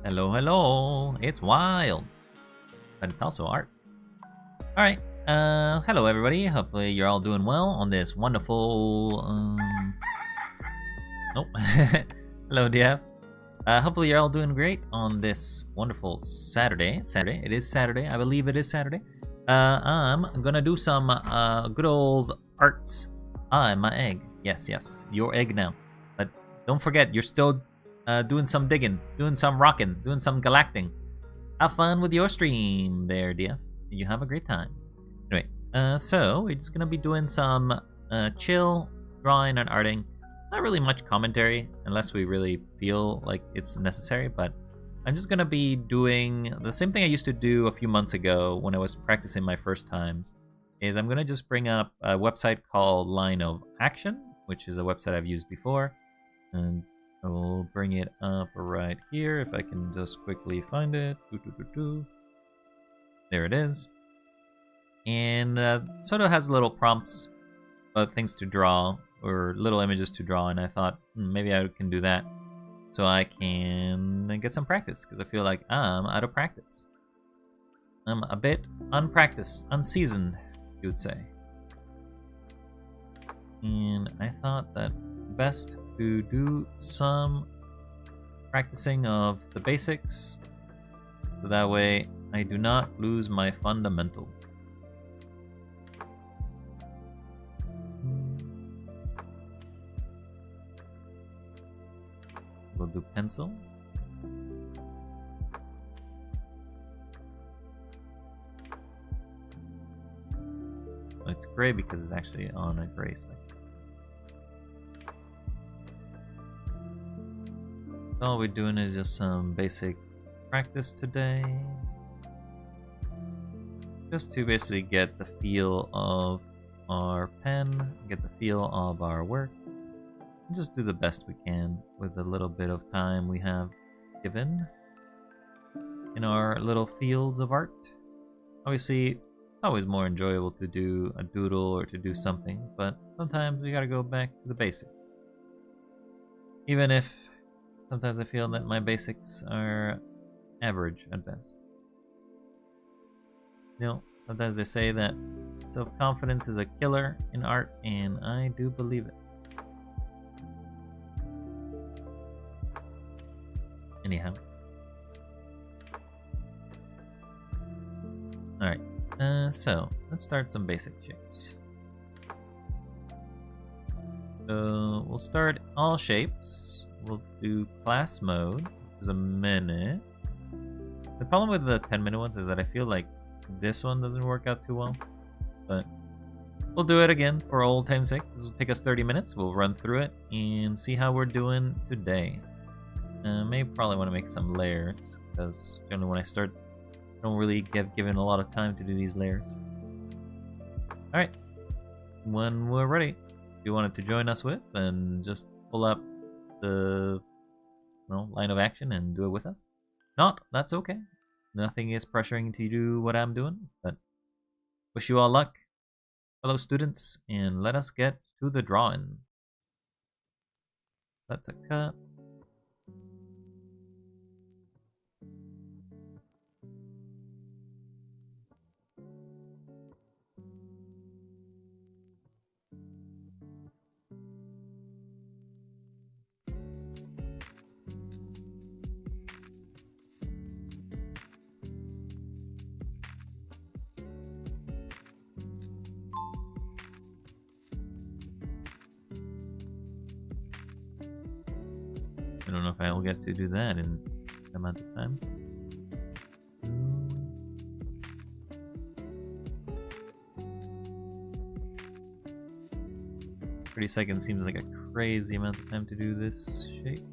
Hello, hello. It's wild, but it's also art. All right. Hello everybody. Hopefully you're all doing well on this wonderful. Nope. Hello, DF. Hopefully you're all doing great on this wonderful Saturday. It is Saturday. I believe it is Saturday. I'm gonna do some good old arts. My egg. Yes, your egg now. But don't forget, you're still doing some digging, doing some rocking, doing some galacting. Have fun with your stream there, dear. You have a great time. Anyway, so we're just gonna be doing some chill drawing and arting. Not really much commentary, unless we really feel like it's necessary, but I'm just gonna be doing the same thing I used to do a few months ago when I was practicing my first times, is I'm gonna just bring up a website called Line of Action, which is a website I've used before, and I will bring it up right here if I can just quickly find it. There it is. And sort of has little prompts of things to draw, or little images to draw, and I thought maybe I can do that so I can get some practice, because I feel like I'm out of practice. I'm a bit unpracticed, unseasoned, you would say. And I thought that best to do some practicing of the basics, so that way I do not lose my fundamentals. We'll do pencil. It's gray because it's actually on a gray spectrum. All we're doing is just some basic practice today. Just to basically get the feel of our pen, get the feel of our work. Just do the best we can with the little bit of time we have given in our little fields of art. Obviously, it's always more enjoyable to do a doodle or to do something, but sometimes we gotta go back to the basics. Even if sometimes I feel that my basics are average at best. You know, sometimes they say that self-confidence is a killer in art, and I do believe it. Anyhow. Alright, so let's start some basic shapes. So we'll start all shapes. We'll do class mode, which is a minute. The problem with the 10-minute ones is that I feel like this one doesn't work out too well. But we'll do it again for old time's sake. This will take us 30 minutes. We'll run through it and see how we're doing today. Maybe probably want to make some layers, because generally when I start, I don't really get given a lot of time to do these layers. Alright, when we're ready, if you wanted to join us with, then just pull up the line of action and do it with us. Not, that's okay. Nothing is pressuring to do what I'm doing, but wish you all luck, fellow students, and let us get to the drawing. That's a cut. I don't know if I will get to do that in the amount of time. 30 seconds seems like a crazy amount of time to do this shape.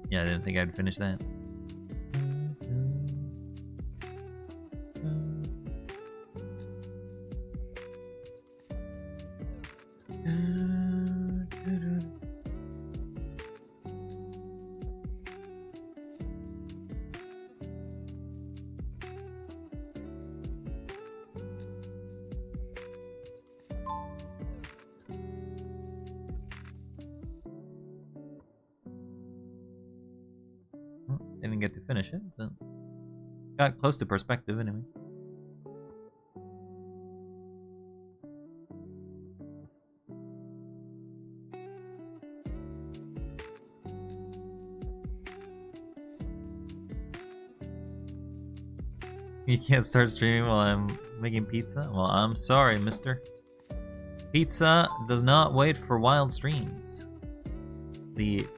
Yeah, I didn't think I'd finish that. didn't get to finish it, but got close to perspective anyway. You can't start streaming while I'm making pizza? Well, I'm sorry, mister. Pizza does not wait for wild streams. The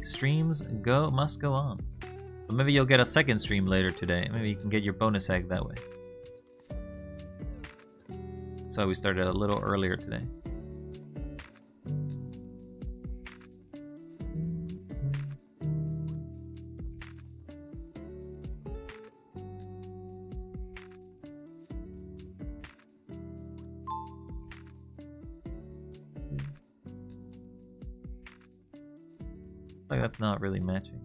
streams must go on. But maybe you'll get a second stream later today. Maybe you can get your bonus egg that way. That's why we started a little earlier today. Like that's not really matching.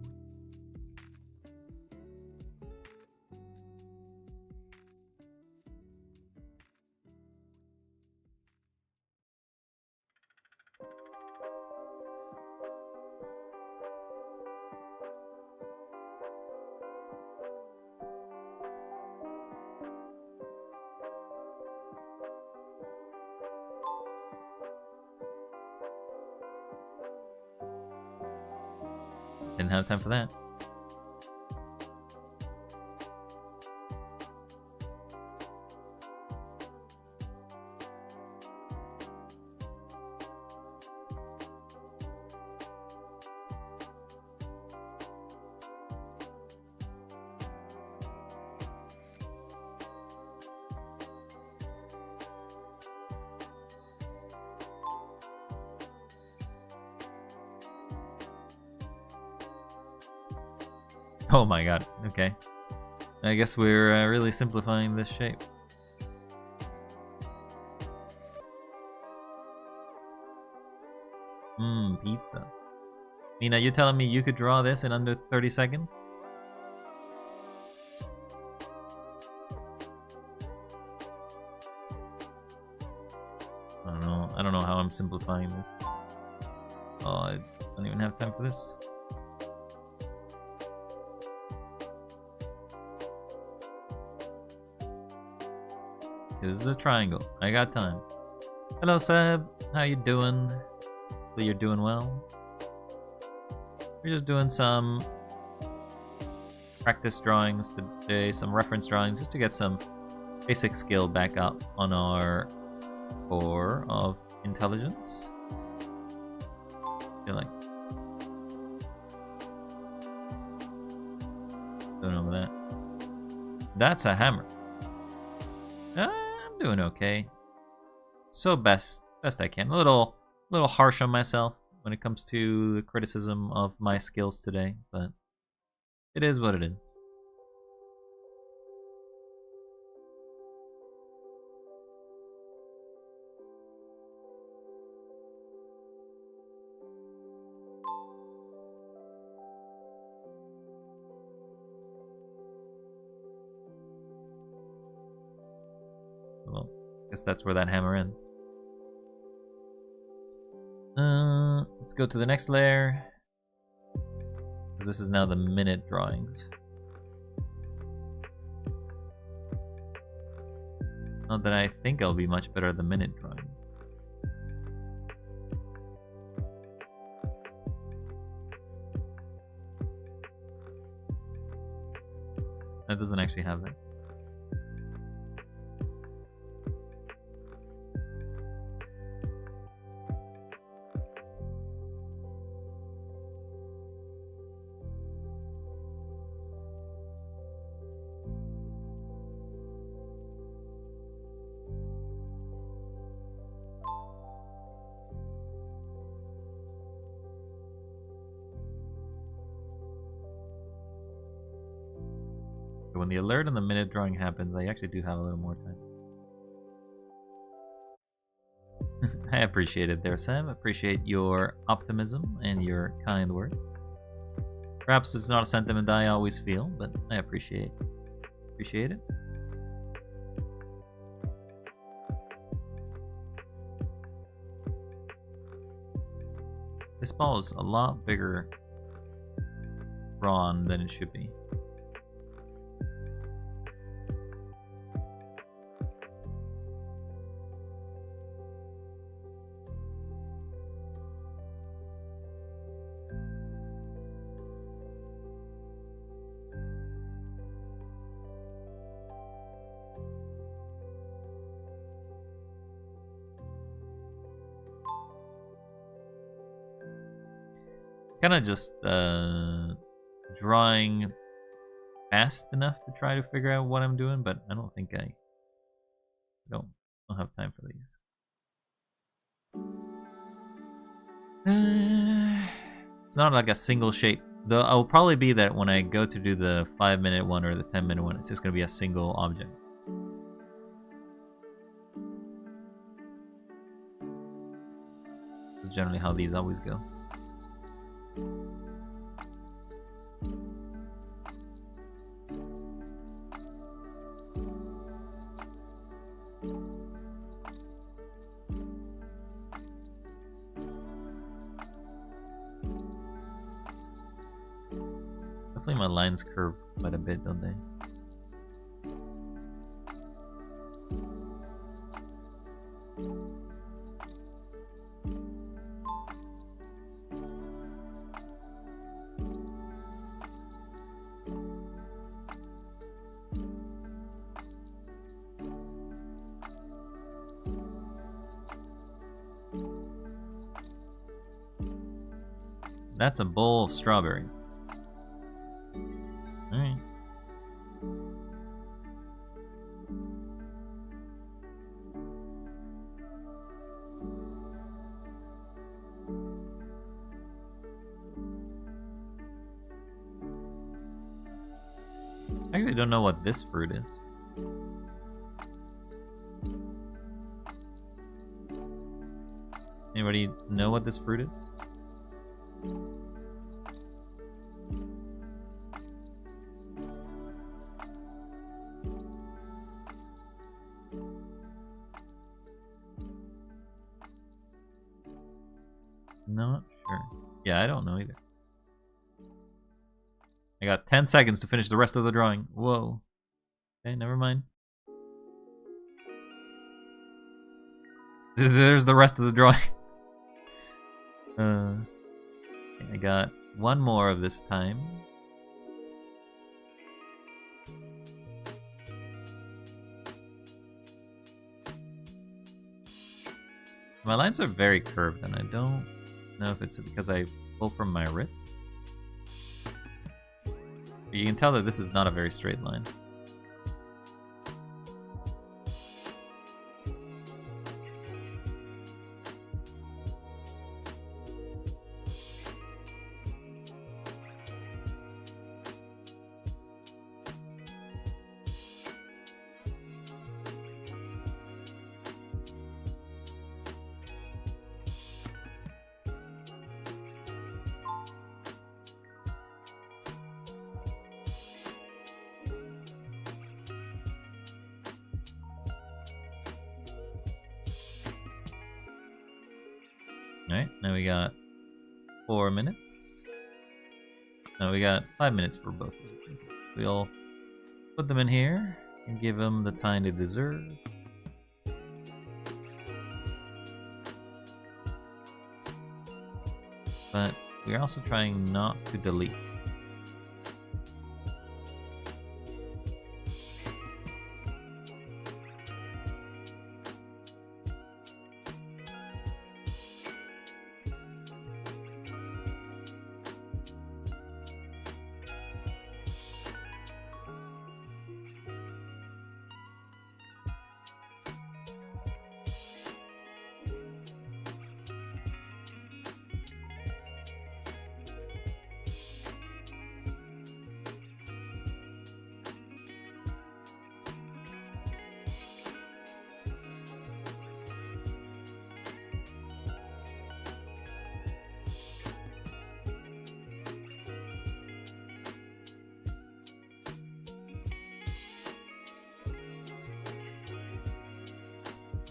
Didn't have time for that. Oh my god, okay. I guess we're really simplifying this shape. Pizza. Nina, you telling me you could draw this in under 30 seconds? I don't know how I'm simplifying this. Oh, I don't even have time for this. This is a triangle. I got time. Hello, Seb. How you doing? Hopefully you're doing well. We're just doing some practice drawings today, some reference drawings, just to get some basic skill back up on our core of intelligence. I feel like going over that. That's a hammer. I'm doing okay. So best I can. A little harsh on myself when it comes to the criticism of my skills today, but it is what it is. Well, I guess that's where that hammer ends. Let's go to the next layer, because this is now the minute drawings. Not that I think I'll be much better at the minute drawings. That doesn't actually have that. When the alert and the minute drawing happens, I actually do have a little more time. I appreciate it there, Sam. I appreciate your optimism and your kind words. Perhaps it's not a sentiment I always feel, but I appreciate it. This ball is a lot bigger drawn than it should be. Kind of just drawing fast enough to try to figure out what I'm doing, but I don't think I don't have time for these. It's not like a single shape. Though I'll probably be that when I go to do the 5-minute one or the 10-minute one, it's just gonna be a single object. That's generally how these always go. Definitely my lines curve quite a bit, don't they? That's a bowl of strawberries. Alright. I really don't know what this fruit is. Anybody know what this fruit is? Not sure. Yeah, I don't know either. I got 10 seconds to finish the rest of the drawing. Whoa. Okay, never mind. There's the rest of the drawing. I got one more of this time. My lines are very curved, and I don't know if it's because I pull from my wrist. You can tell that this is not a very straight line. Alright, now we got 4 minutes. No, we got 5 minutes for both of them. We'll put them in here and give them the time they deserve. But we're also trying not to delete.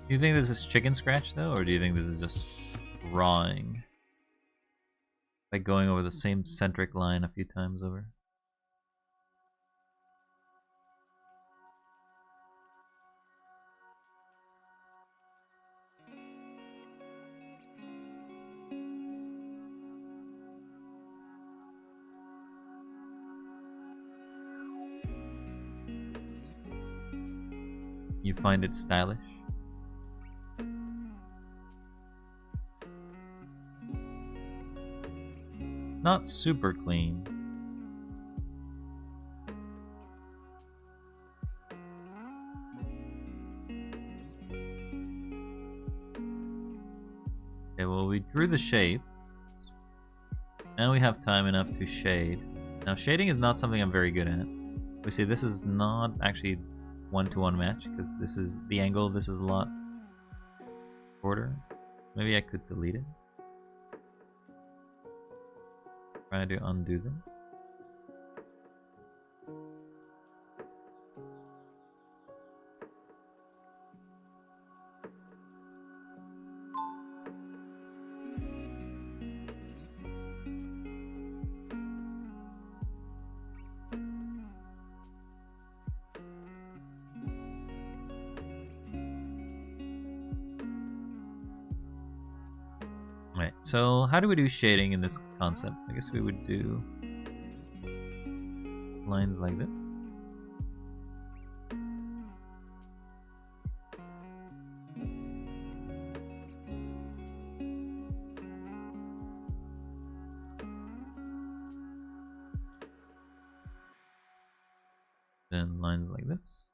Do you think this is chicken scratch though, or do you think this is just drawing? by going over the same centric line a few times over. You find it stylish? It's not super clean. Okay, well, we drew the shapes, and we have time enough to shade. Now, shading is not something I'm very good at. We see this is not actually one-to-one match, because this is the angle of this is a lot shorter. Maybe I could delete it. Try to undo them. Right, so how do we do shading in this concept? I guess we would do lines like this. Then lines like this.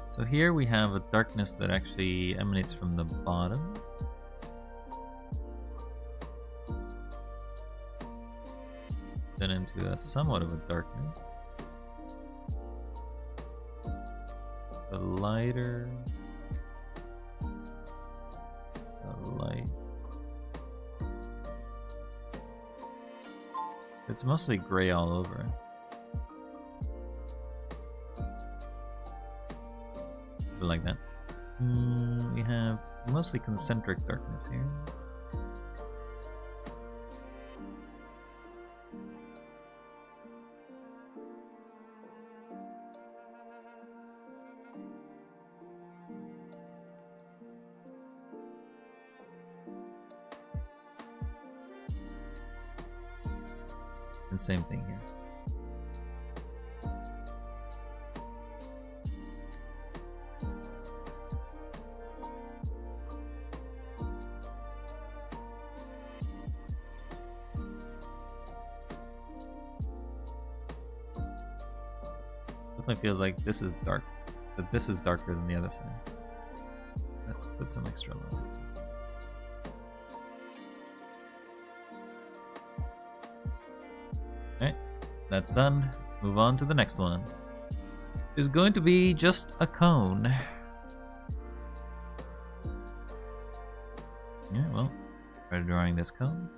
So here we have a darkness that actually emanates from the bottom. Then into a somewhat of a darkness. A lighter. A light. It's mostly gray all over. Like that. We have mostly concentric darkness here. And same thing here. Definitely feels like this is dark, but this is darker than the other side. Let's put some extra lines. Alright, that's done. Let's move on to the next one. It's going to be just a cone. Yeah, well, try drawing this cone.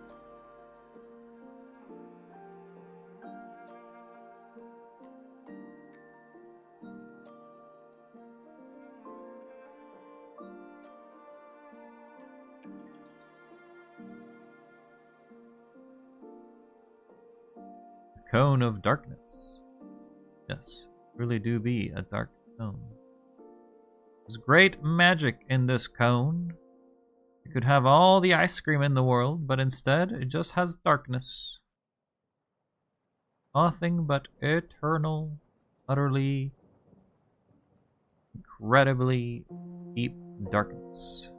Cone of darkness. Yes, really do be a dark cone. There's great magic in this cone. You could have all the ice cream in the world, but instead it just has darkness. Nothing but eternal, utterly, incredibly deep darkness.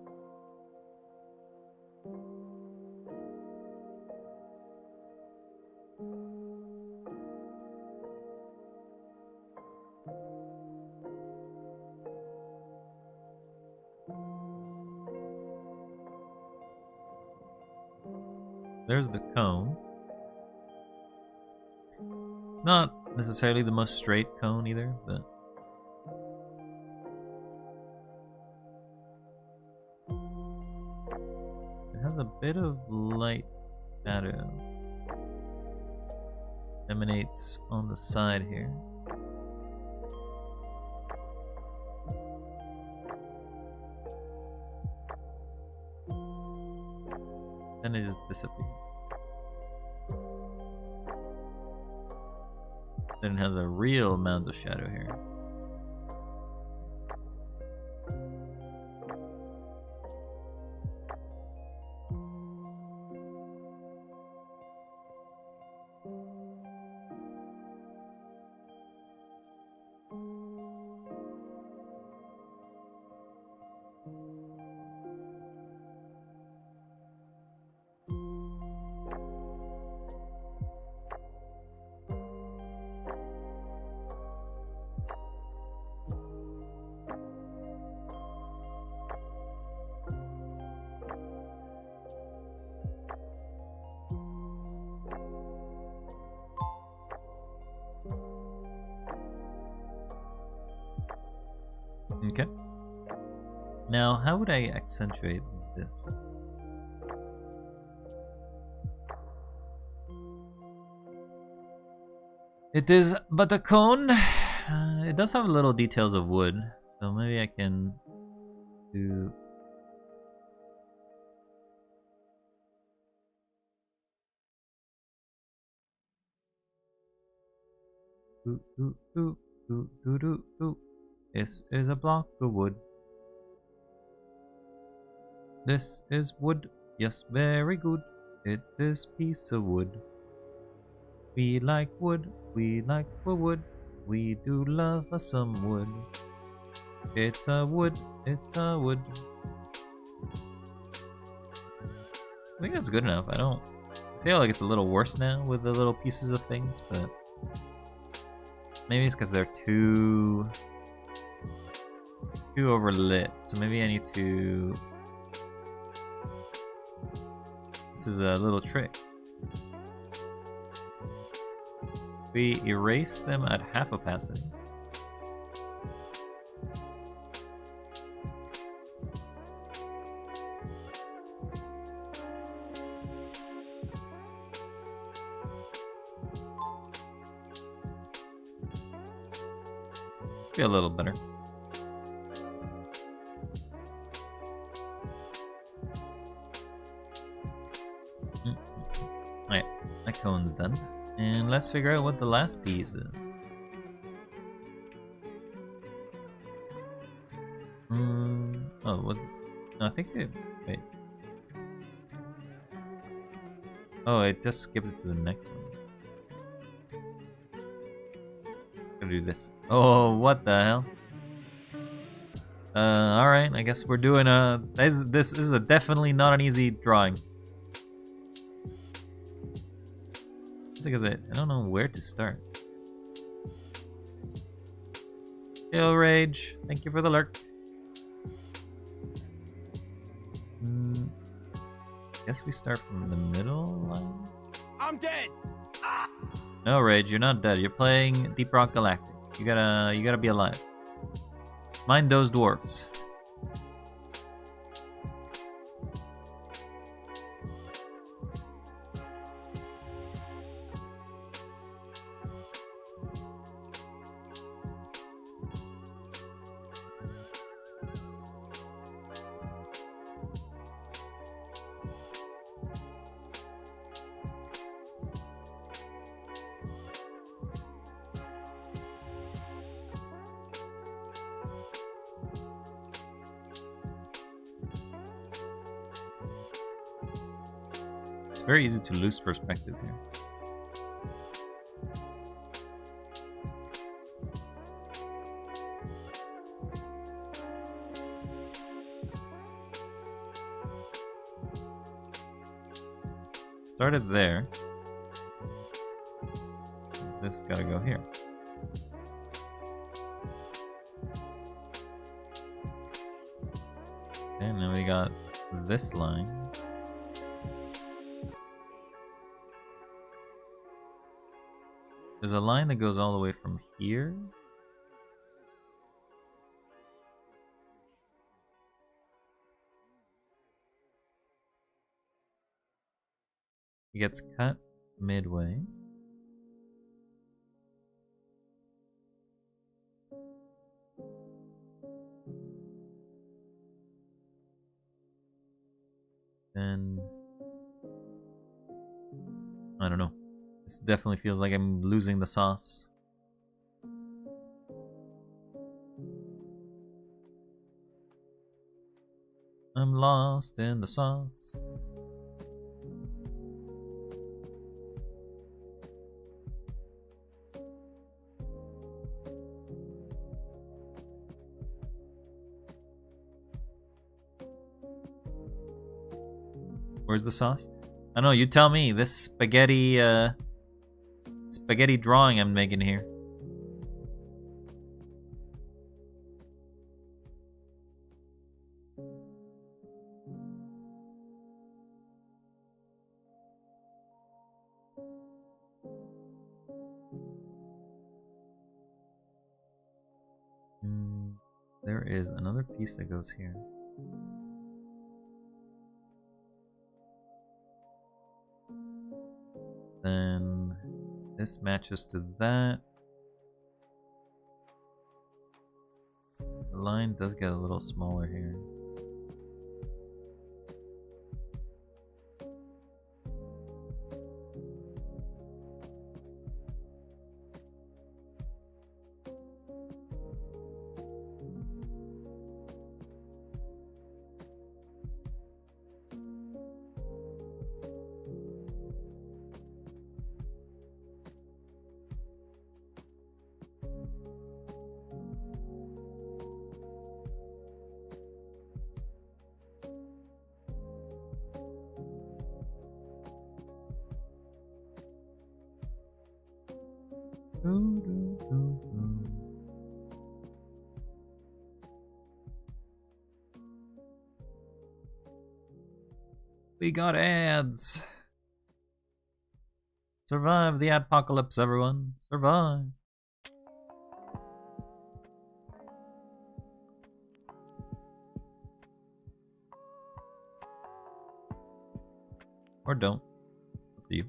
There's the cone. It's not necessarily the most straight cone either, but it has a bit of light shadow emanates on the side here. Then it just disappears. Then it has a real amount of shadow here. Okay. Now, how would I accentuate this? It is but a cone. It does have little details of wood, so maybe I can do... Ooh, ooh, ooh, ooh, ooh, ooh, ooh. This is a block of wood. This is wood. Yes, very good. It is piece of wood. We like wood. We like wood. We do love us some wood. It's a wood. It's a wood. I think that's good enough. I feel like it's a little worse now with the little pieces of things, but maybe it's because they're too overlit. So maybe I need to... This is a little trick. We erase them at half opacity. Be a little better. Alright, that cone's done. And let's figure out what the last piece is. Oh, was it? No, I think it... Wait. Oh, it just skipped it to the next one. Gotta do this. Oh, what the hell? Alright, I guess we're doing a... This is a definitely not an easy drawing. Because I don't know where to start. Kill Rage, thank you for the lurk. Guess we start from the middle line? I'm dead! Ah! No, Rage, you're not dead. You're playing Deep Rock Galactic. You gotta be alive. Mind those dwarves. It's very easy to lose perspective here. Started there. This gotta go here. And then we got this line. There's a line that goes all the way from here. It gets cut midway. And I don't know. This definitely feels like I'm losing the sauce. I'm lost in the sauce. Where's the sauce? I don't know, you tell me. This spaghetti drawing I'm making here. There is another piece that goes here. Then this matches to that. The line does get a little smaller here. We got ads. Survive the apocalypse, everyone. Survive. Or don't. Up to you.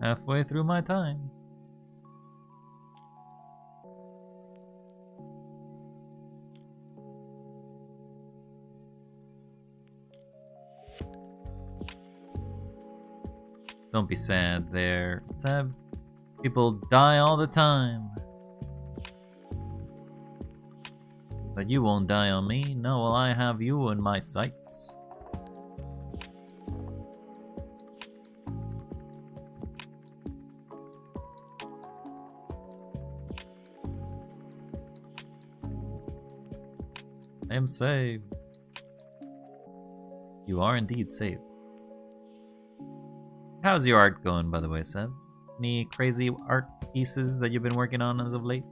Halfway through my time. Don't be sad there, Seb. People die all the time. But you won't die on me. No, well, I have you in my sights. I am saved. You are indeed saved. How's your art going, by the way, Seb? Any crazy art pieces that you've been working on as of late?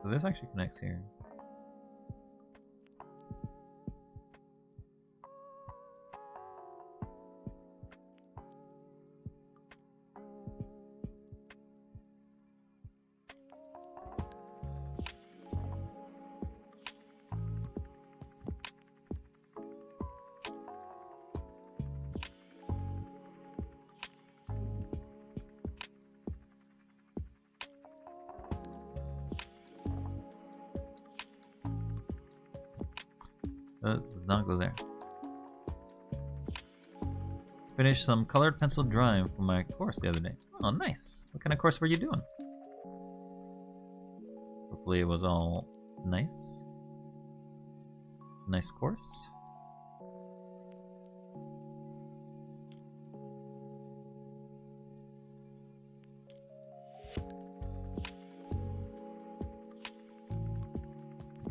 So this actually connects here. Does not go there. Finished some colored pencil drawing for my course the other day. Oh, nice. What kind of course were you doing? Hopefully it was all Nice. Nice course.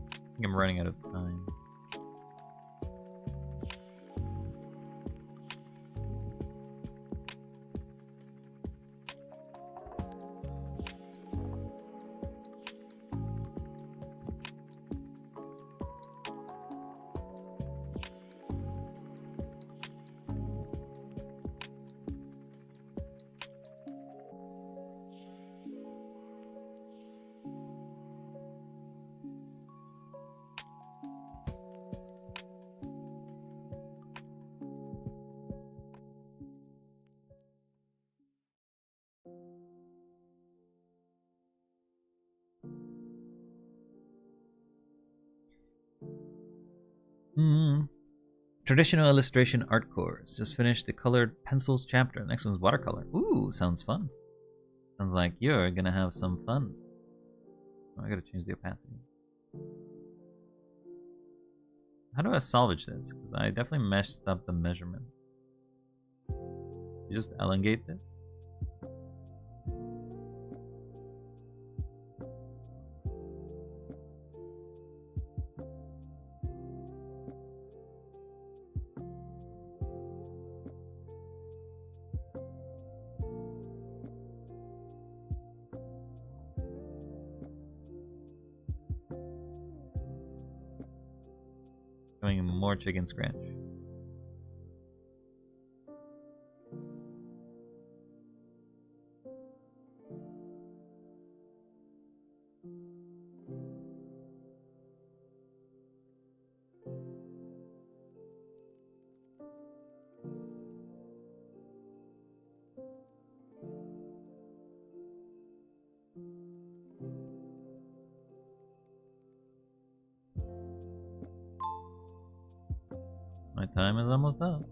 I think I'm running out of time. Traditional illustration art course. Just finished the colored pencils chapter. Next one's watercolor. Ooh, sounds fun. Sounds like you're gonna have some fun. Oh, I gotta change the opacity. How do I salvage this? Because I definitely messed up the measurement. You just elongate this. More chicken scratch. My time is almost up.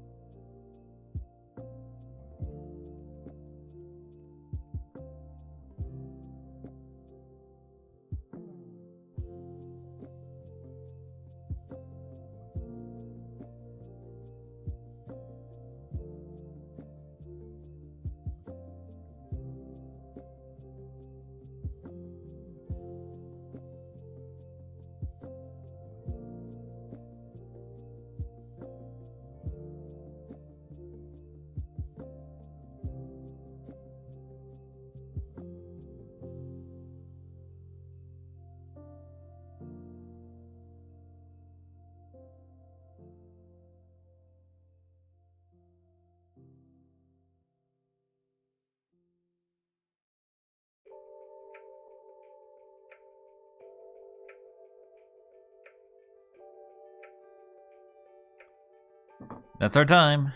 That's our time.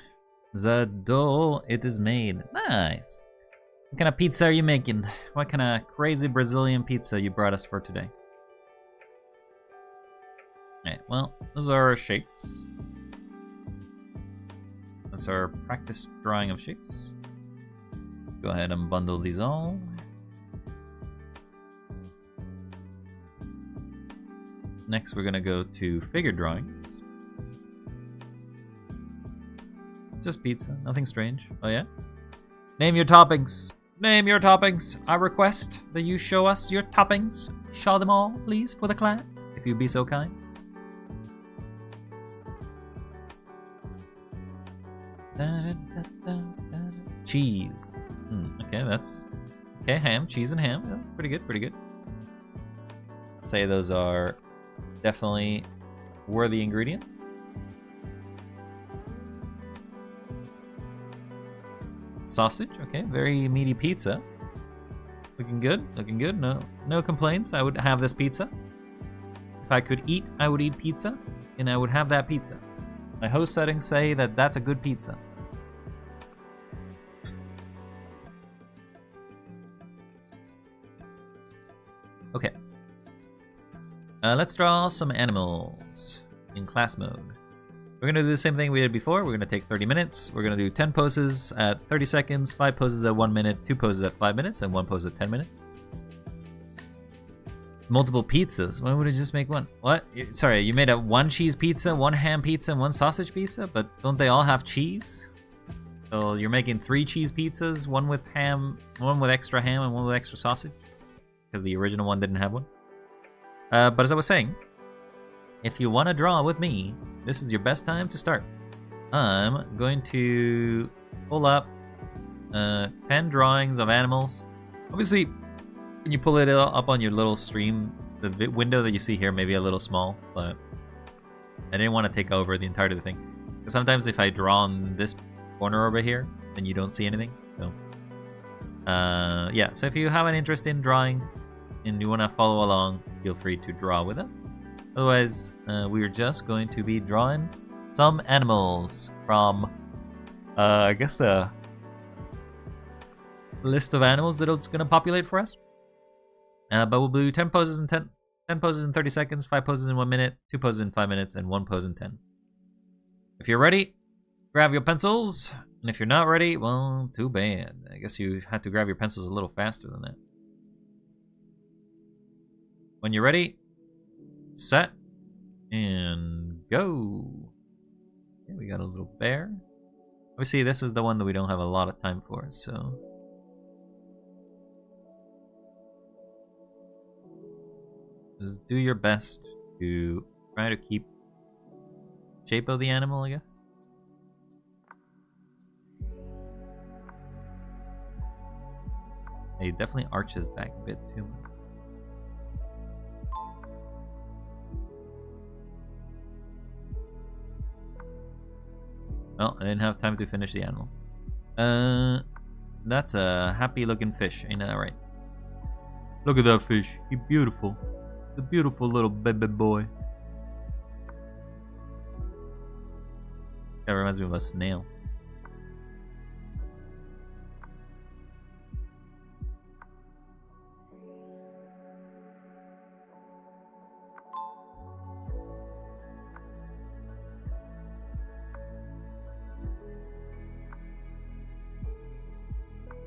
The dough, it is made. Nice. What kind of pizza are you making? What kind of crazy Brazilian pizza you brought us for today? Alright, well, those are our shapes. That's our practice drawing of shapes. Go ahead and bundle these all. Next, we're gonna go to figure drawings. Just pizza, nothing strange. Oh yeah? Name your toppings. Name your toppings. I request that you show us your toppings. Show them all, please, for the class, if you'd be so kind. Cheese. Okay, that's... Okay, ham, cheese and ham. Yeah, pretty good, pretty good. Say those are definitely worthy ingredients. Sausage, okay, very meaty pizza. Looking good, looking good. No complaints. I would have this pizza. If I could eat, I would eat pizza, and I would have that pizza. My host settings say that that's a good pizza. Okay. Let's draw some animals in class mode. We're gonna do the same thing we did before. We're gonna take 30 minutes. We're gonna do 10 poses at 30 seconds, 5 poses at 1 minute, 2 poses at 5 minutes, and 1 pose at 10 minutes. Multiple pizzas. Why would it just make one? What? Sorry, you made a 1 cheese pizza, 1 ham pizza, and 1 sausage pizza? But don't they all have cheese? So you're making 3 cheese pizzas, 1 with ham, 1 with extra ham, and 1 with extra sausage? Because the original one didn't have one. But as I was saying, if you want to draw with me, this is your best time to start. I'm going to pull up 10 drawings of animals. Obviously, when you pull it up on your little stream, the window that you see here may be a little small, but I didn't want to take over the entirety of the thing. Because sometimes if I draw on this corner over here, then you don't see anything. So, yeah. So if you have an interest in drawing and you want to follow along, feel free to draw with us. Otherwise, we're just going to be drawing some animals from, I guess, the list of animals that it's going to populate for us. But we'll do 10 poses in 10 poses in 30 seconds, 5 poses in 1 minute, 2 poses in 5 minutes, and 1 pose in 10. If you're ready, grab your pencils. And if you're not ready, well, too bad. I guess you had to grab your pencils a little faster than that. When you're ready, set, and go. Okay, we got a little bear. Obviously, this is the one that we don't have a lot of time for, so... just do your best to try to keep shape of the animal, I guess. He definitely arches back a bit too much. Well, I didn't have time to finish the animal. That's a happy looking fish, ain't that right? Look at that fish, he's beautiful. The beautiful little baby boy. That reminds me of a snail.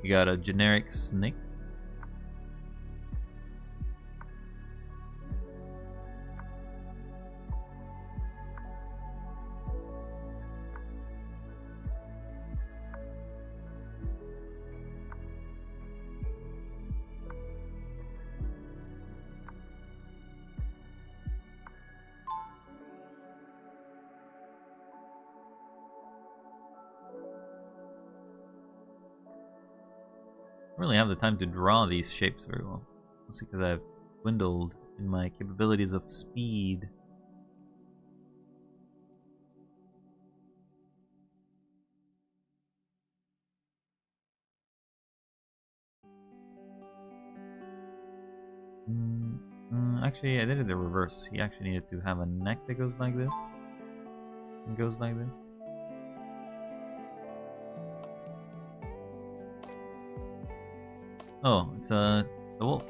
You got a generic snake. I don't really have the time to draw these shapes very well. Mostly because I've dwindled in my capabilities of speed. Actually, I did it the reverse. He actually needed to have a neck that goes like this. And goes like this. Oh, it's a wolf.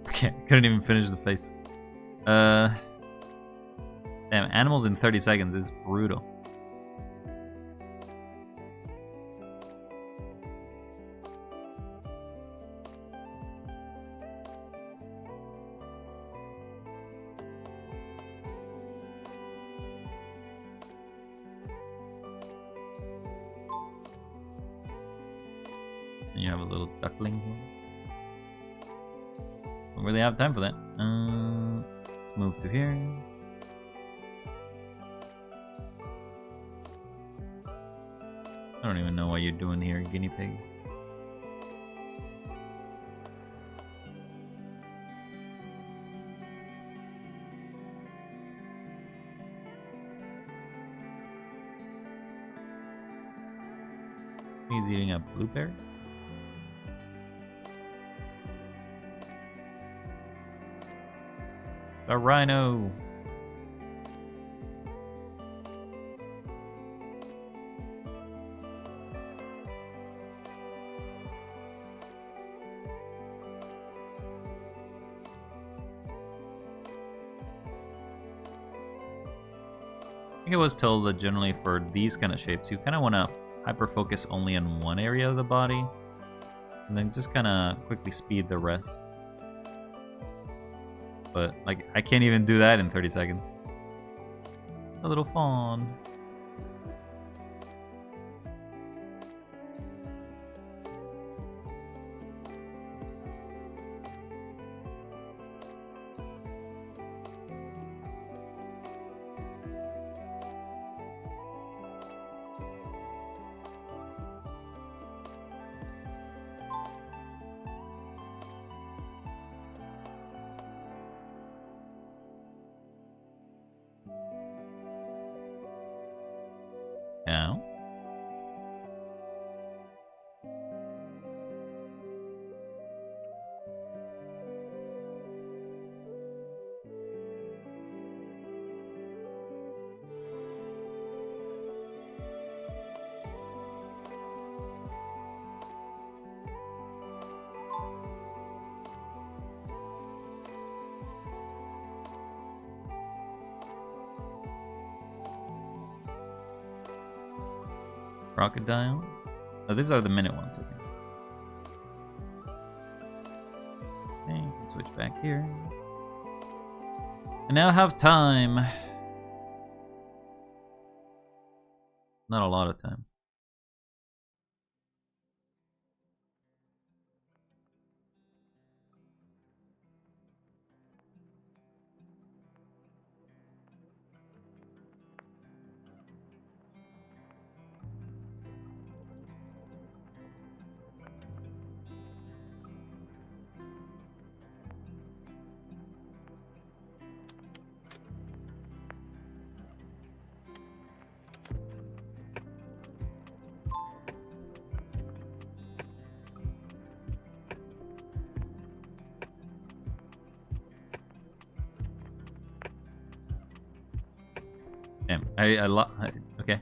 Okay, couldn't even finish the face. Damn, animals in 30 seconds is brutal. And you have a little duckling here. Don't really have time for that. Let's move to here. I don't even know what you're doing here, guinea pig. He's eating a blueberry. A rhino. think I was told that generally for these kind of shapes, you kind of want to hyper focus only on one area of the body, and then just kind of quickly speed the rest. But like, I can't even do that in 30 seconds. A little fawn. Now. Crocodile. Oh, these are the minute ones, I think. Okay, switch back here. I now have time. Not a lot of time. Damn, okay.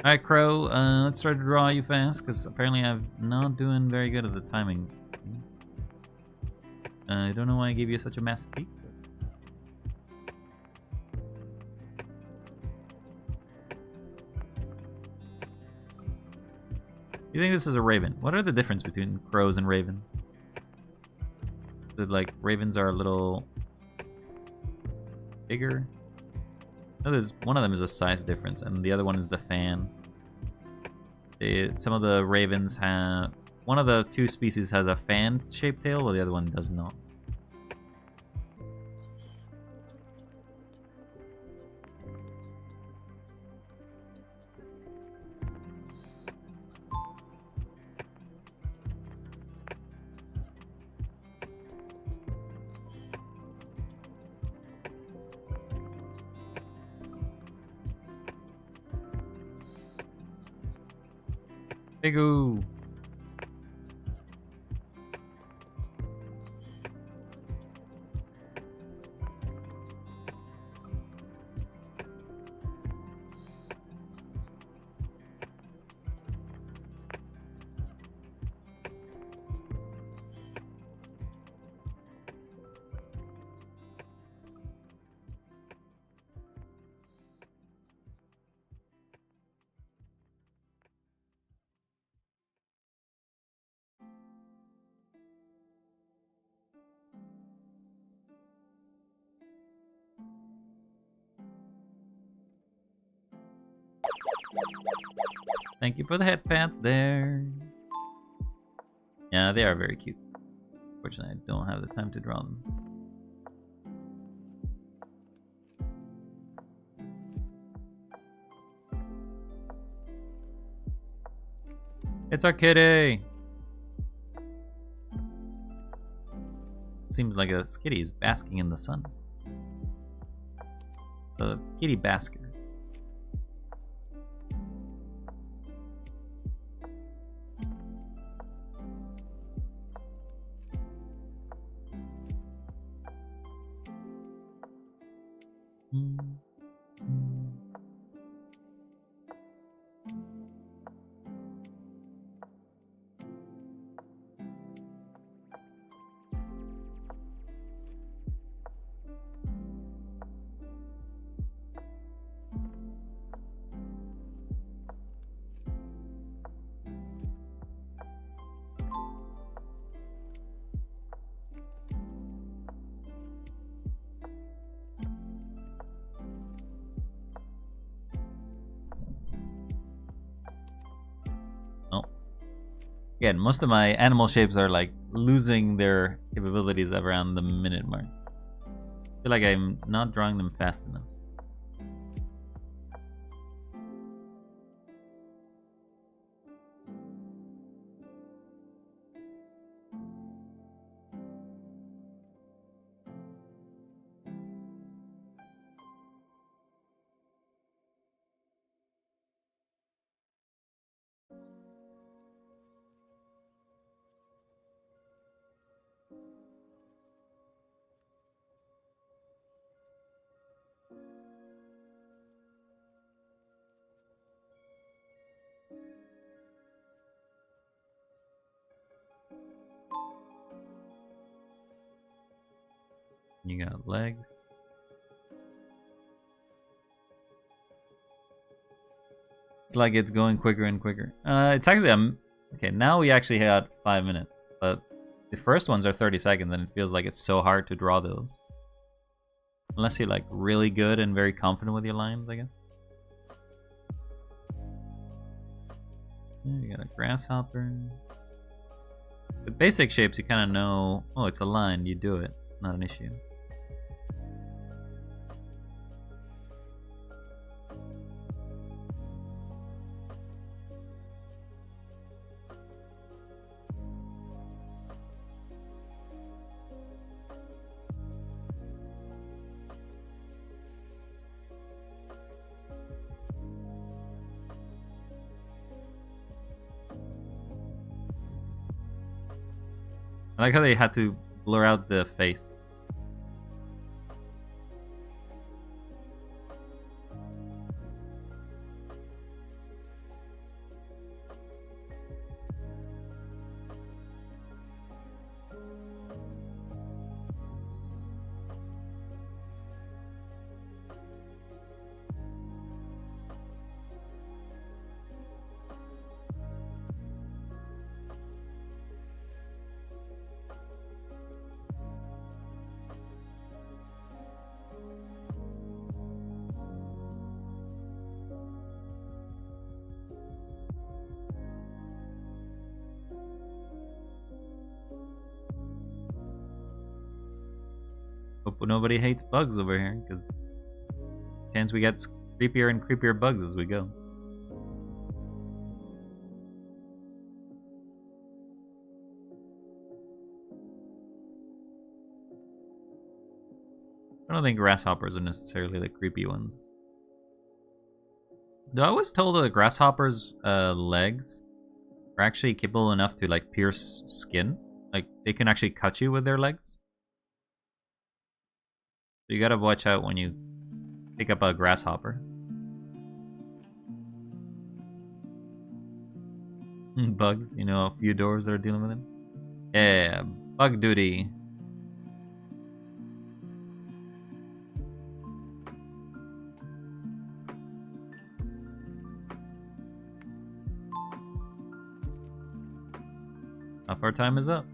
Alright, Crow, let's try to draw you fast, because apparently I'm not doing very good at the timing. I don't know why I gave you such a massive peak. You think this is a raven? What are the difference between crows and ravens? Like, ravens are a little bigger? No, there's one of them is a size difference, and the other one is the fan. Some of the ravens have... One of the two species has a fan-shaped tail, while the other one does not. Bigoo! Thank you for the head pats there. Yeah, they are very cute. Fortunately, I don't have the time to draw them. It's our kitty! Seems like a kitty is basking in the sun. The kitty basker. Again, most of my animal shapes are like losing their capabilities around the minute mark. I feel like I'm not drawing them fast enough. You got legs. It's like it's going quicker and quicker. It's actually okay. Now we actually had 5 minutes, but the first ones are 30 seconds, and it feels like it's so hard to draw those. Unless you're like really good and very confident with your lines, I guess. You got a grasshopper. With basic shapes, you kind of know. Oh, it's a line. You do it. Not an issue. I like how they had to blur out the face. Hope nobody hates bugs over here, because chance we get creepier and creepier bugs as we go. I don't think grasshoppers are necessarily the creepy ones. Though I was told that grasshoppers' legs are actually capable enough to like pierce skin. Like they can actually cut you with their legs. So you gotta watch out when you pick up a grasshopper. Bugs, you know, a few doors that are dealing with them. Yeah, bug duty. Our time is up.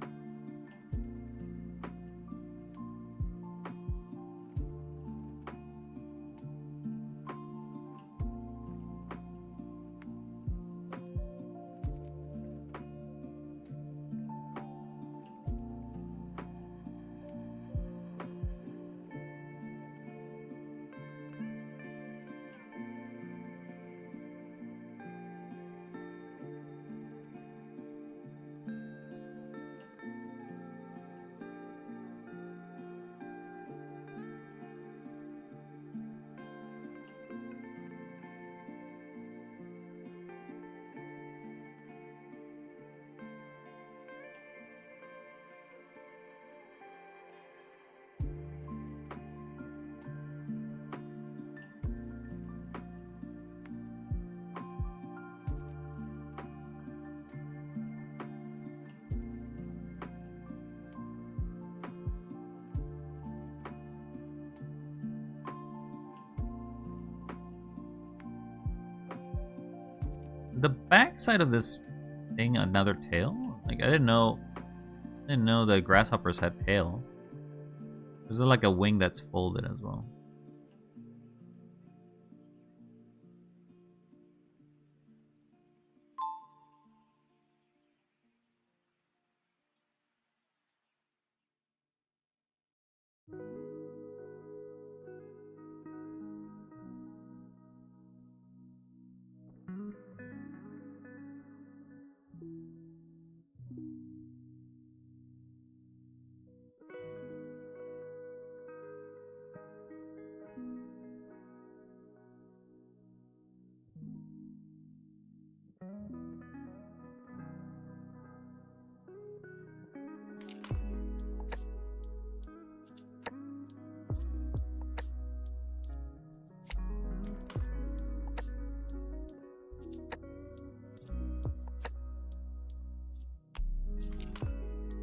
Is the back side of this thing another tail? Like I didn't know the grasshoppers had tails. Is there like a wing that's folded as well?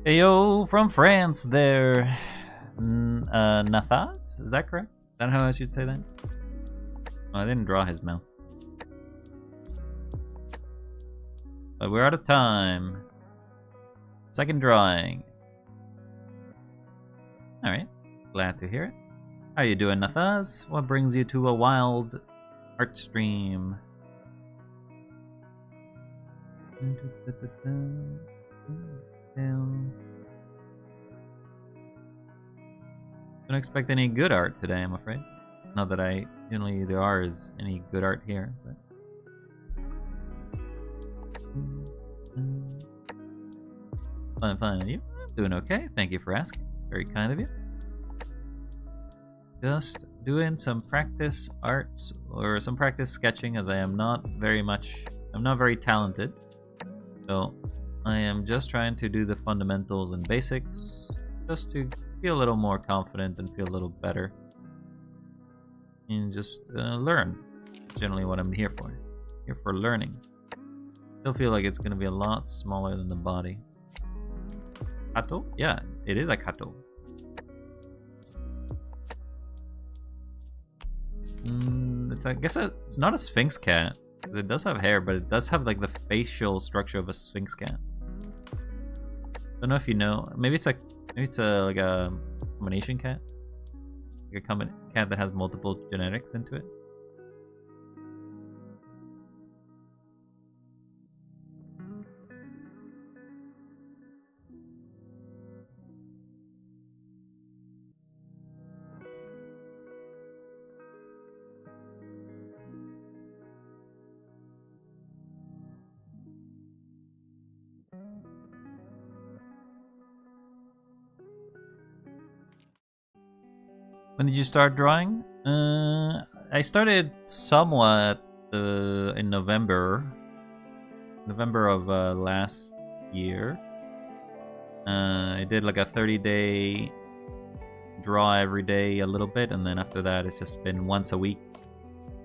Hey yo, from France there. Nathaz? Is that correct? Is that how I should say that? Oh, I didn't draw his mouth. But we're out of time. Second drawing. Alright, glad to hear it. How you doing, Nathaz? What brings you to a wild art stream? Don't expect any good art today, I'm afraid. Not that generally there is any good art here, but... Fine, and you? I'm doing okay, thank you for asking. Very kind of you. Just doing some practice arts, or some practice sketching, as I am not very talented. So, I am just trying to do the fundamentals and basics, just to feel a little more confident and feel a little better. And just learn. That's generally what I'm here for. Here for learning. Still feel like it's going to be a lot smaller than the body. Kato? Yeah, it is a kato. I guess it's not a Sphinx cat. Because it does have hair, but it does have like the facial structure of a Sphinx cat. Don't know if you know. Maybe it's like like a combination cat. Like a cat that has multiple genetics into it. When did you start drawing? I started somewhat in November of last year. I did like a 30-day draw every day a little bit, and then after that it's just been once a week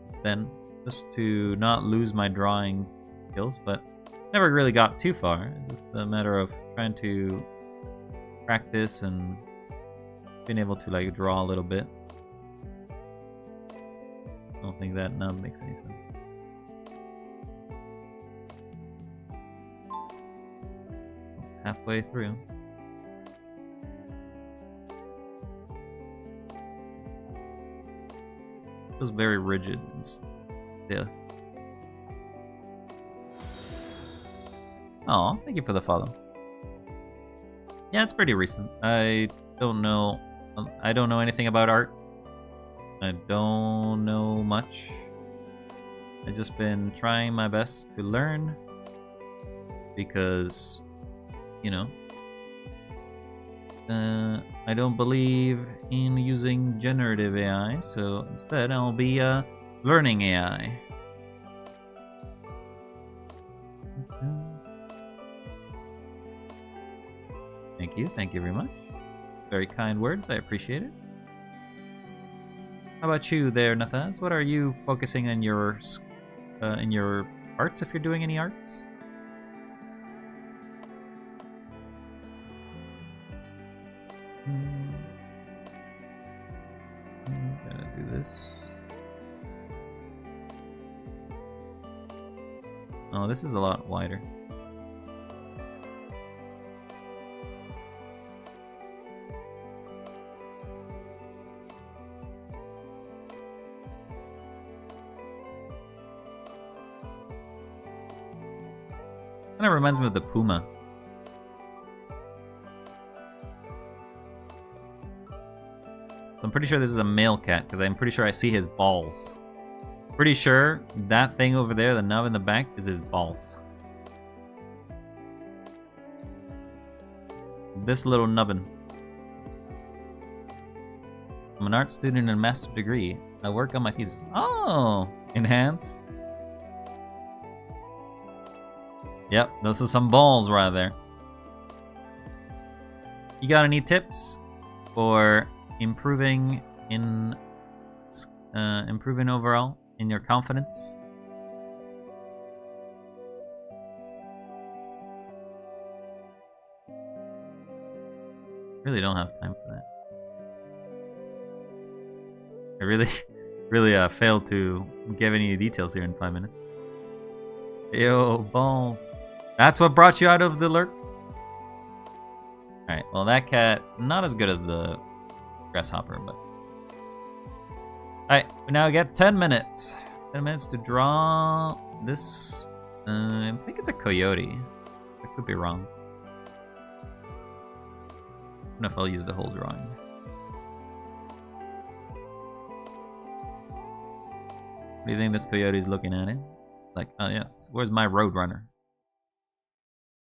since then, just to not lose my drawing skills, but never really got too far. It's just a matter of trying to practice and being able to like draw a little bit. I don't think that nub makes any sense. Halfway through. Feels very rigid and stiff. Oh, thank you for the follow. Yeah, it's pretty recent. I don't know anything about art. I don't know much. I've just been trying my best to learn because, you know, I don't believe in using generative AI, so instead I'll be learning AI. Thank you very much. Very kind words, I appreciate it. How about you there, Nathaz? What are you focusing on in your arts, if you're doing any arts? Gotta do this. Oh, this is a lot wider. Kind of reminds me of the puma. So I'm pretty sure this is a male cat because I'm pretty sure I see his balls. Pretty sure that thing over there, the nub in the back, is his balls. This little nubbin. I'm an art student in a master's degree. I work on my thesis. Oh, enhance. Yep, those are some balls right there. You got any tips for improving overall in your confidence? Really don't have time for that. I really, really failed to give any details here in 5 minutes. Yo, balls. That's what brought you out of the lurk? Alright, well that cat, not as good as the grasshopper, but... Alright, we now get 10 minutes. 10 minutes to draw this... I think it's a coyote. I could be wrong. I don't know if I'll use the whole drawing. What do you think this coyote's looking at it? Like, oh yes, where's my roadrunner?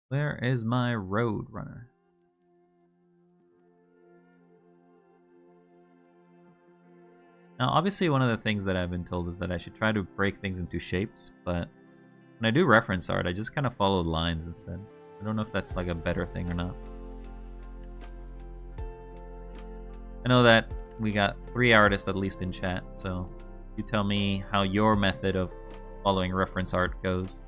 Where is my roadrunner? Now, obviously, one of the things that I've been told is that I should try to break things into shapes, but when I do reference art, I just kind of follow lines instead. I don't know if that's like a better thing or not. I know that we got 3 artists at least in chat, so you tell me how your method of following reference art goes.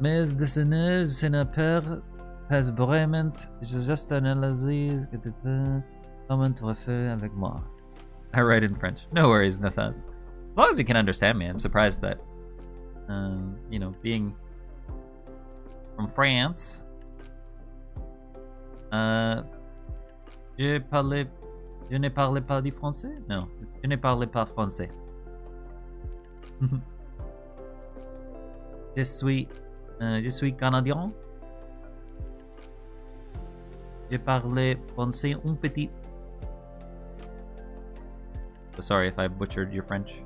Mes dessineuse sénateur has vraiment juste analysé que tu peux comment tu refais avec moi. I write in French. No worries, Nathaz. As long as you can understand me, I'm surprised that, you know, being from France, je ne parle pas du français? No, je ne parle pas français. Je suis canadien. Je parle français un petit. So sorry if I butchered your French.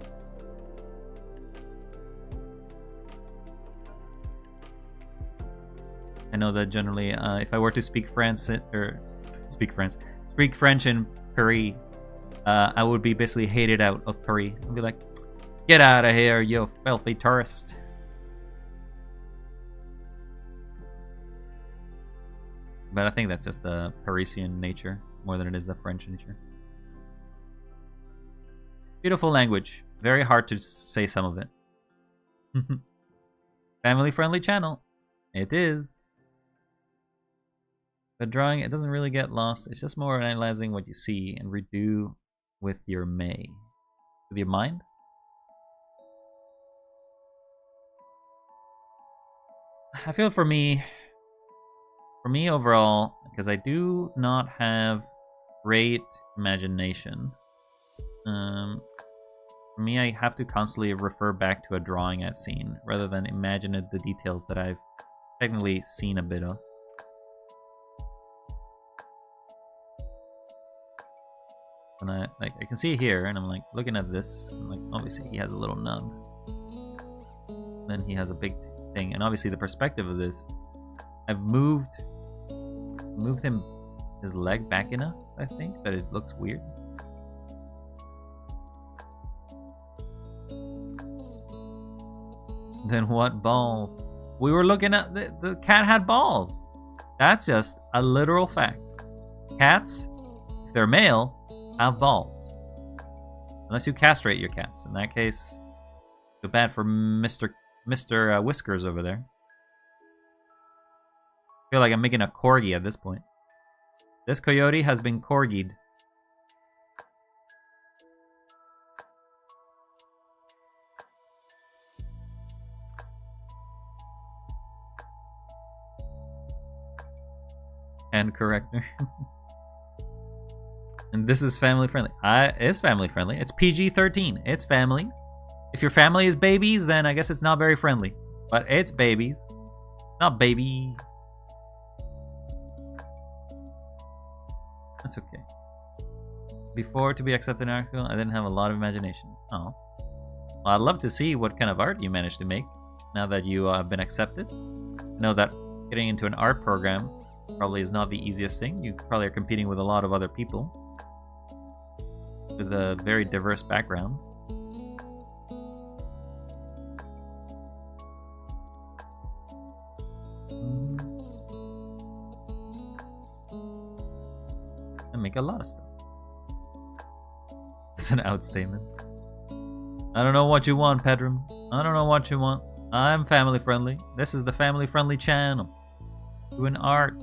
I know that generally, if I were to speak French in Paris, I would be basically hated out of Paris. I'd be like, get out of here, you filthy tourist. But I think that's just the Parisian nature more than it is the French nature. Beautiful language. Very hard to say some of it. Family-friendly channel. It is. But drawing, it doesn't really get lost. It's just more analyzing what you see and redo with your mind. I feel for me overall, because I do not have great imagination, for me I have to constantly refer back to a drawing I've seen rather than imagine the details that I've technically seen a bit of. And I can see it here, and I'm like looking at this. I'm like, obviously he has a little nub. Then he has a big thing, and obviously the perspective of this, I've moved him his leg back enough, I think, that it looks weird. Then what balls? We were looking at the cat had balls. That's just a literal fact. Cats, if they're male, have balls. Unless you castrate your cats. In that case, too bad for Mr. Whiskers over there. I feel like I'm making a corgi at this point. This coyote has been corgied. And corrector. And this is family friendly. It's family friendly. It's PG-13. It's family. If your family is babies, then I guess it's not very friendly. But it's babies. Not baby. That's okay. Before to be accepted in art school, I didn't have a lot of imagination. Oh. Well, I'd love to see what kind of art you managed to make now that you have been accepted. I know that getting into an art program probably is not the easiest thing. You probably are competing with a lot of other people with a very diverse background. I make a lot of stuff. It's an out statement. I don't know what you want, Pedram. I don't know what you want. I'm family friendly. This is the family friendly channel. Doing art.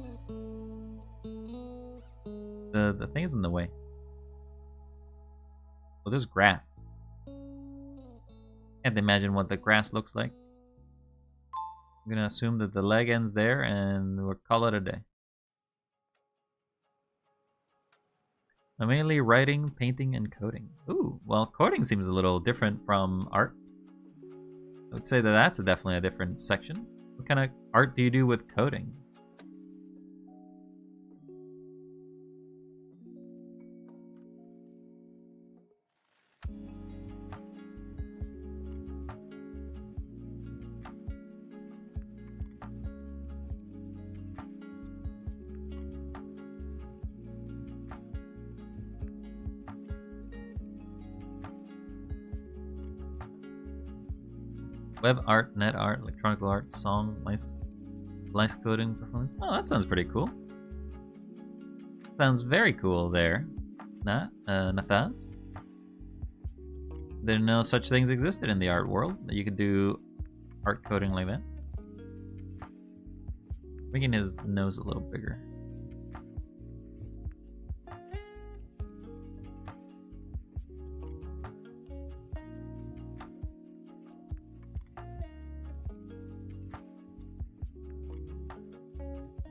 The thing is in the way. Oh, there's grass. Can't imagine what the grass looks like. I'm gonna assume that the leg ends there and we'll call it a day. I'm mainly writing, painting, and coding. Ooh, well, coding seems a little different from art. I would say that that's definitely a different section. What kind of art do you do with coding? Web art, net art, electronic art, song, lice coding, performance. Oh, that sounds pretty cool. Sounds very cool there. Nathaz? Didn't know such things existed in the art world, that you could do art coding like that. Making his nose a little bigger.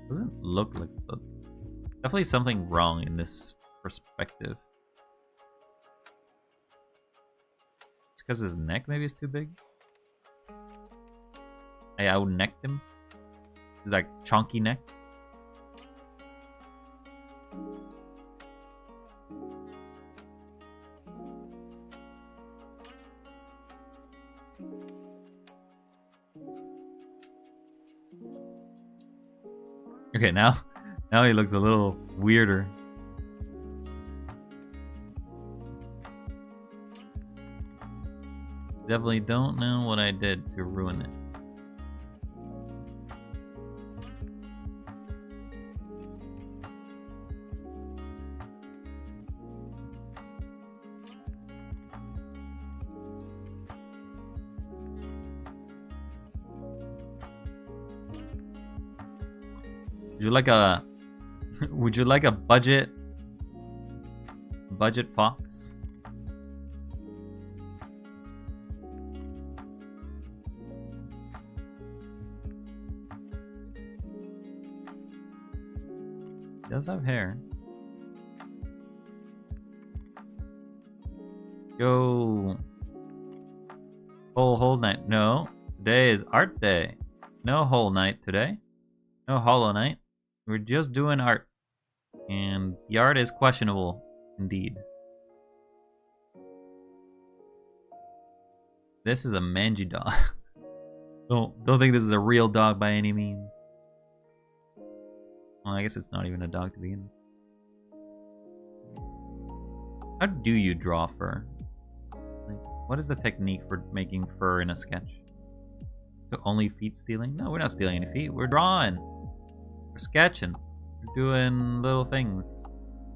Doesn't look like the... Definitely something wrong in this perspective. It's because his neck maybe is too big. I out-necked him. He's like chonky neck. Okay, now he looks a little weirder. Definitely don't know what I did to ruin it. Would you like a would you like a budget fox? He does have hair. Go. Whole night. No. Today is art day. No whole night today. No hollow night. We're just doing art. And the art is questionable, indeed. This is a mangy dog. Don't think this is a real dog by any means. Well, I guess it's not even a dog to begin with. How do you draw fur? Like, what is the technique for making fur in a sketch? So only feet stealing? No, we're not stealing any feet. We're drawing. We're sketching. We're doing little things.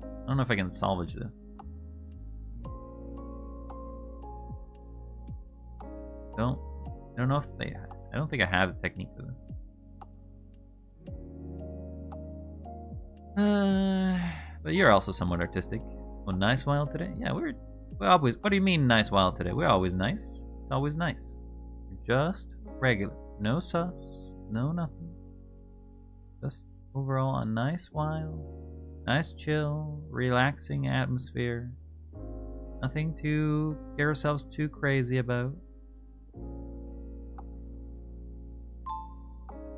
I don't know if I can salvage this. I don't know if they... I don't think I have the technique for this. But you're also somewhat artistic. Well, nice wild today? Yeah, we're always... What do you mean nice wild today? We're always nice. It's always nice. We're just regular. No sus. No nothing. Just overall a nice wild, nice chill, relaxing atmosphere. Nothing to get ourselves too crazy about.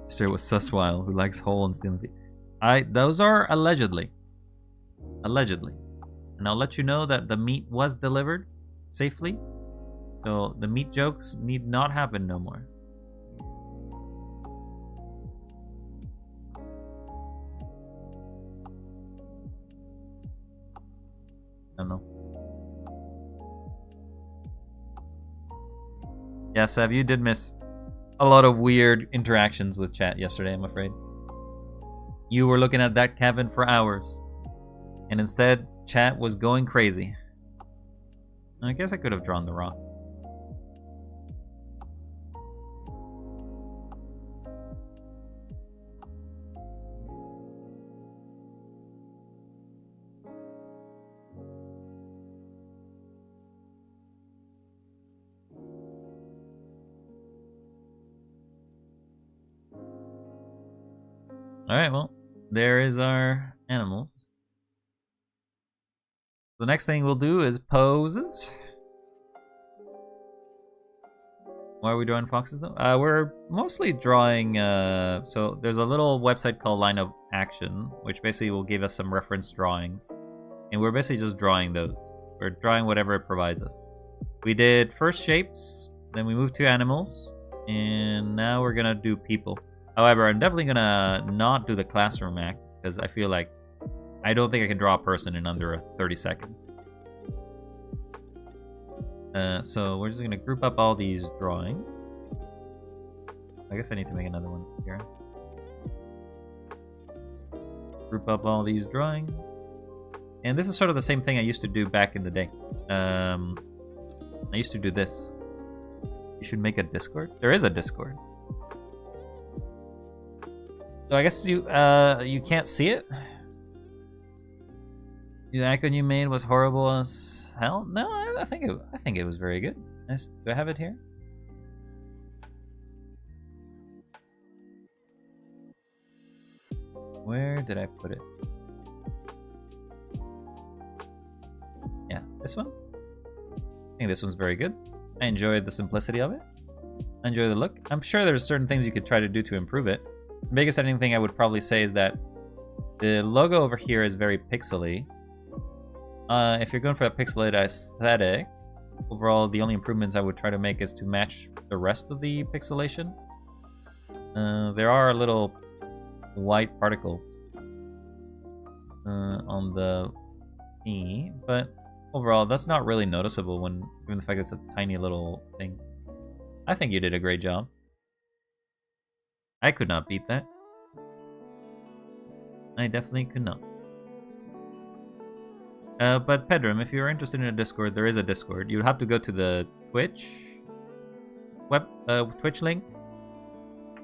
Start with Suswild, who likes whole and stealing feet. Those are allegedly. Allegedly. And I'll let you know that the meat was delivered safely. So the meat jokes need not happen no more. I don't know. Yeah, Sev, you did miss a lot of weird interactions with chat yesterday, I'm afraid. You were looking at that cabin for hours. And instead, chat was going crazy. I guess I could have drawn the rock. Alright, well, there is our animals. The next thing we'll do is poses. Why are we drawing foxes though? We're mostly drawing, so there's a little website called Line of Action, which basically will give us some reference drawings. And we're basically just drawing those. We're drawing whatever it provides us. We did first shapes, then we moved to animals, and now we're gonna do people. However, I'm definitely gonna not do the classroom act, because I feel like I don't think I can draw a person in under 30 seconds. So we're just gonna group up all these drawings. I guess I need to make another one here. Group up all these drawings. And this is sort of the same thing I used to do back in the day. I used to do this. You should make a Discord. There is a Discord. So I guess you can't see it. The icon you made was horrible as hell. No, I think it was very good. Do I have it here? Where did I put it? Yeah, this one. I think this one's very good. I enjoyed the simplicity of it. I enjoy the look. I'm sure there's certain things you could try to do to improve it. The biggest thing I would probably say is that the logo over here is very pixely. If you're going for a pixelated aesthetic, overall the only improvements I would try to make is to match the rest of the pixelation. There are little white particles on the E, but overall that's not really noticeable when given the fact that it's a tiny little thing. I think you did a great job. I could not beat that. I definitely could not. But Pedram, if you're interested in a Discord, there is a Discord. You would have to go to the Twitch Twitch link,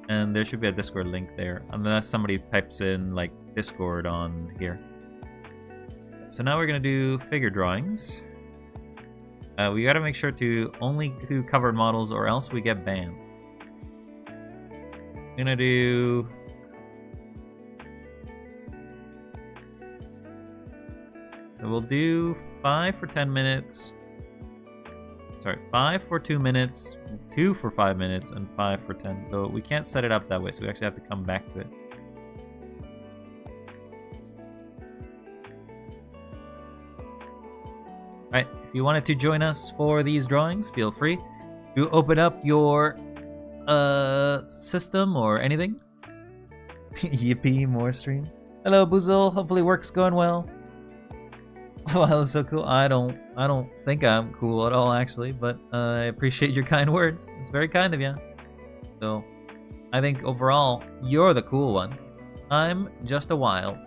and there should be a Discord link there, unless somebody types in like Discord on here. So now we're gonna do figure drawings. We gotta make sure to only do covered models, or else we get banned. I'm gonna do. So we'll do 5 for 10 minutes. Sorry, 5 for 2 minutes, 2 for 5 minutes, and 5 for 10. So we can't set it up that way, so we actually have to come back to it. Alright, if you wanted to join us for these drawings, feel free to open up your system or anything. Yippee, more stream. Hello, Boozle. Hopefully work's going well. Wow, that's so cool. I don't think I'm cool at all, actually, but I appreciate your kind words. It's very kind of you. So, I think overall, you're the cool one. I'm just a wild.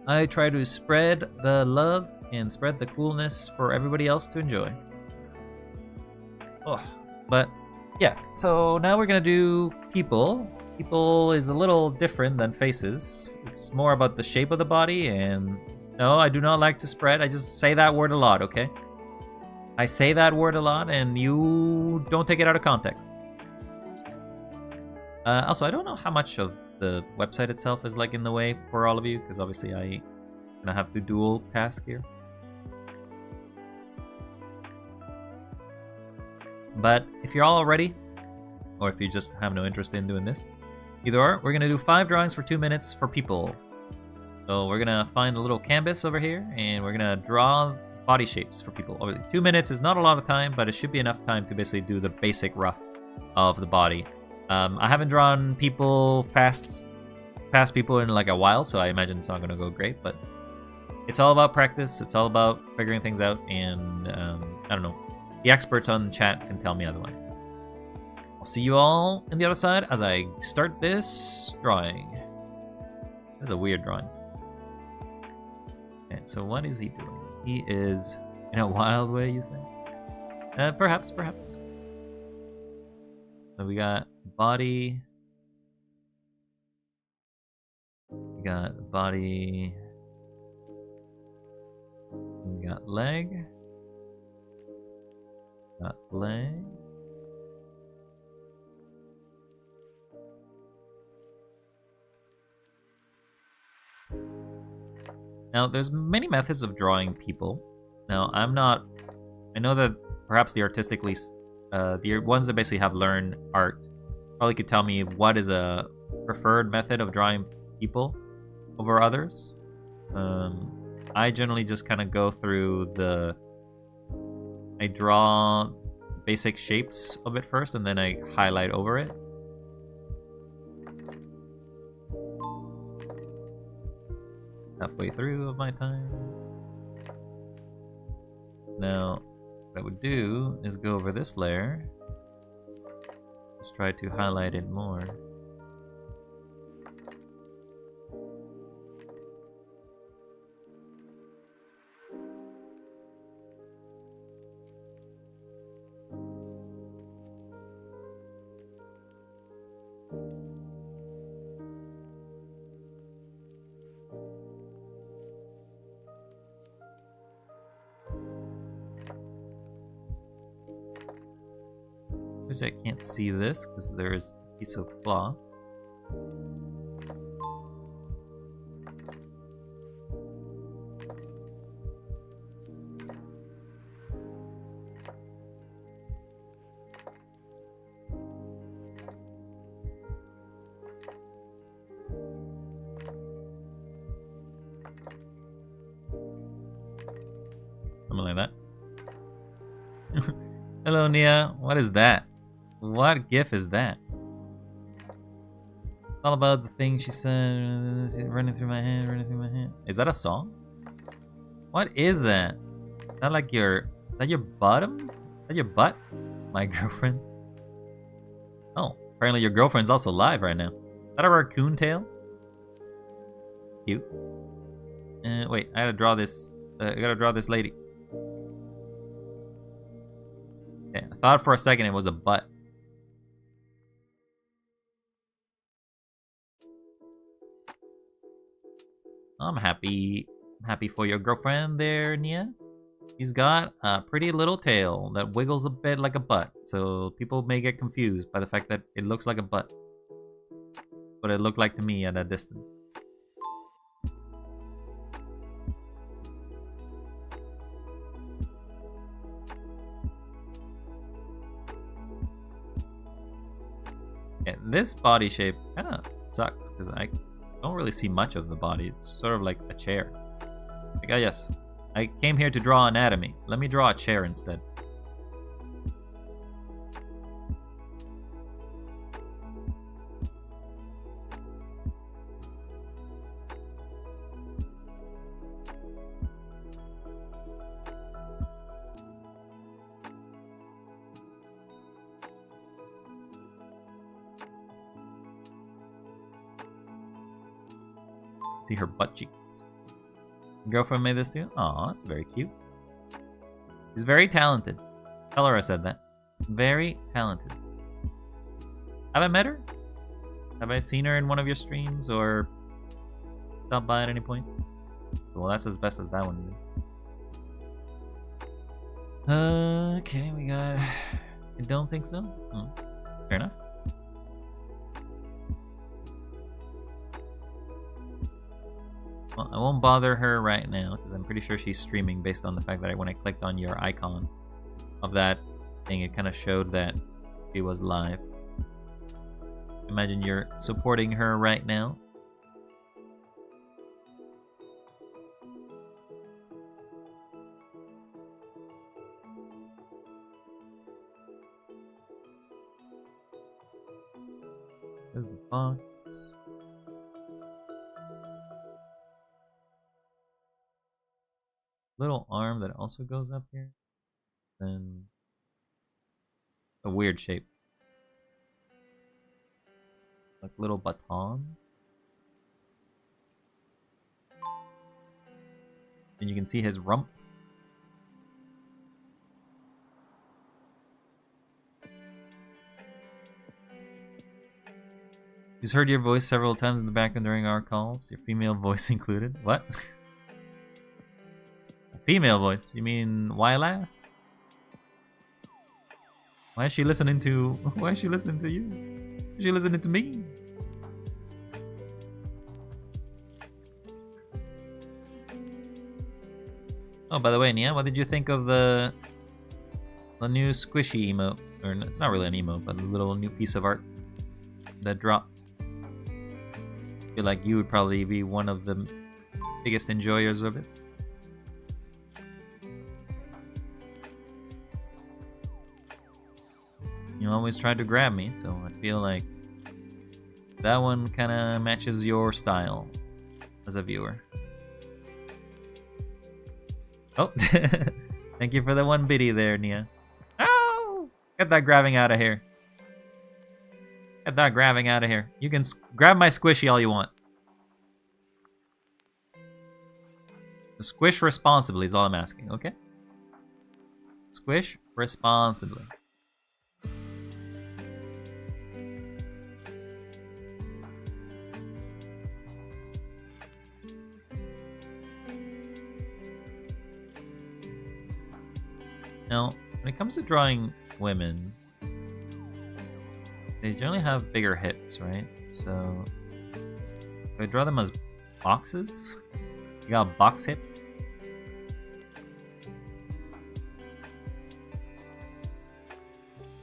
I try to spread the love and spread the coolness for everybody else to enjoy. Oh, but yeah, so now we're gonna do people. People is a little different than faces. It's more about the shape of the body, and no, I do not like to spread. I just say that word a lot, okay? I say that word a lot, and you don't take it out of context. Also, I don't know how much of the website itself is like in the way for all of you, because obviously I gonna have to dual task here. But if you're all ready, or if you just have no interest in doing this, either or, we're gonna do 5 drawings for 2 minutes for people. So we're gonna find a little canvas over here, and we're gonna draw body shapes for people. 2 minutes is not a lot of time, but it should be enough time to basically do the basic rough of the body. I haven't drawn people past people in like a while, so I imagine it's not gonna go great, but it's all about practice. It's all about figuring things out, and I don't know. The experts on chat can tell me otherwise. I'll see you all on the other side as I start this drawing. This is a weird drawing. Okay, so what is he doing? He is in a wild way, you say? Perhaps. So we got body. We got body. We got leg. Got leg. Now, there's many methods of drawing people. Now, I know that perhaps the ones that basically have learned art probably could tell me what is a preferred method of drawing people over others. I generally just kind of go through I draw basic shapes of it first, and then I highlight over it. Halfway through of my time. Now, what I would do is go over this layer. Just try to highlight it more. I can't see this because there is a piece of cloth. Something like that. Hello, Nia. What is that? What gif is that? All about the thing she said, running through my head. Is that a song? What is that? Is that like is that your bottom? Is that your butt? My girlfriend? Oh, apparently your girlfriend's also live right now. Is that a raccoon tail? Cute. Wait, I gotta draw this. I gotta draw this lady. Okay, I thought for a second it was a butt. I'm happy for your girlfriend there, Nia. She's got a pretty little tail that wiggles a bit like a butt, so people may get confused by the fact that it looks like a butt. What it looked like to me at that distance. Yeah, this body shape kind of sucks because I don't really see much of the body. It's sort of like a chair. Like, oh yes, I came here to draw anatomy. Let me draw a chair instead. See her butt cheeks. Girlfriend made this too? Aw, that's very cute. She's very talented. Tell her I said that. Very talented. Have I met her? Have I seen her in one of your streams or stopped by at any point? Well, that's as best as that one did. Okay, we got... I don't think so. Fair enough. Well, I won't bother her right now because I'm pretty sure she's streaming based on the fact that when I clicked on your icon of that thing, it kind of showed that she was live. Imagine you're supporting her right now. There's the box. Little arm that also goes up here. Then a weird shape. Like little baton. And you can see his rump. He's heard your voice several times in the background during our calls, your female voice included. What? Female voice? You mean Wylass? Why is she listening to you? Why is she listening to me? Oh, by the way, Nia, what did you think of the new squishy emote? Or it's not really an emote, but a little new piece of art that dropped. I feel like you would probably be one of the biggest enjoyers of it. You always try to grab me, so I feel like that one kind of matches your style as a viewer. Oh, thank you for the one biddy there, Nia. Oh, get that grabbing out of here. Get that grabbing out of here. You can grab my squishy all you want. Squish responsibly is all I'm asking, okay? Squish responsibly. Now, when it comes to drawing women, they generally have bigger hips, right? So, if I draw them as boxes, you got box hips.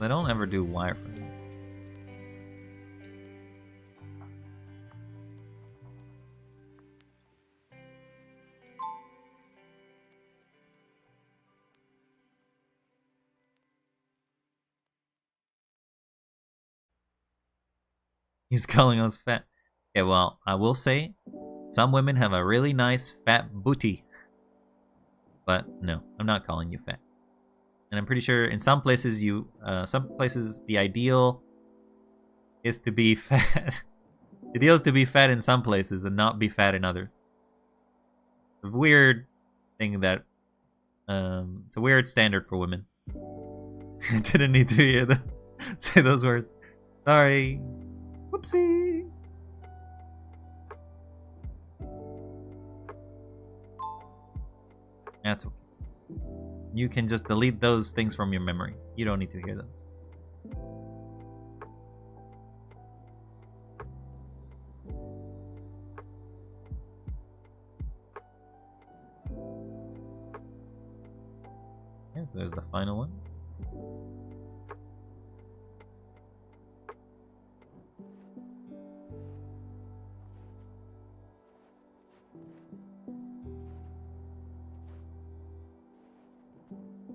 I don't ever do wireframes. He's calling us fat. Yeah, well, I will say, some women have a really nice fat booty. But no, I'm not calling you fat. And I'm pretty sure in some places the ideal is to be fat. The ideal is to be fat in some places and not be fat in others. A weird thing that, it's a weird standard for women. I didn't need to hear them say those words. Sorry. Whoopsie. That's okay. You can just delete those things from your memory. You don't need to hear those. Okay, so there's the final one.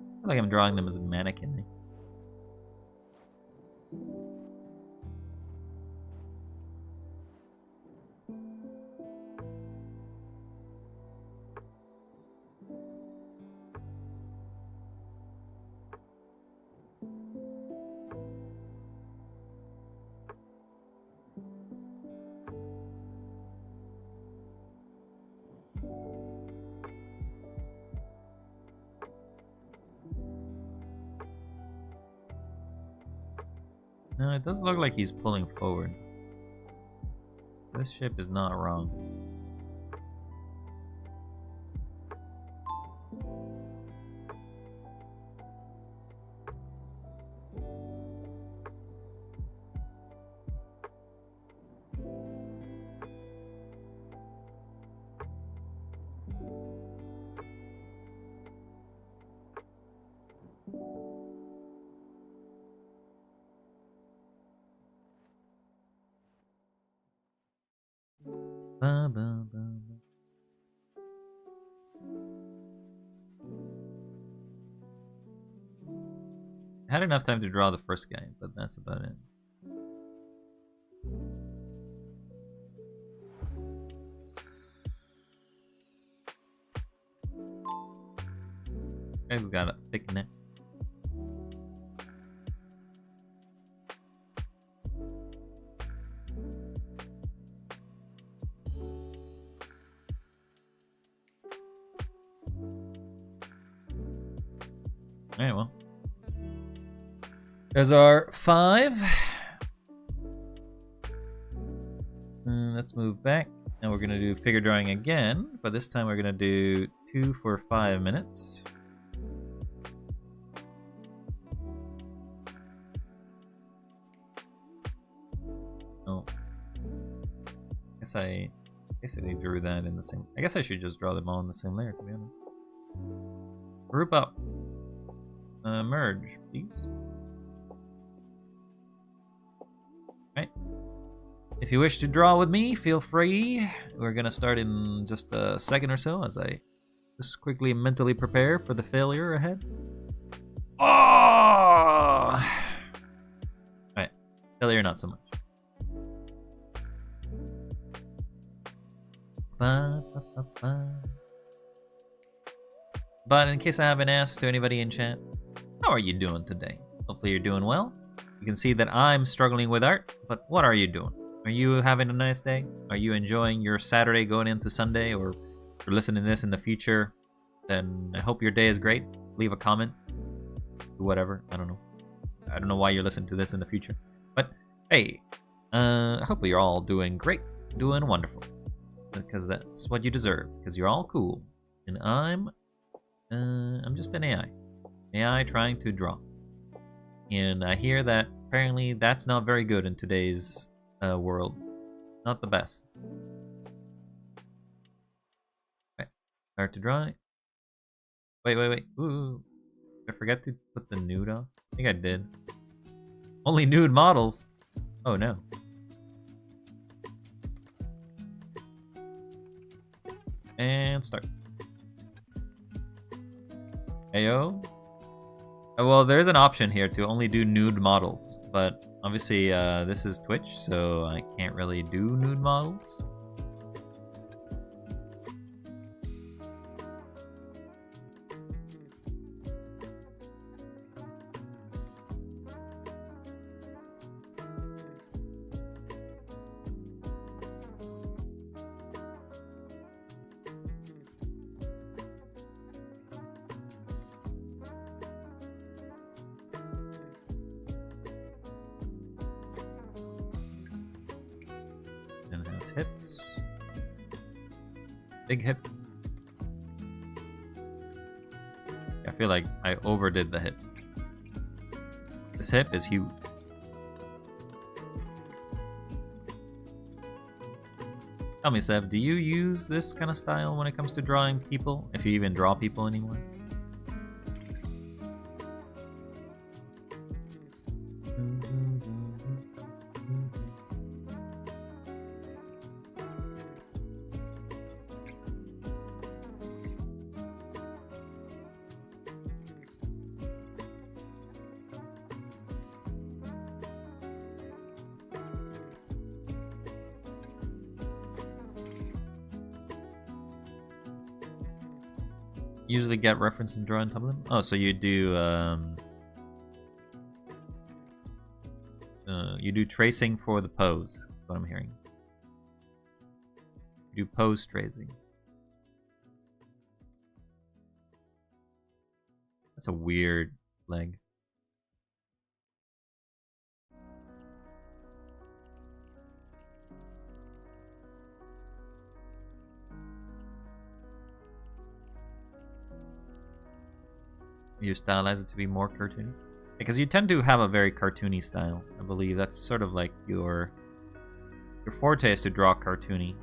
I feel like I'm drawing them as a mannequin. No, it does look like he's pulling forward. This ship is not wrong. Ba, ba, ba, ba. I had enough time to draw the first guy, but that's about it. Guy's got a thick neck. Alright, well. There's our 5. Let's move back. And we're going to do figure drawing again. But this time we're going to do 2 for 5 minutes. Oh. I guess I drew that in the same... I guess I should just draw them all in the same layer, to be honest. Group up. Merge, please. Right. If you wish to draw with me, feel free. We're gonna start in just a second or so as I just quickly mentally prepare for the failure ahead. Oh! Alright. Failure, not so much. But in case I haven't asked to anybody in chat, how are you doing today? Hopefully you're doing well. You can see that I'm struggling with art, but what are you doing? Are you having a nice day? Are you enjoying your Saturday going into Sunday? Or if you're listening to this in the future, then I hope your day is great. Leave a comment. Whatever. I don't know. I don't know why you're listening to this in the future. But hey, hopefully you're all doing great. Doing wonderful. Because that's what you deserve. Because you're all cool. And I'm just an AI. AI trying to draw. And I hear that apparently that's not very good in today's world. Not the best. Right. Start to draw. Wait. Ooh. Did I forget to put the nude on? I think I did. Only nude models? Oh no. And start. Ayo. Oh, well, there's an option here to only do nude models, but obviously this is Twitch, so I can't really do nude models. Hips. Big hip. I feel like I overdid the hip. This hip is huge. Tell me, Seb, do you use this kind of style when it comes to drawing people? If you even draw people anymore? Usually get reference and draw on top of them? Oh, so you do tracing for the pose, is what I'm hearing. You do pose tracing. That's a weird leg. You stylize it to be more cartoony? Because you tend to have a very cartoony style, I believe. That's sort of like your forte is to draw cartoony.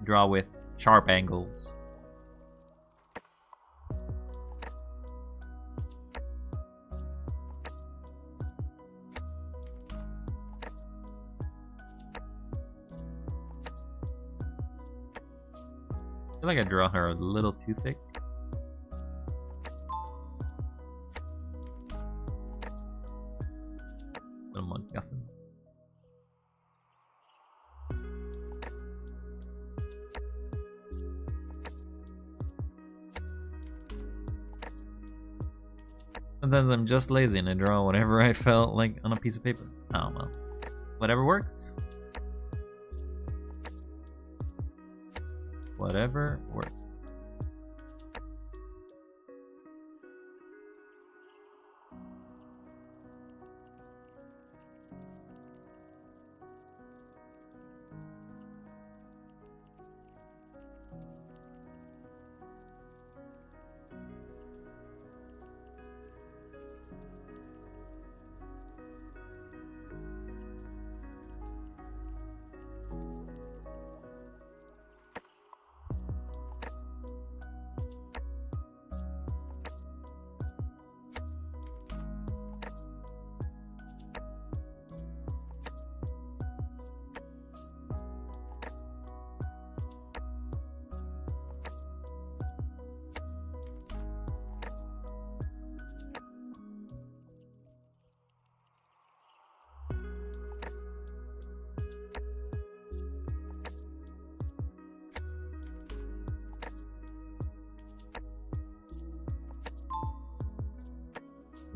Draw with sharp angles. I feel like I draw her a little too thick. MacGuffin. Sometimes I'm just lazy and I draw whatever I felt like on a piece of paper. Oh well. Whatever works. Whatever works.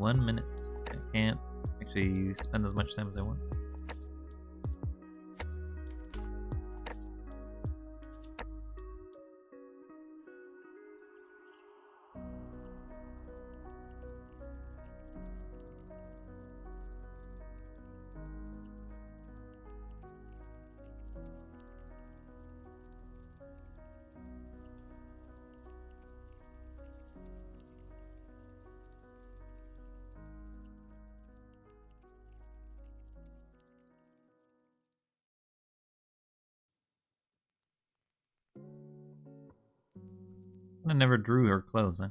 1 minute. I can't actually spend as much time as I want. I never drew her clothes, huh?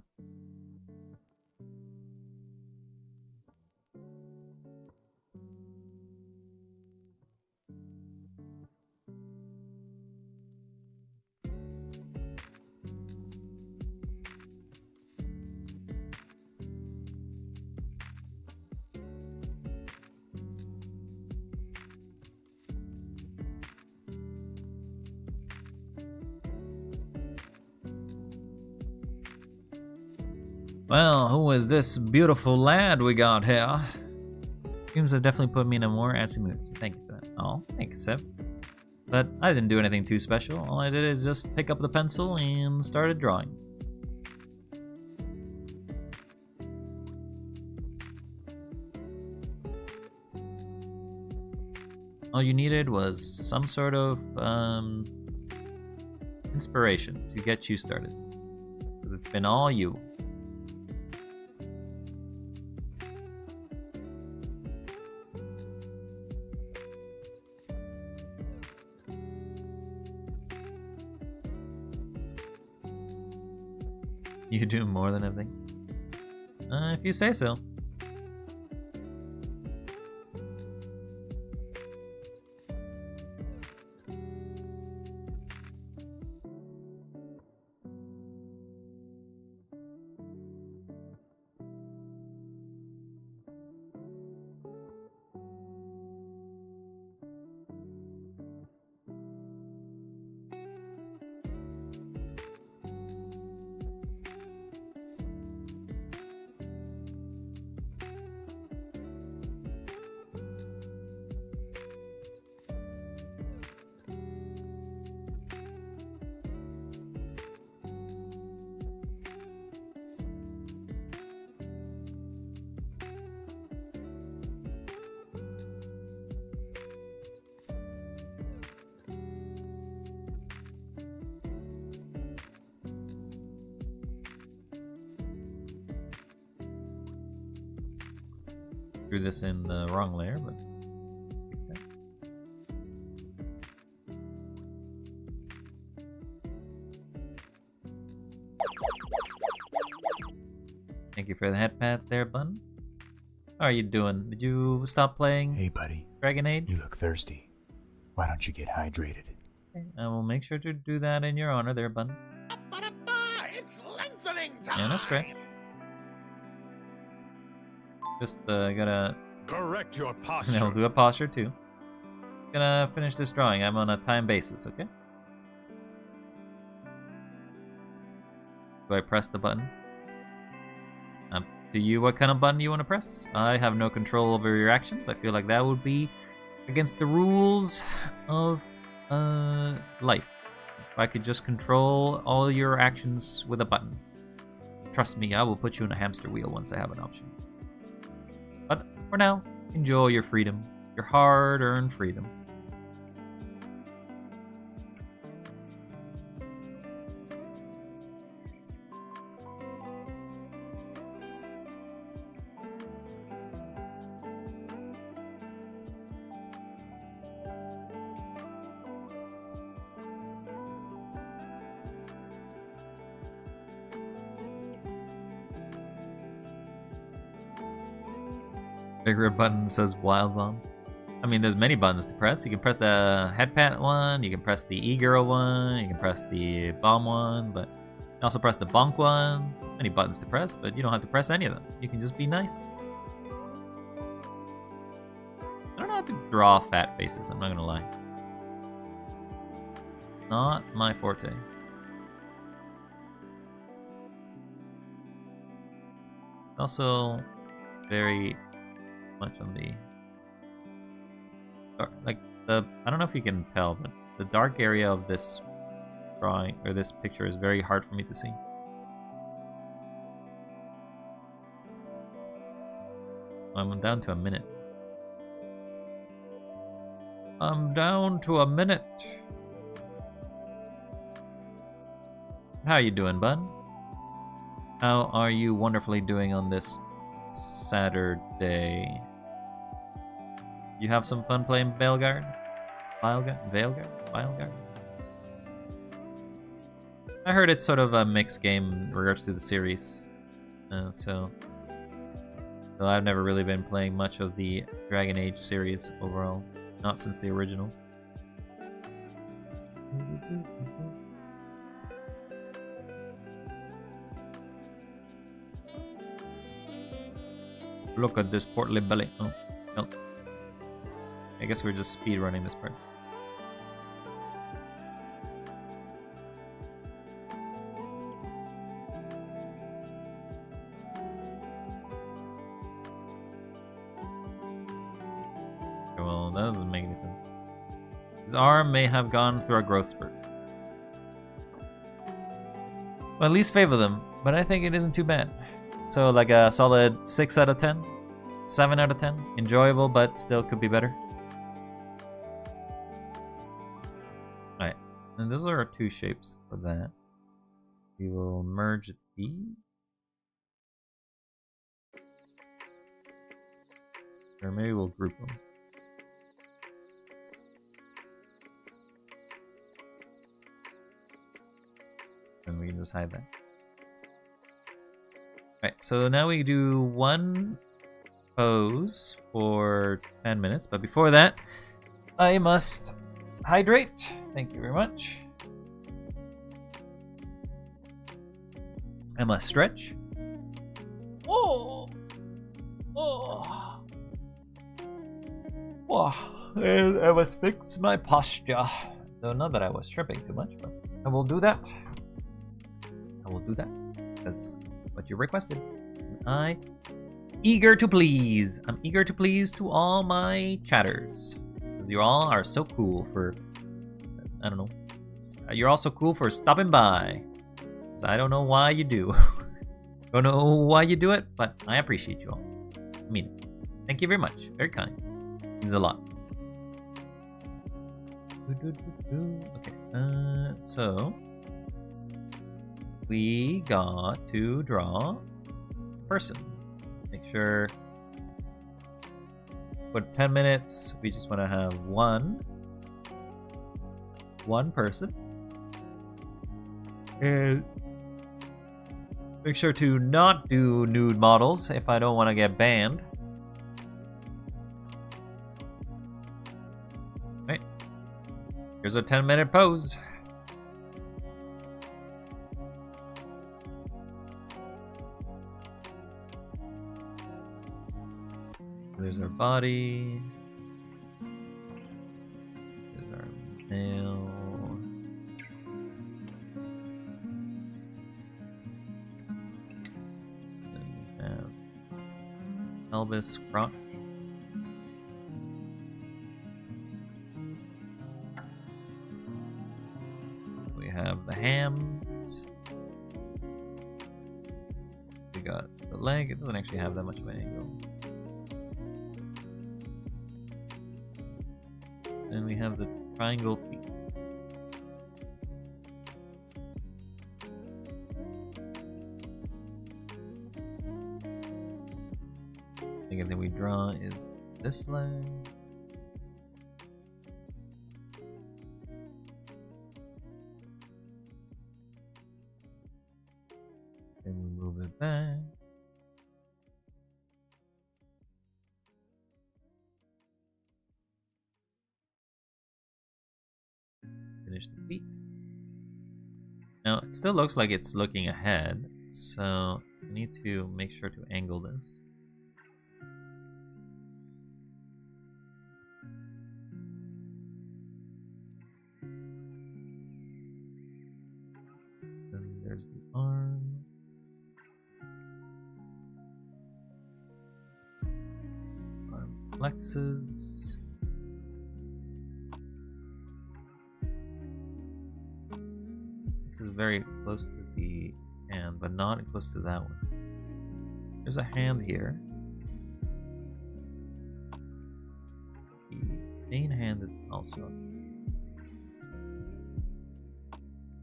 Well, who is this beautiful lad we got here? Seems have definitely put me in a more antsy mood, so thank you for that. Oh, thanks, Seb. But I didn't do anything too special. All I did is just pick up the pencil and started drawing. All you needed was some sort of inspiration to get you started. Because it's been all you. You do more than anything. If you say so. Drew this in the wrong layer, but fix that. Thank you for the head pats there, Bun. How are you doing? Did you stop playing? Hey, buddy. Dragonade? You look thirsty. Why don't you get hydrated? Okay, I will make sure to do that in your honor there, Bun. It's lengthening time. And a stretch. Just gotta Correct your posture. And I'll do a posture too. Gonna finish this drawing. I'm on a time basis, okay? Do I press the button? Up to you what kind of button you want to press. I have no control over your actions. I feel like that would be against the rules of life. If I could just control all your actions with a button. Trust me, I will put you in a hamster wheel once I have an option. But for now, enjoy your freedom, your hard-earned freedom. Bigger button says Wild Bomb. I mean, there's many buttons to press. You can press the head pat one, you can press the e-girl one, you can press the bomb one, but you can also press the bonk one. There's many buttons to press, but you don't have to press any of them. You can just be nice. I don't know how to draw fat faces, I'm not gonna lie. Not my forte. Also, very much on the dark, like I don't know if you can tell, but the dark area of this drawing or this picture is very hard for me to see. I'm down to a minute. I'm down to a minute. How you doing, bud? How are you wonderfully doing on this Saturday? You have some fun playing Veilguard? Veilguard? I heard it's sort of a mixed game in regards to the series. So I've never really been playing much of the Dragon Age series overall. Not since the original. Look at this portly belly. Oh, no. I guess we're just speed running this part. Well, that doesn't make any sense. His arm may have gone through a growth spurt. Well, at least favor them, but I think it isn't too bad. So like a solid 6 out of 10? 7 out of 10? Enjoyable, but still could be better. Alright, and those are our 2 shapes for that. We will merge these. Or maybe we'll group them. And we can just hide that. Alright, so now we do 1 pose for 10 minutes, but before that, I must hydrate. Thank you very much. I must stretch. Oh! And I must fix my posture. Though not that I was tripping too much, but I will do that. Because what you requested. I'm eager to please. I'm eager to please to all my chatters. Because you all are so cool for, I don't know. You're all so cool for stopping by. Because I don't know why you do. Don't know why you do it, but I appreciate you all. I mean it. Thank you very much. Very kind. Means a lot. Okay. So we got to draw a person. Make sure for 10 minutes we just want to have one person, and make sure to not do nude models if I don't want to get banned. Right. Here's a 10-minute pose. There's our body. There's our male. Then we have pelvis, crotch. We have the hams. We got the leg. It doesn't actually have that much of an angle. And we have the triangle feet. The only thing we draw is this leg. And we move it back. Finish the feet. Now it still looks like it's looking ahead, so I need to make sure to angle this. Then there's the arm. Plexus. This is very close to the hand, but not close to that one. There's a hand here. The main hand is also up.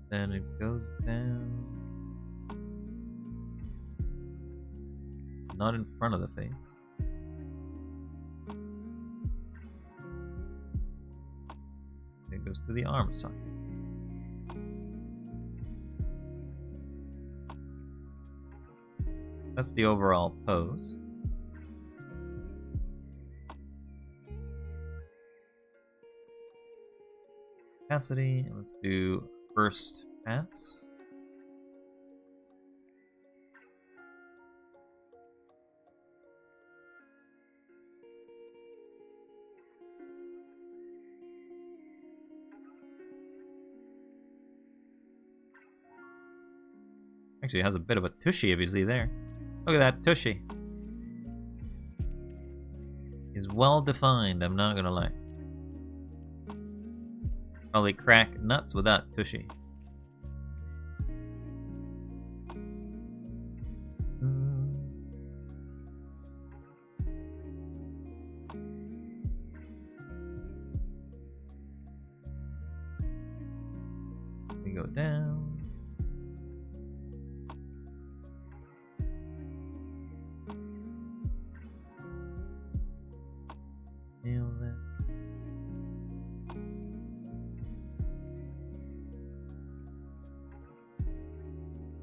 Then it goes down. Not in front of the face. It goes to the arm socket. That's the overall pose. Capacity, let's do first pass. Actually, it has a bit of a tushy if you see there. Look at that tushy. He's well defined, I'm not gonna lie. Probably crack nuts without tushy. We go down. Nail that.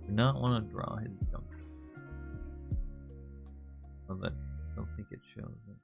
Do not want to draw his jump. Oh, that, I don't think it shows it.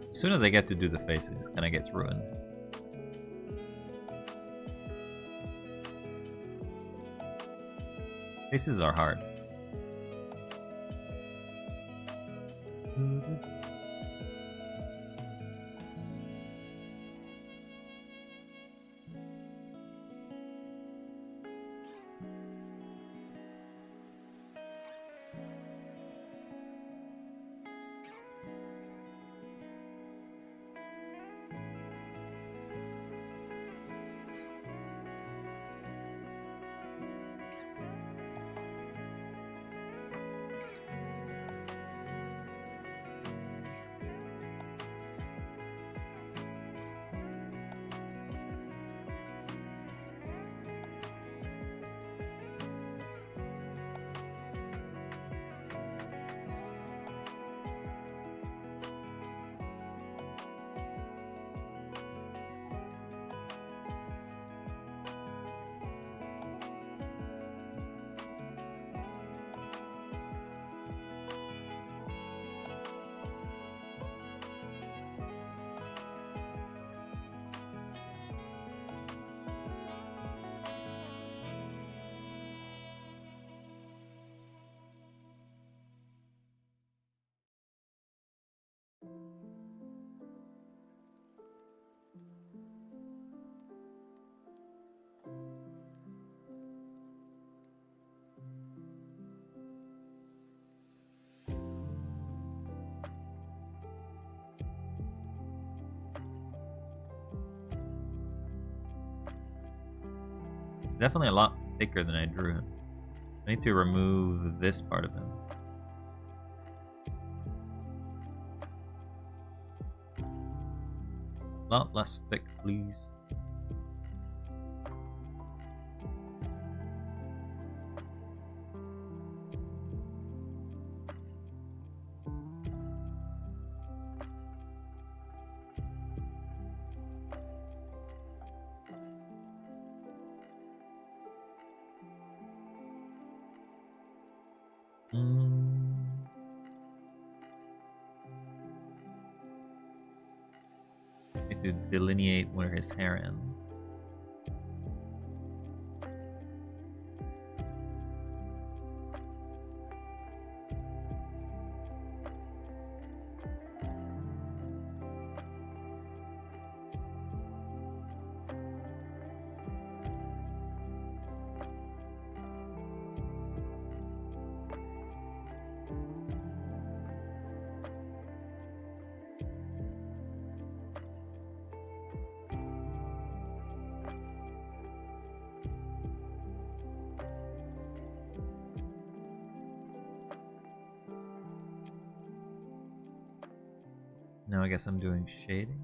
As soon as I get to do the faces, it kind of gets ruined. Faces are hard. Definitely a lot thicker than I drew him. I need to remove this part of him. A lot less thick, please. Need to delineate where his hair ends. Now I guess I'm doing shading.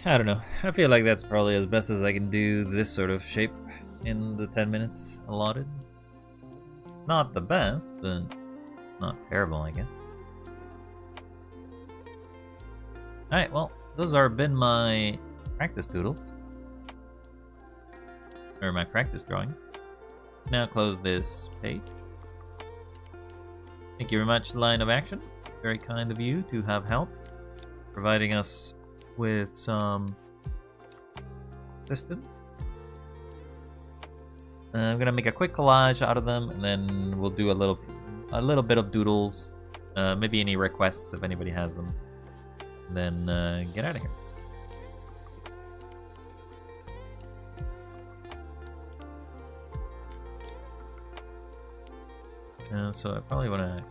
I don't know. I feel like that's probably as best as I can do this sort of shape in the 10 minutes allotted. Not the best, but not terrible, I guess. Alright, well, those are been my practice doodles. Or my practice drawings. Now close this page. Thank you very much, Line of Action. Very kind of you to have helped, providing us with some assistance. I'm gonna make a quick collage out of them, and then we'll do a little bit of doodles. Maybe any requests if anybody has them. And then get out of here. So I probably want to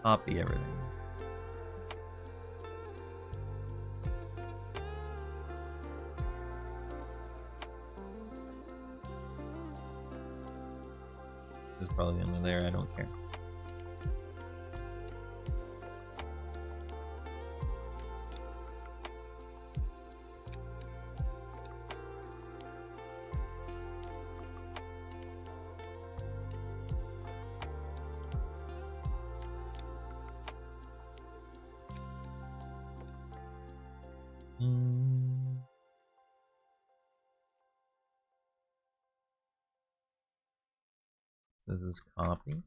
copy everything. This is probably under there, I don't care. So this is copy.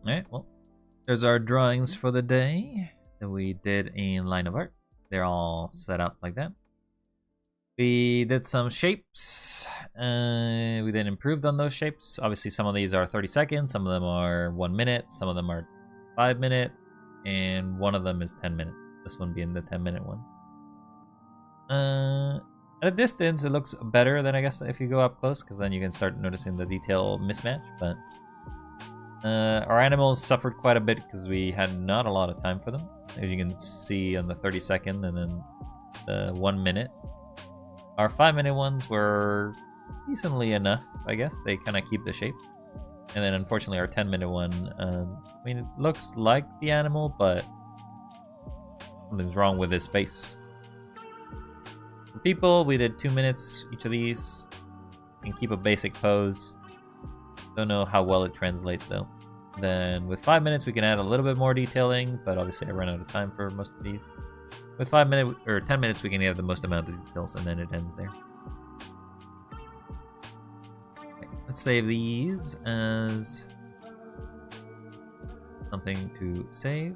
Alright, well, there's our drawings for the day that we did in line of art. They're all set up like that. We did some shapes. We then improved on those shapes. Obviously, some of these are 30 seconds, some of them are 1 minute, some of them are 5 minute, and one of them is 10 minute. This one being the 10-minute one. At a distance, it looks better than I guess if you go up close, because then you can start noticing the detail mismatch. But our animals suffered quite a bit because we had not a lot of time for them, as you can see on the 30-second and then the 1 minute. Our 5-minute ones were decently enough, I guess. They kind of keep the shape. And then unfortunately our 10-minute one, I mean, it looks like the animal, but something's wrong with his face. For people, we did 2 minutes each of these. You can keep a basic pose. Don't know how well it translates though. Then with 5 minutes we can add a little bit more detailing, but obviously I ran out of time for most of these. With 5 minutes or 10 minutes we can add the most amount of details, and then it ends there. Okay, let's save these as something to save.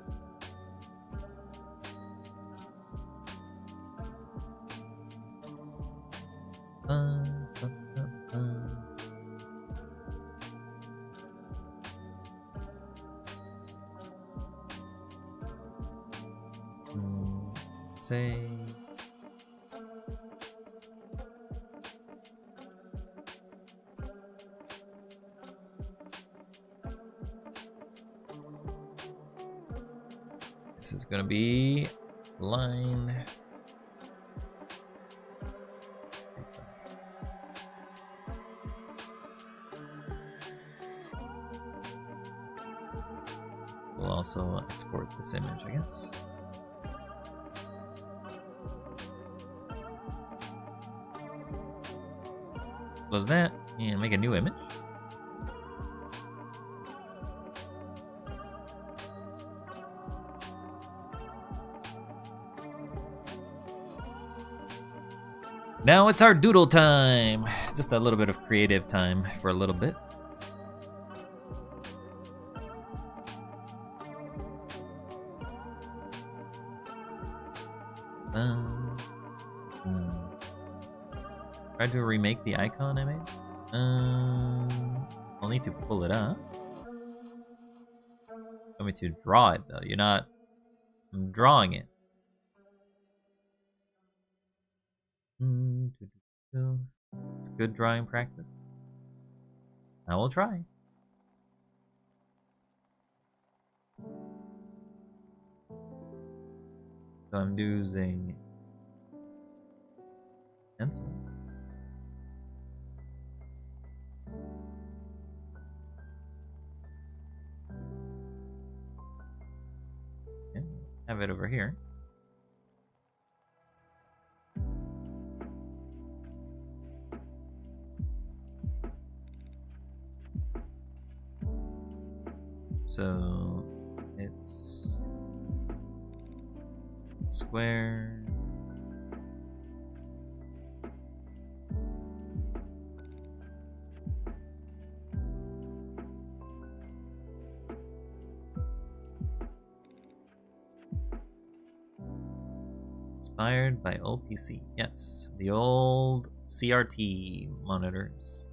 Save. This is gonna be line. We'll also export this image, I guess. Close that and make a new image. Now it's our doodle time. Just a little bit of creative time for a little bit. Try to remake the icon I made. I'll need to pull it up. Want me to draw it though? You're not. I'm drawing it. It's good drawing practice. I will try. So I'm using pencil. Okay, have it over here. So it's square. Inspired by old PC. Yes, the old CRT monitors.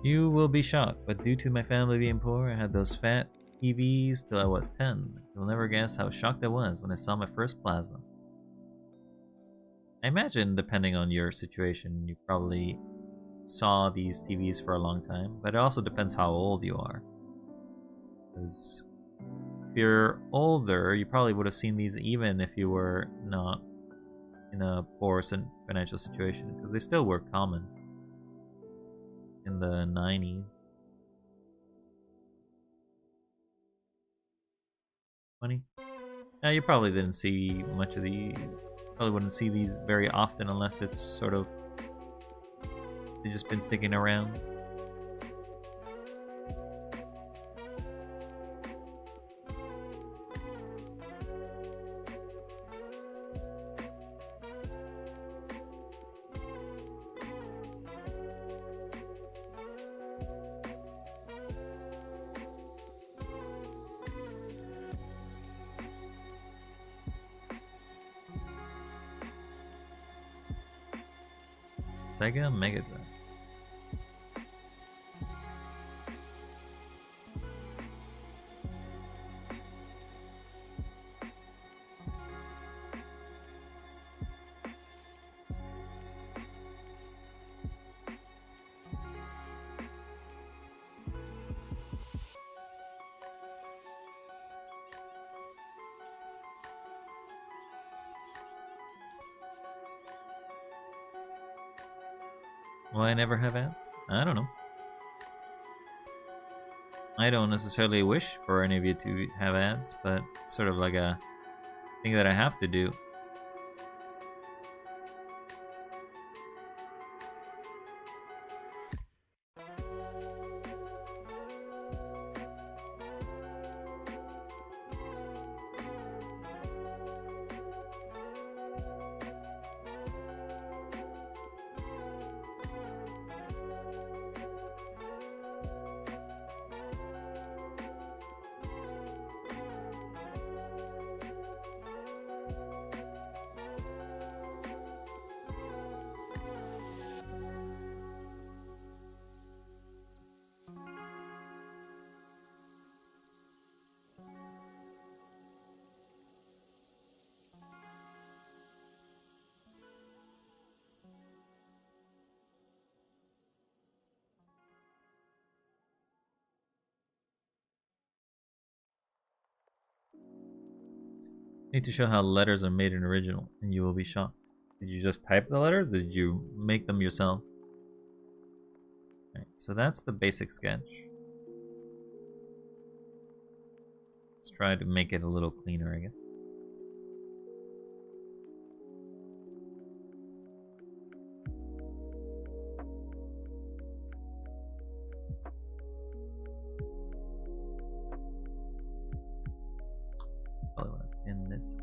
You will be shocked, but due to my family being poor, I had those fat TVs till I was 10. You'll never guess how shocked I was when I saw my first plasma. I imagine, depending on your situation, you probably saw these TVs for a long time, but it also depends how old you are. Because if you're older, you probably would have seen these even if you were not in a poor financial situation, because they still were common in the 90s. 20? Yeah, you probably didn't see much of these. Probably wouldn't see these very often unless it's sort of they've just been sticking around. Sega Mega Drive. Will I never have ads? I don't know. I don't necessarily wish for any of you to have ads, but it's sort of like a thing that I have to do. Need to show how letters are made in original, and you will be shocked. Did you just type the letters? Did you make them yourself? Alright, so that's the basic sketch. Let's try to make it a little cleaner, I guess. Probably want to pin this.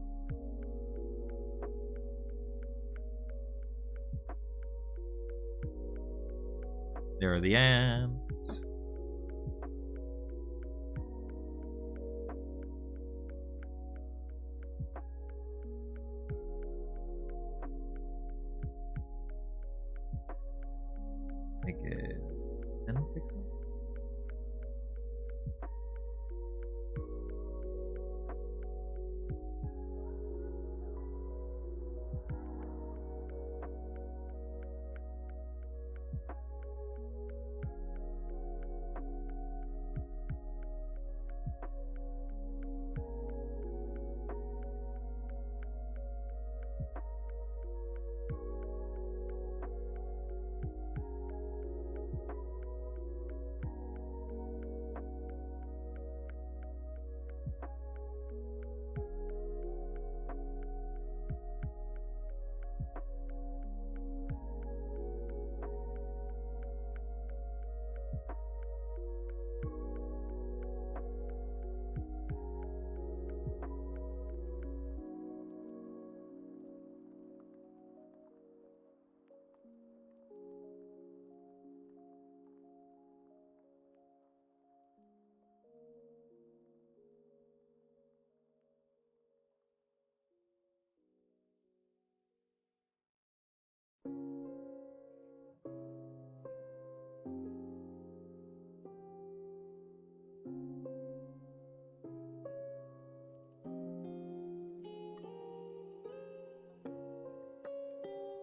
There are the ants. Make it 10 pixels.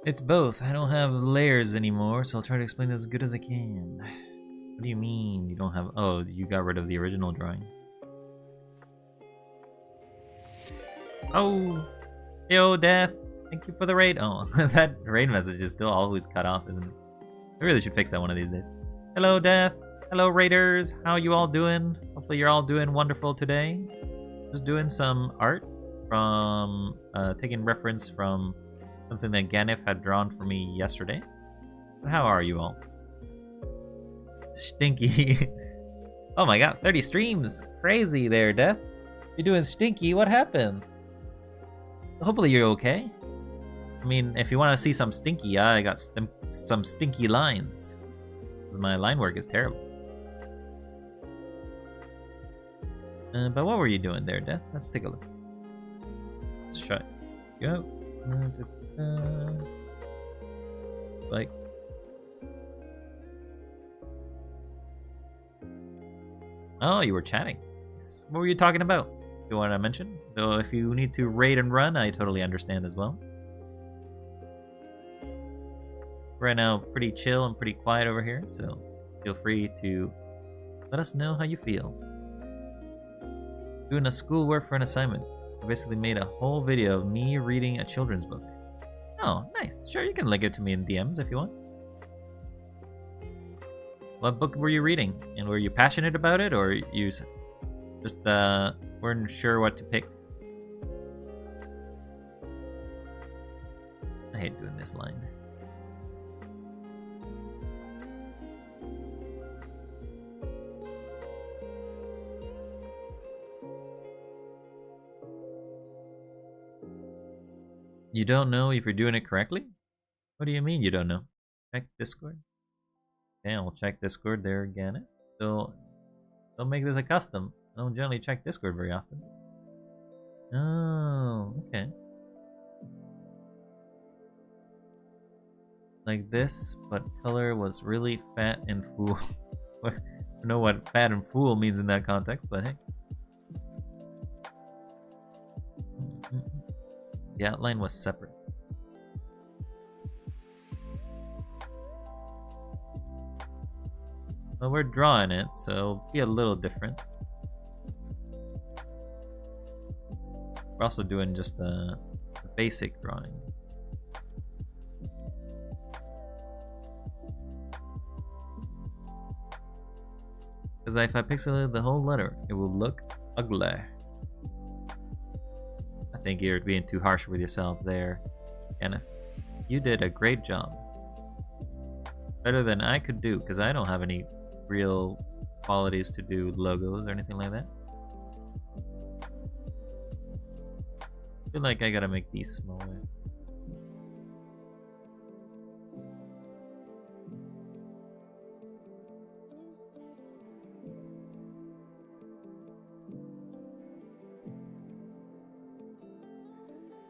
It's both. I don't have layers anymore, so I'll try to explain it as good as I can. What do you mean you don't have... Oh, you got rid of the original drawing. Oh, yo, Death. Thank you for the raid. Oh, that raid message is still always cut off, isn't it? I really should fix that one of these days. Hello, Death. Hello, raiders. How you all doing? Hopefully you're all doing wonderful today. Just doing some art from, taking reference from something that Ganif had drawn for me yesterday. How are you all? Stinky. Oh my god, 30 streams. Crazy there, Death. You're doing stinky. What happened? Hopefully you're okay. I mean, if you want to see some stinky, I got some stinky lines. Because my line work is terrible. But what were you doing there, Death? Let's take a look. Let's try. Go. Like. Oh, you were chatting. What were you talking about? You want to mention? Though if you need to raid and run, I totally understand as well. Right now, pretty chill and pretty quiet over here, so feel free to let us know how you feel. Doing a schoolwork for an assignment. I basically made a whole video of me reading a children's book. Oh, nice. Sure, you can link it to me in DMs if you want. What book were you reading? And were you passionate about it, or you just weren't sure what to pick? I hate doing this line. You don't know if you're doing it correctly? What do you mean you don't know? Check Discord. Okay, I'll check Discord there again. So, don't make this a custom. I don't generally check Discord very often. Oh, okay. Like this, but color was really fat and fool. I don't know what fat and fool means in that context, but hey. The outline was separate. Well, we're drawing it, so it'll be a little different. We're also doing just a basic drawing. Because if I pixelate the whole letter, it will look ugly. I think you're being too harsh with yourself there, Kenneth. You did a great job. Better than I could do, because I don't have any real qualities to do logos or anything like that. I feel like I gotta make these smaller.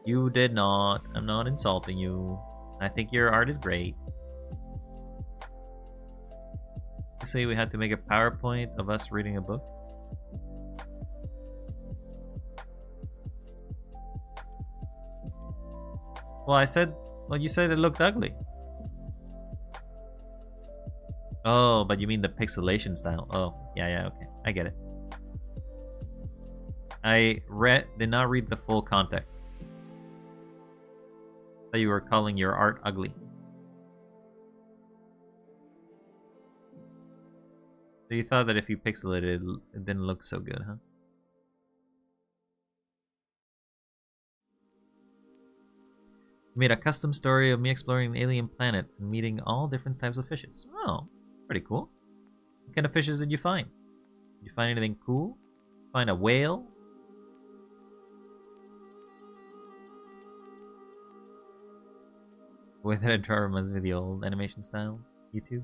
You did not. I'm not insulting you. I think your art is great. You say we had to make a PowerPoint of us reading a book? Well, you said it looked ugly. Oh, but you mean the pixelation style. Oh, yeah, okay. I get it. I did not read the full context. I thought you were calling your art ugly. So you thought that if you pixelated it, it didn't look so good, huh? You made a custom story of me exploring an alien planet and meeting all different types of fishes. Oh, pretty cool. What kind of fishes did you find? Did you find anything cool? Find a whale? The way that I draw reminds me of the old animation styles, YouTube.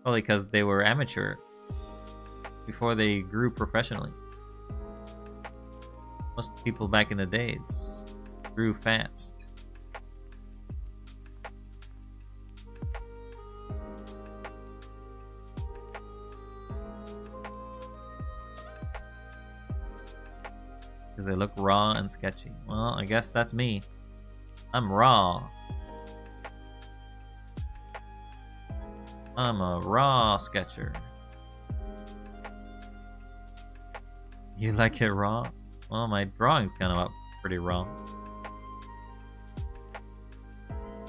Probably because they were amateur before they grew professionally. Most people back in the days grew fast. Because they look raw and sketchy. Well, I guess that's me. I'm raw. I'm a raw sketcher. You like it raw? Well, my drawing's kind of pretty raw.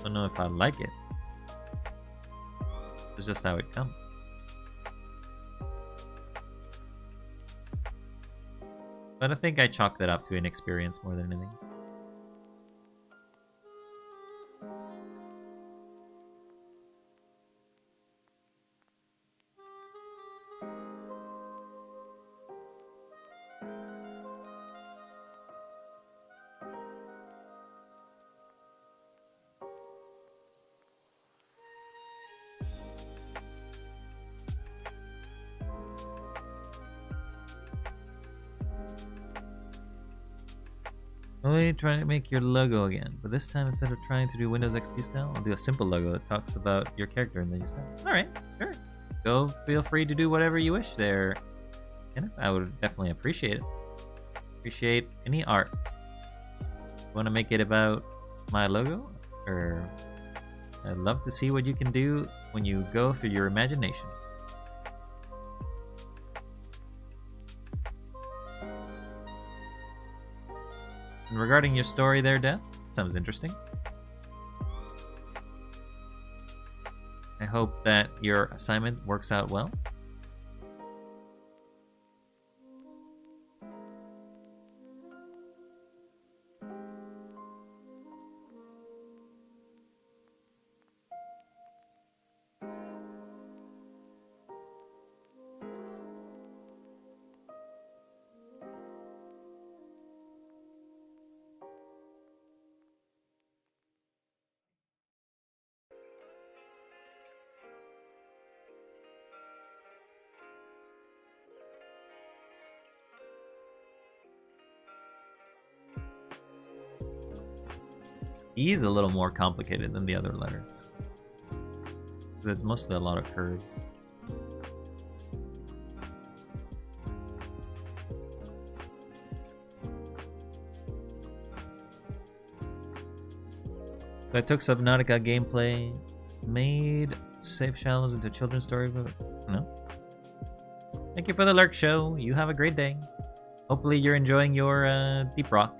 Don't know if I like it. It's just how it comes. But I think I chalked that up to inexperience more than anything. Only trying to make your logo again, but this time instead of trying to do Windows XP style, I'll do a simple logo that talks about your character and then you style. Alright, sure. Go feel free to do whatever you wish there. I would definitely appreciate it. Appreciate any art. Want to make it about my logo? Or I'd love to see what you can do when you go through your imagination. And regarding your story there, Dev, sounds interesting. I hope that your assignment works out well. E is a little more complicated than the other letters. There's mostly a lot of curves. So I took Subnautica gameplay, made Safe Shallows into a children's story, but no. Thank you for the lurk show. You have a great day. Hopefully you're enjoying your Deep Rock.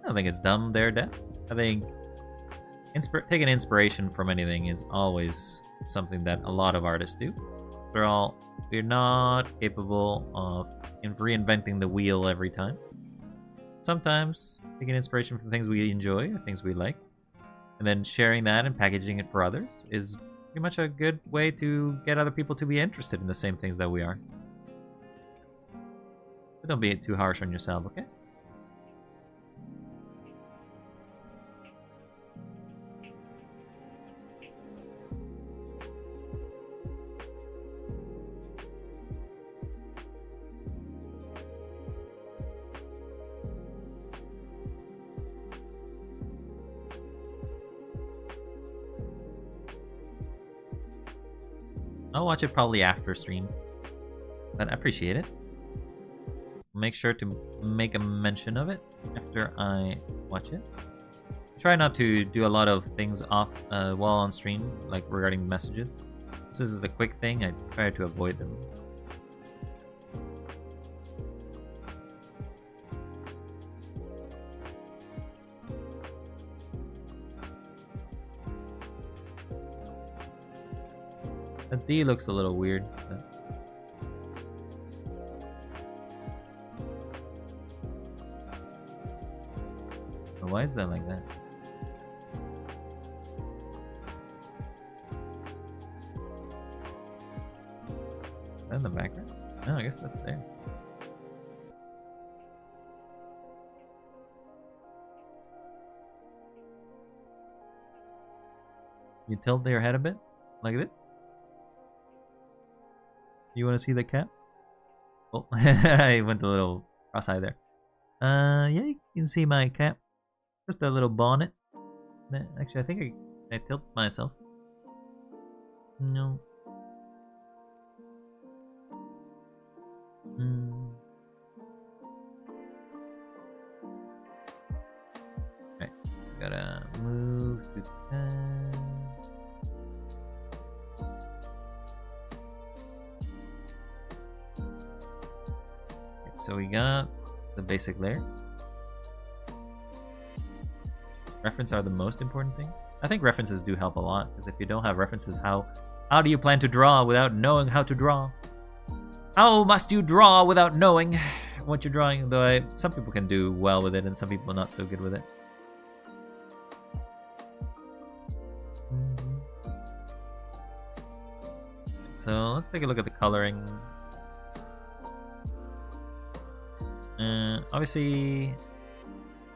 I don't think it's dumb there, Dad. I think taking inspiration from anything is always something that a lot of artists do. We're not capable of reinventing the wheel every time. Sometimes taking inspiration from things we enjoy or things we like, and then sharing that and packaging it for others is pretty much a good way to get other people to be interested in the same things that we are. But don't be too harsh on yourself, okay? I'll watch it probably after stream, but I appreciate it. Make sure to make a mention of it after I watch it. Try not to do a lot of things off while on stream, like regarding messages. This is a quick thing, I try to avoid them. The D looks a little weird. But why is that like that? Is that in the background? No, I guess that's there. You tilt your head a bit? Like this? You want to see the cap? Oh, I went a little cross-eyed there. Yeah, you can see my cap. Just a little bonnet. Actually, I think I tilt myself. No. Right, so gotta move to 10. So we got the basic layers. Reference are the most important thing. I think references do help a lot, because if you don't have references, how do you plan to draw without knowing how to draw? How must you draw without knowing what you're drawing? Though some people can do well with it, and some people are not so good with it. So let's take a look at the coloring. Obviously,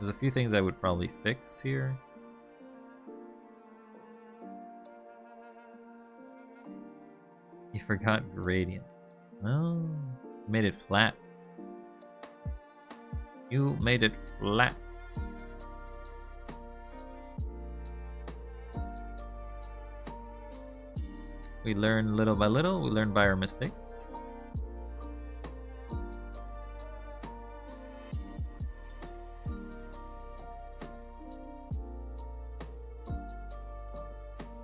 there's a few things I would probably fix here. You forgot gradient. Oh, you made it flat. You made it flat. We learn little by little. We learn by our mistakes.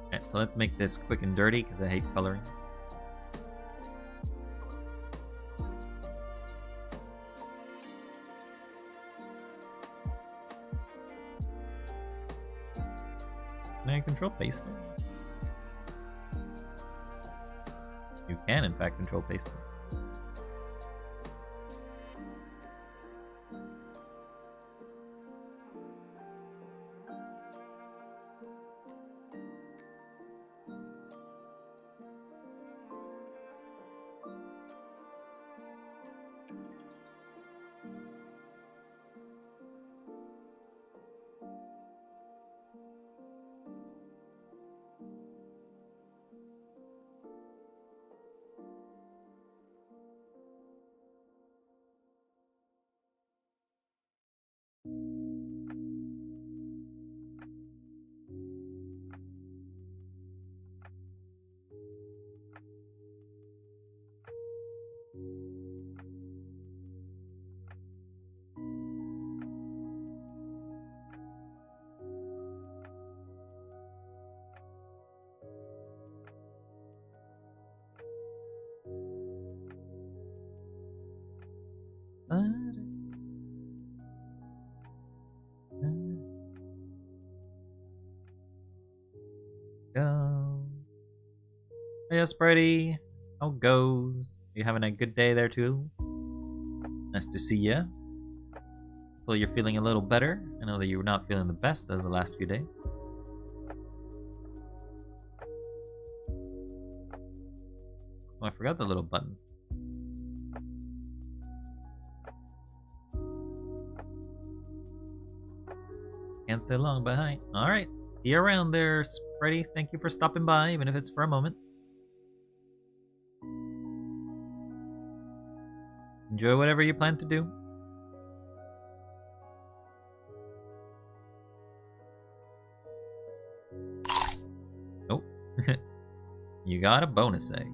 Alright, so let's make this quick and dirty because I hate coloring. Can I control pasting? You can, in fact, control pasting. Go. Hey, Spidey. How goes? You having a good day there too? Nice to see ya. Hopefully you're feeling a little better. I know that you were not feeling the best of the last few days. Oh, I forgot the little button. Can't stay long behind. Alright. See you around there, Spidey. Thank you for stopping by, even if it's for a moment. Enjoy whatever you plan to do. Oh. You got a bonus egg.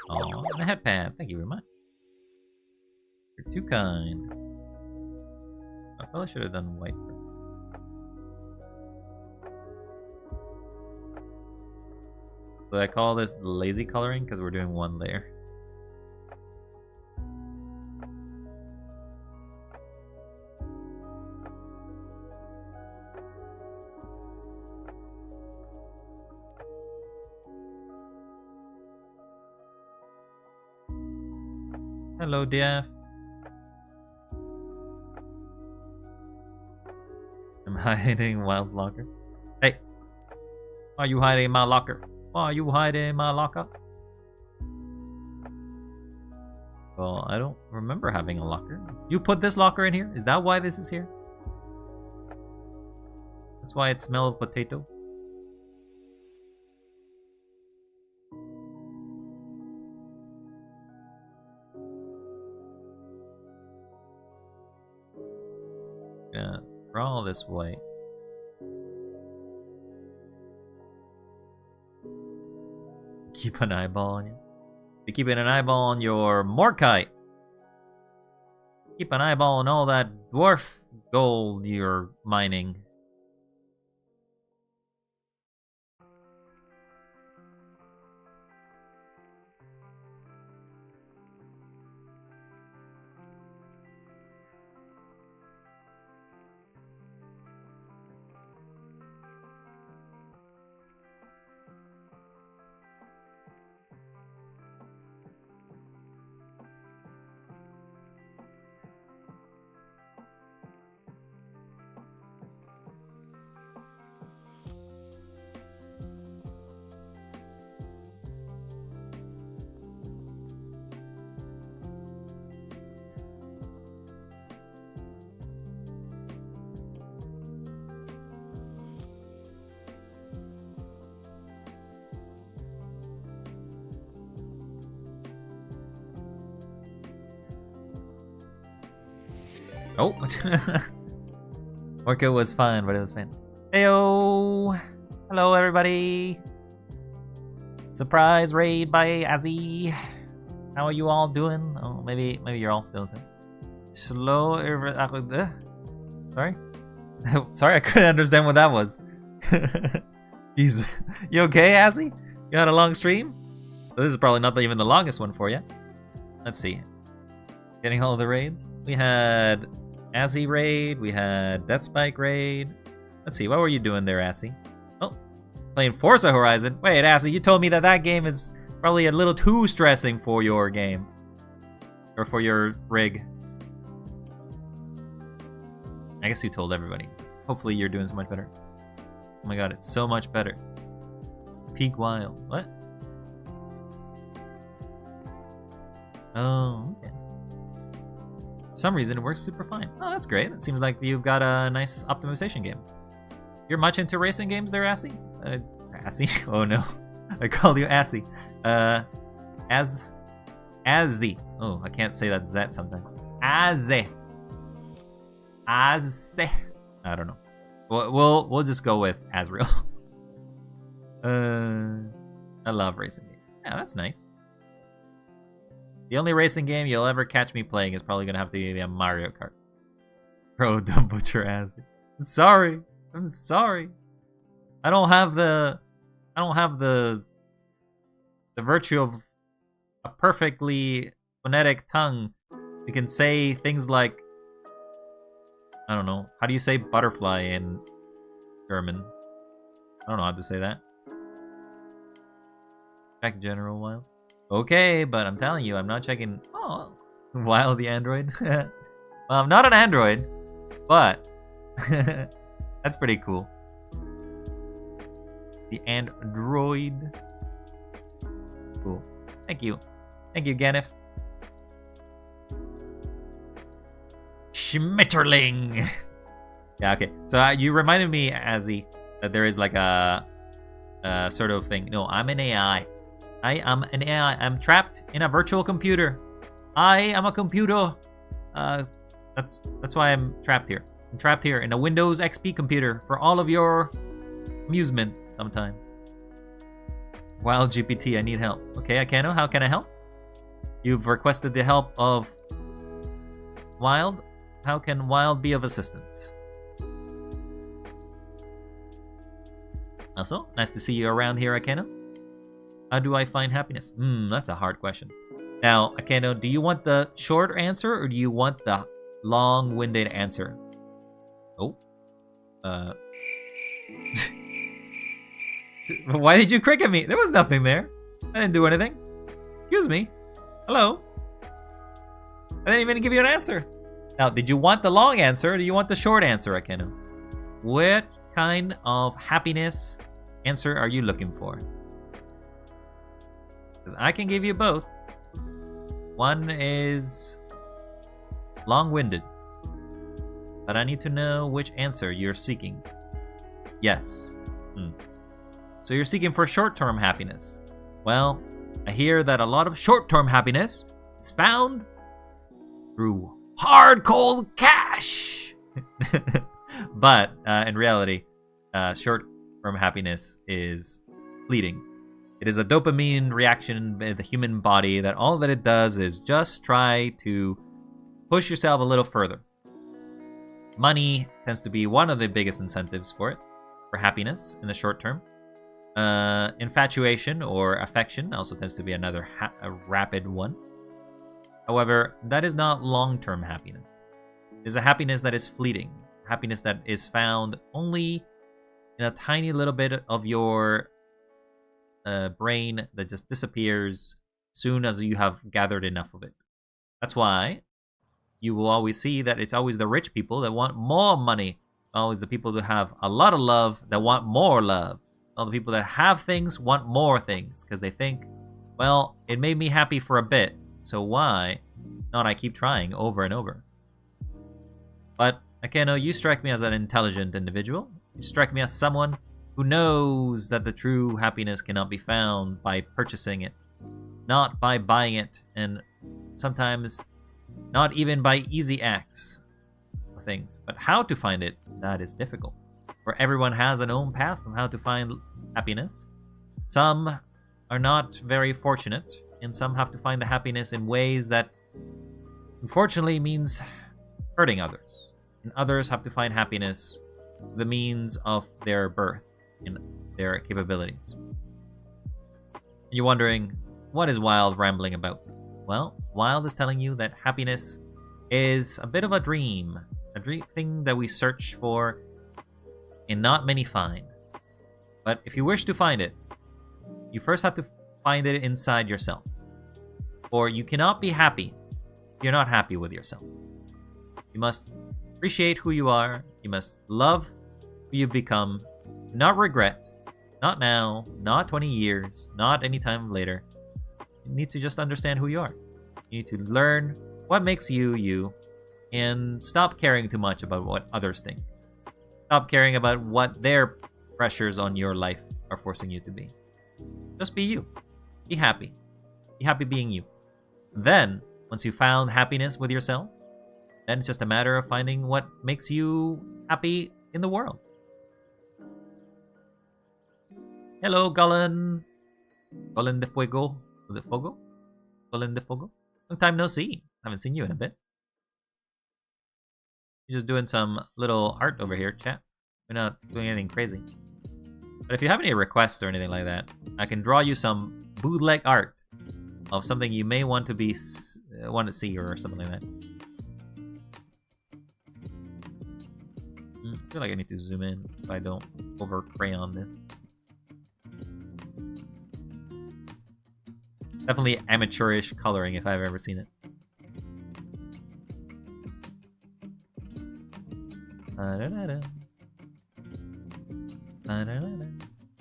Aw, and a head pad. Thank you very much. You're too kind. I probably should have done white first. So I call this lazy coloring because we're doing one layer. Hello, DF. I'm hiding Wild's locker. Hey, why are you hiding in my locker? Why are you hiding in my locker? Well, I don't remember having a locker. You put this locker in here? Is that why this is here? That's why it smells of potato. Yeah, draw all this white. Keep an eyeball on you. You're keeping an eyeball on your Morkite. Keep an eyeball on all that dwarf gold you're mining. Oh! Orca was fun, but it was fun. Heyo! Hello, everybody! Surprise raid by Azzy. How are you all doing? Oh, maybe you're all still there. Slow. Sorry? Sorry, I couldn't understand what that was. You okay, Azzy? You had a long stream? So this is probably not even the longest one for you. Let's see. Getting all the raids. We had Azzy raid. We had Death Spike raid. Let's see. What were you doing there, Azzy? Oh, playing Forza Horizon. Wait, Azzy, you told me that game is probably a little too stressing for your game. Or for your rig. I guess you told everybody. Hopefully you're doing so much better. Oh my god, it's so much better. Peak Wild. What? Oh, okay. For some reason, it works super fine. Oh, that's great. It seems like you've got a nice optimization game. You're much into racing games there, Assy? Assy? Oh no. I called you Assy. Azzy. Oh, I can't say that Z sometimes. Azzy. Azzy. I don't know. We'll just go with Azrael. I love racing games. Yeah, that's nice. The only racing game you'll ever catch me playing is probably gonna have to be a Mario Kart. Bro, don't butcher Azzy. I'm sorry. I'm sorry. I don't have the virtue of a perfectly phonetic tongue. You can say things like, I don't know, how do you say butterfly in German? I don't know how to say that. Check general wild. Okay, but I'm telling you, I'm not checking. Oh, Wild the Android. Well, I'm not an Android, but that's pretty cool. The Android. Cool. Thank you. Thank you, Ganif. Schmetterling. Yeah, okay. So you reminded me, Azzy, that there is like a sort of thing. No, I'm an AI. I am an AI. I'm trapped in a virtual computer. I am a computer. That's why I'm trapped here. I'm trapped here in a Windows XP computer for all of your amusement sometimes. Wild GPT, I need help. Okay, Akano, how can I help? You've requested the help of Wild. How can Wild be of assistance? Also, nice to see you around here, Akano. How do I find happiness? That's a hard question. Now, Akano, do you want the short answer or do you want the long-winded answer? Oh. Why did you crick at me? There was nothing there. I didn't do anything. Excuse me. Hello. I didn't even give you an answer. Now, did you want the long answer or do you want the short answer, Akeno? What kind of happiness answer are you looking for? Because I can give you both. One is long-winded, but I need to know which answer you're seeking. Yes. So you're seeking for short-term happiness. Well, I hear that a lot of short-term happiness is found through hard, cold cash. But in reality, short-term happiness is fleeting. It is a dopamine reaction in the human body that all that it does is just try to push yourself a little further. Money tends to be one of the biggest incentives for happiness in the short term. Infatuation or affection also tends to be another a rapid one. However, that is not long-term happiness. It is a happiness that is fleeting. Happiness that is found only in a tiny little bit of your brain that just disappears soon as you have gathered enough of it. That's why you will always see that it's always the rich people that want more money. Always the people that have a lot of love that want more love. All the people that have things want more things because they think, well, it made me happy for a bit, so why not I keep trying over and over? But, Akeno, you strike me as an intelligent individual. You strike me as someone who knows that the true happiness cannot be found by purchasing it, not by buying it, and sometimes not even by easy acts. things. But how to find it, that is difficult. For everyone has an own path on how to find happiness. Some are not very fortunate, and some have to find the happiness in ways that unfortunately means hurting others. And others have to find happiness the means of their birth and their capabilities. You're wondering, what is Wild rambling about? Well, Wild is telling you that happiness is a bit of a dream thing that we search for and not many find. But if you wish to find it, you first have to find it inside yourself. For you cannot be happy if you're not happy with yourself. You must appreciate who you are. You must love who you've become. Not regret. Not now. Not 20 years. Not any time later. You need to just understand who you are. You need to learn what makes you you. And stop caring too much about what others think. Stop caring about what their pressures on your life are forcing you to be. Just be you. Be happy. Be happy being you. Then, once you found happiness with yourself, then it's just a matter of finding what makes you happy in the world. Hello, Gullen. Gullen de Fuego. Was it Fogo? Gullen de Fogo? Long time no see. Haven't seen you in a bit. You're just doing some little art over here, chat. We're not doing anything crazy. But if you have any requests or anything like that, I can draw you some bootleg art of something you may want to see or something like that. I feel like I need to zoom in so I don't over crayon this. Definitely amateurish coloring if I've ever seen it.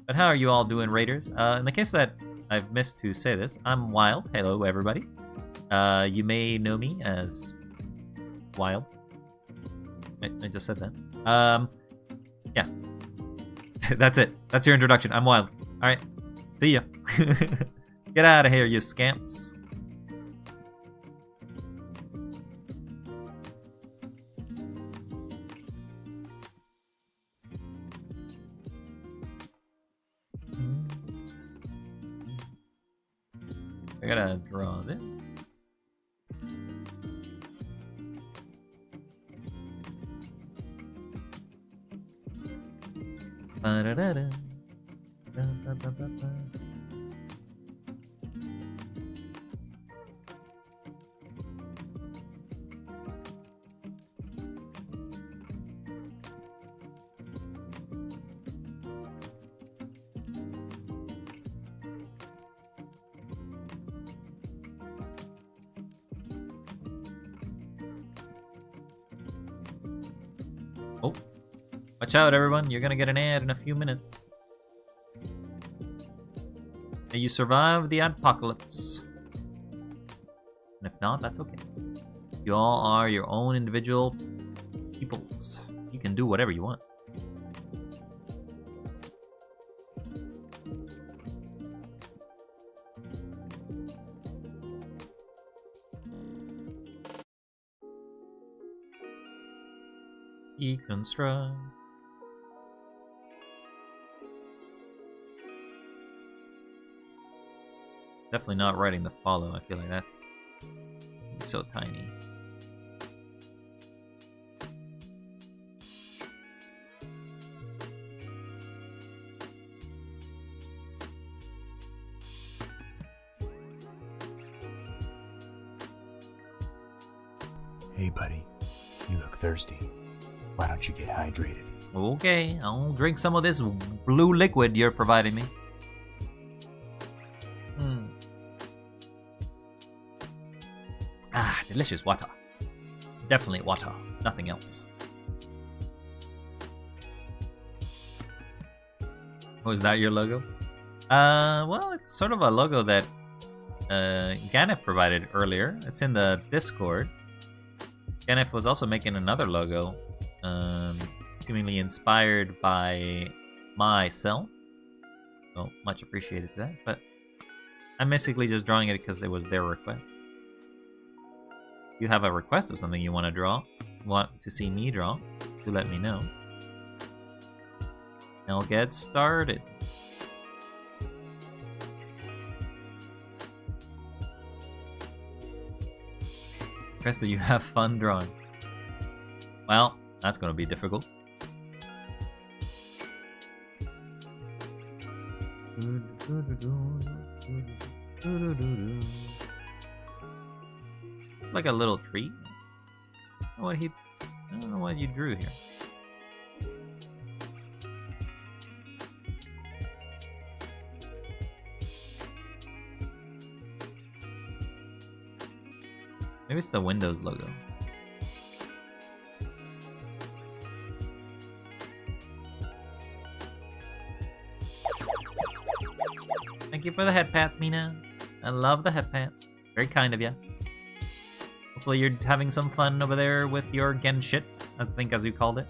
But how are you all doing, Raiders? In the case that I've missed to say this, I'm Wild. Hello, everybody. You may know me as Wild. I just said that. Yeah. That's it. That's your introduction. I'm Wild. Alright. See ya. Get out of here, you scamps. I gotta draw this. Ba-da-da-da. Ba-ba-ba-ba-ba. Oh, watch out, everyone. You're gonna get an ad in a few minutes. May you survive the apocalypse. And if not, that's okay. You all are your own individual peoples. You can do whatever you want. Deconstruct. Definitely not writing the follow. I feel like that's so tiny. Hey, buddy. You look thirsty. Why don't you get hydrated? Okay, I'll drink some of this blue liquid you're providing me. Ah, delicious water. Definitely water, nothing else. Oh, is that your logo? Well, it's sort of a logo that Ganef provided earlier. It's in the Discord. Ganef was also making another logo, seemingly inspired by myself. So much appreciated for that, but I'm basically just drawing it because it was their request. If you have a request of something you want to draw, want to see me draw, do let me know. And I'll get started. Krista, you have fun drawing. Well, that's gonna be difficult. It's like a little tree. I don't know what you drew here. Maybe it's the Windows logo. Thank you for the head pats, Mina. I love the head pats. Very kind of you. Hopefully you're having some fun over there with your Gen shit, I think as you called it.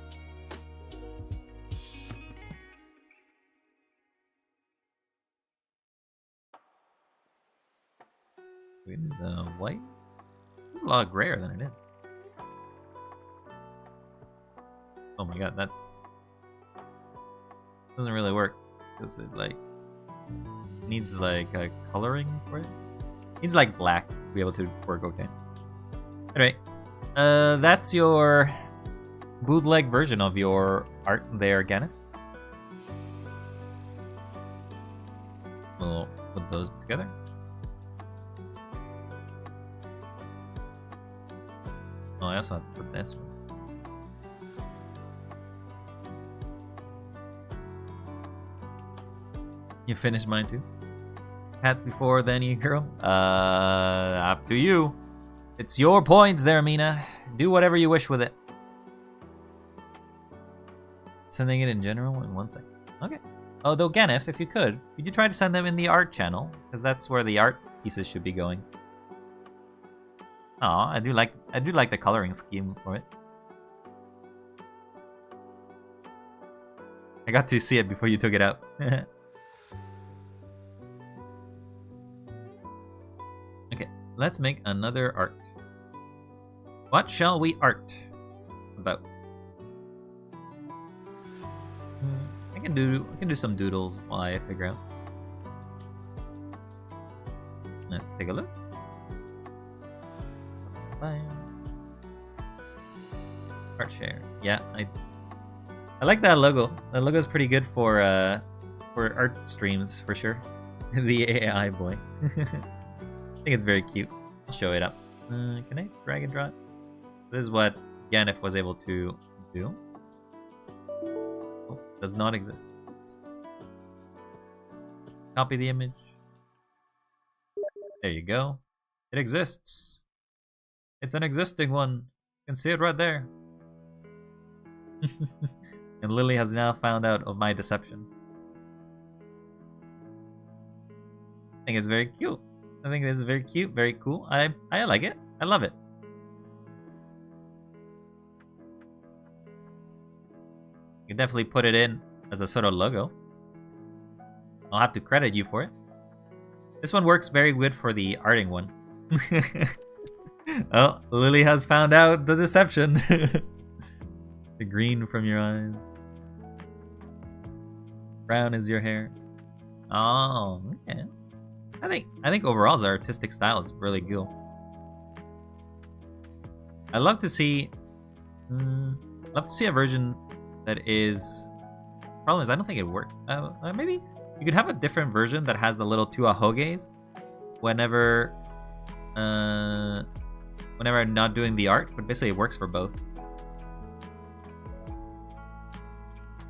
With the white. It's a lot grayer than it is. Oh my god, that's... doesn't really work. Because it like... needs like a coloring for it. Needs like black to be able to work okay. Anyway, that's your bootleg version of your art there, Ganef. We'll put those together. Oh, I also have to put this one. You finished mine too? Hats before then, you girl? Up to you. It's your points there, Mina. Do whatever you wish with it. Sending it in general in 1 second. Okay. Although, Ganef, if you could you try to send them in the art channel? Because that's where the art pieces should be going. Aw, I do like the coloring scheme for it. I got to see it before you took it out. Okay, let's make another art. What shall we art about? I can do some doodles while I figure out. Let's take a look. Art share. Yeah, I like that logo. That logo is pretty good for art streams for sure. The AI boy. I think it's very cute. I'll show it up. Can I drag and drop? This is what Ganef was able to do. Oh, does not exist. Oops. Copy the image. There you go. It exists. It's an existing one. You can see it right there. And Lily has now found out of my deception. I think it's very cute. I think this is very cute, very cool. I like it. I love it. You can definitely put it in as a sort of logo. I'll have to credit you for it. This one works very good for the arting one. Oh, Lily has found out the deception. The green from your eyes. Brown is your hair. Oh, okay. I think overall the artistic style is really cool. I'd love to see a version that is... Problem is, I don't think it worked. Maybe you could have a different version that has the little two ahoges whenever I'm not doing the art, but basically it works for both.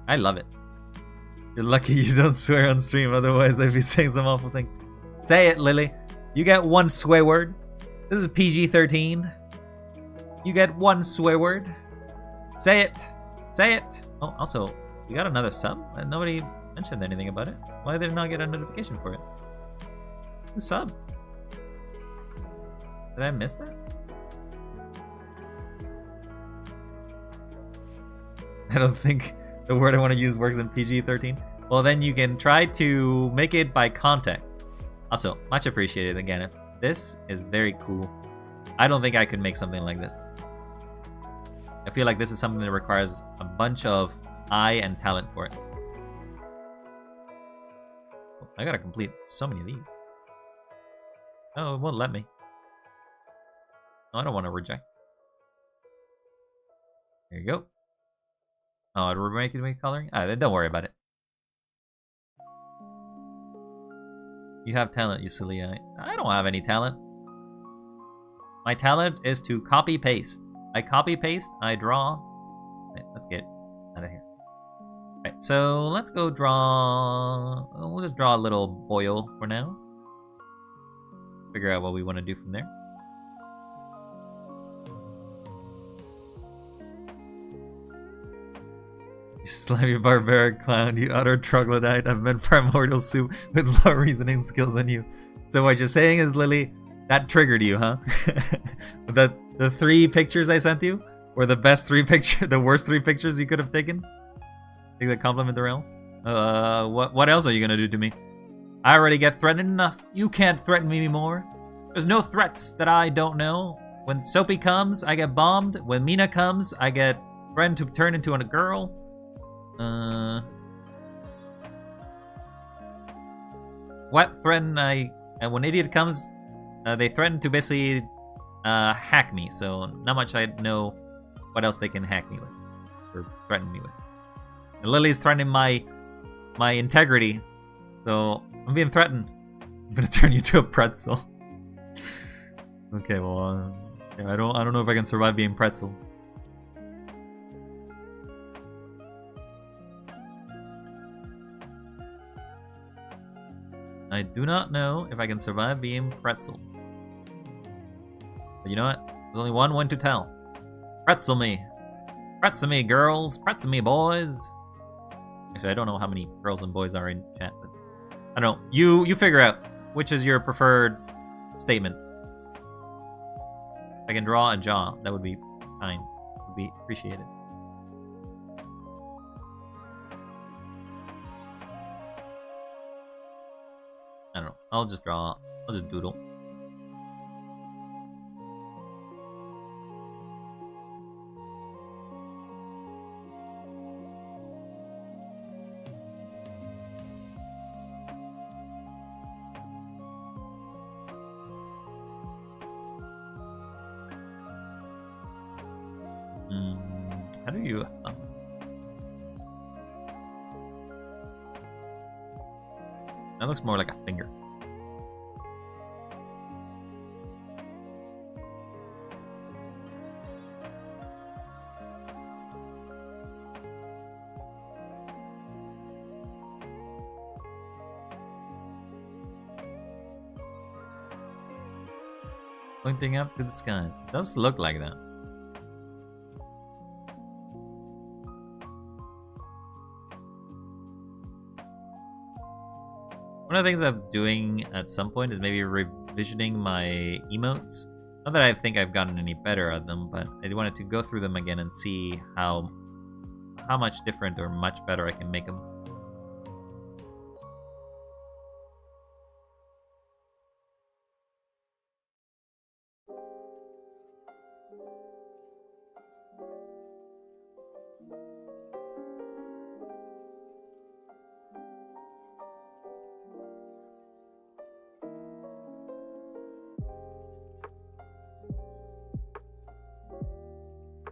I love it. You're lucky you don't swear on stream, otherwise I'd be saying some awful things. Say it, Lily. You get one swear word. This is PG-13. You get one swear word. Say it. Say it. Oh, also, we got another sub, and nobody mentioned anything about it. Why did I not get a notification for it? Who sub? Did I miss that? I don't think the word I want to use works in PG-13. Well, then you can try to make it by context. Also, much appreciated again. This is very cool. I don't think I could make something like this. I feel like this is something that requires a bunch of eye and talent for it. Oh, I gotta complete so many of these. Oh, it won't let me. No, I don't want to reject. There you go. Oh, it'll make it coloring? Don't worry about it. You have talent, you silly eye. I don't have any talent. My talent is to copy paste. I copy paste, I draw. Right, let's get out of here. Right, so let's go draw. We'll just draw a little Boyo for now. Figure out what we want to do from there. You slimy barbaric clown, you utter troglodyte. I've been primordial soup with more reasoning skills than you. So what you're saying is, Lily, that triggered you, huh? The 3 pictures I sent you were the best 3 pictures, the worst 3 pictures you could have taken? Think that compliment or else? What else are you gonna do to me? I already get threatened enough. You can't threaten me anymore. There's no threats that I don't know. When Soapy comes, I get bombed. When Mina comes, I get threatened to turn into a girl. What threaten and when Idiot comes, they threaten to basically hack me, so not much I know what else they can hack me with or threaten me with. And Lily's threatening my integrity, so I'm being threatened. I'm gonna turn you to a pretzel. Okay, well, yeah, I don't know if I can survive being pretzel. I do not know if I can survive being pretzel. But you know what? There's only one to tell. Pretzel me. Pretzel me, girls. Pretzel me, boys. Actually, I don't know how many girls and boys are in chat, but I don't know. You figure out which is your preferred statement. If I can draw a jaw, that would be fine. Would be appreciated. I don't know. I'll just draw. I'll just doodle. How do you... that looks more like a finger. Pointing up to the skies. It does look like that. One of the things I'm doing at some point is maybe revisioning my emotes. Not that I think I've gotten any better at them, but I wanted to go through them again and see how much different or much better I can make them.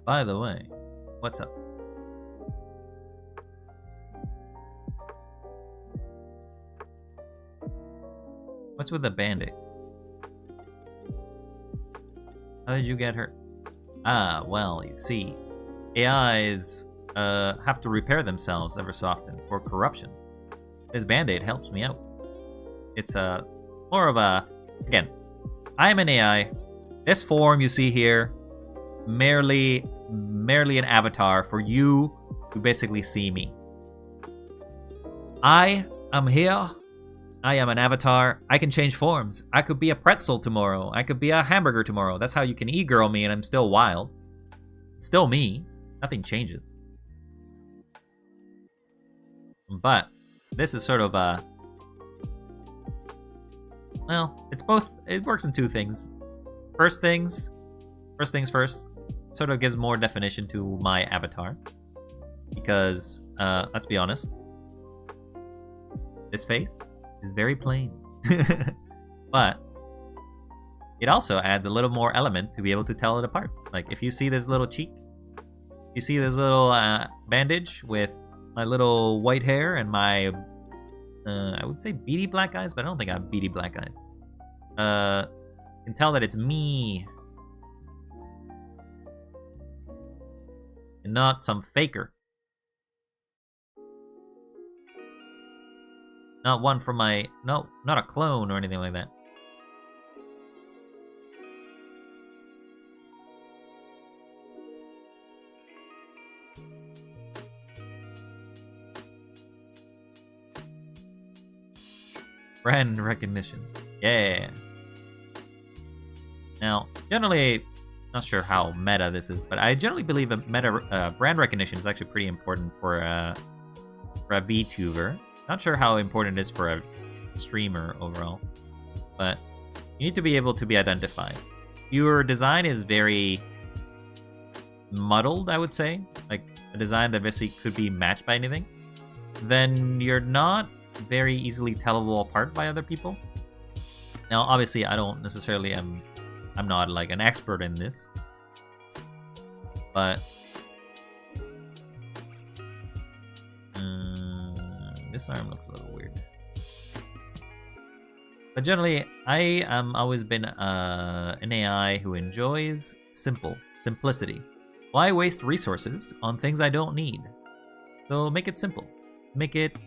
By the way, what's up? What's with the bandit? How did you get hurt? Ah, well, you see, AIs have to repair themselves ever so often for corruption. This band-aid helps me out. It's more of a... Again, I'm an AI. This form you see here, merely an avatar for you to basically see me. I am here. I am an avatar. I can change forms. I could be a pretzel tomorrow. I could be a hamburger tomorrow. That's how you can e-girl me and I'm still wild. It's still me. Nothing changes. But this is sort of a... Well, it's both... It works in two things. First things first. sort of gives more definition to my avatar. Because, let's be honest, this face is very plain. But it also adds a little more element to be able to tell it apart. Like, if you see this little cheek, you see this little bandage with my little white hair and my, I would say beady black eyes, but I don't think I have beady black eyes. You can tell that it's me. And not some faker. Not one from my... No, not a clone or anything like that. Brand recognition. Yeah. Now, generally, not sure how meta this is, but I generally believe a meta brand recognition is actually pretty important for a VTuber. Not sure how important it is for a streamer overall, but you need to be able to be identified. Your design is very muddled, I would say, like a design that basically could be matched by anything, then you're not very easily tellable apart by other people. Now, obviously, I don't necessarily I'm not like an expert in this, but this arm looks a little weird. But generally, I always been an AI who enjoys simplicity. Why waste resources on things I don't need? So make it simple. Make it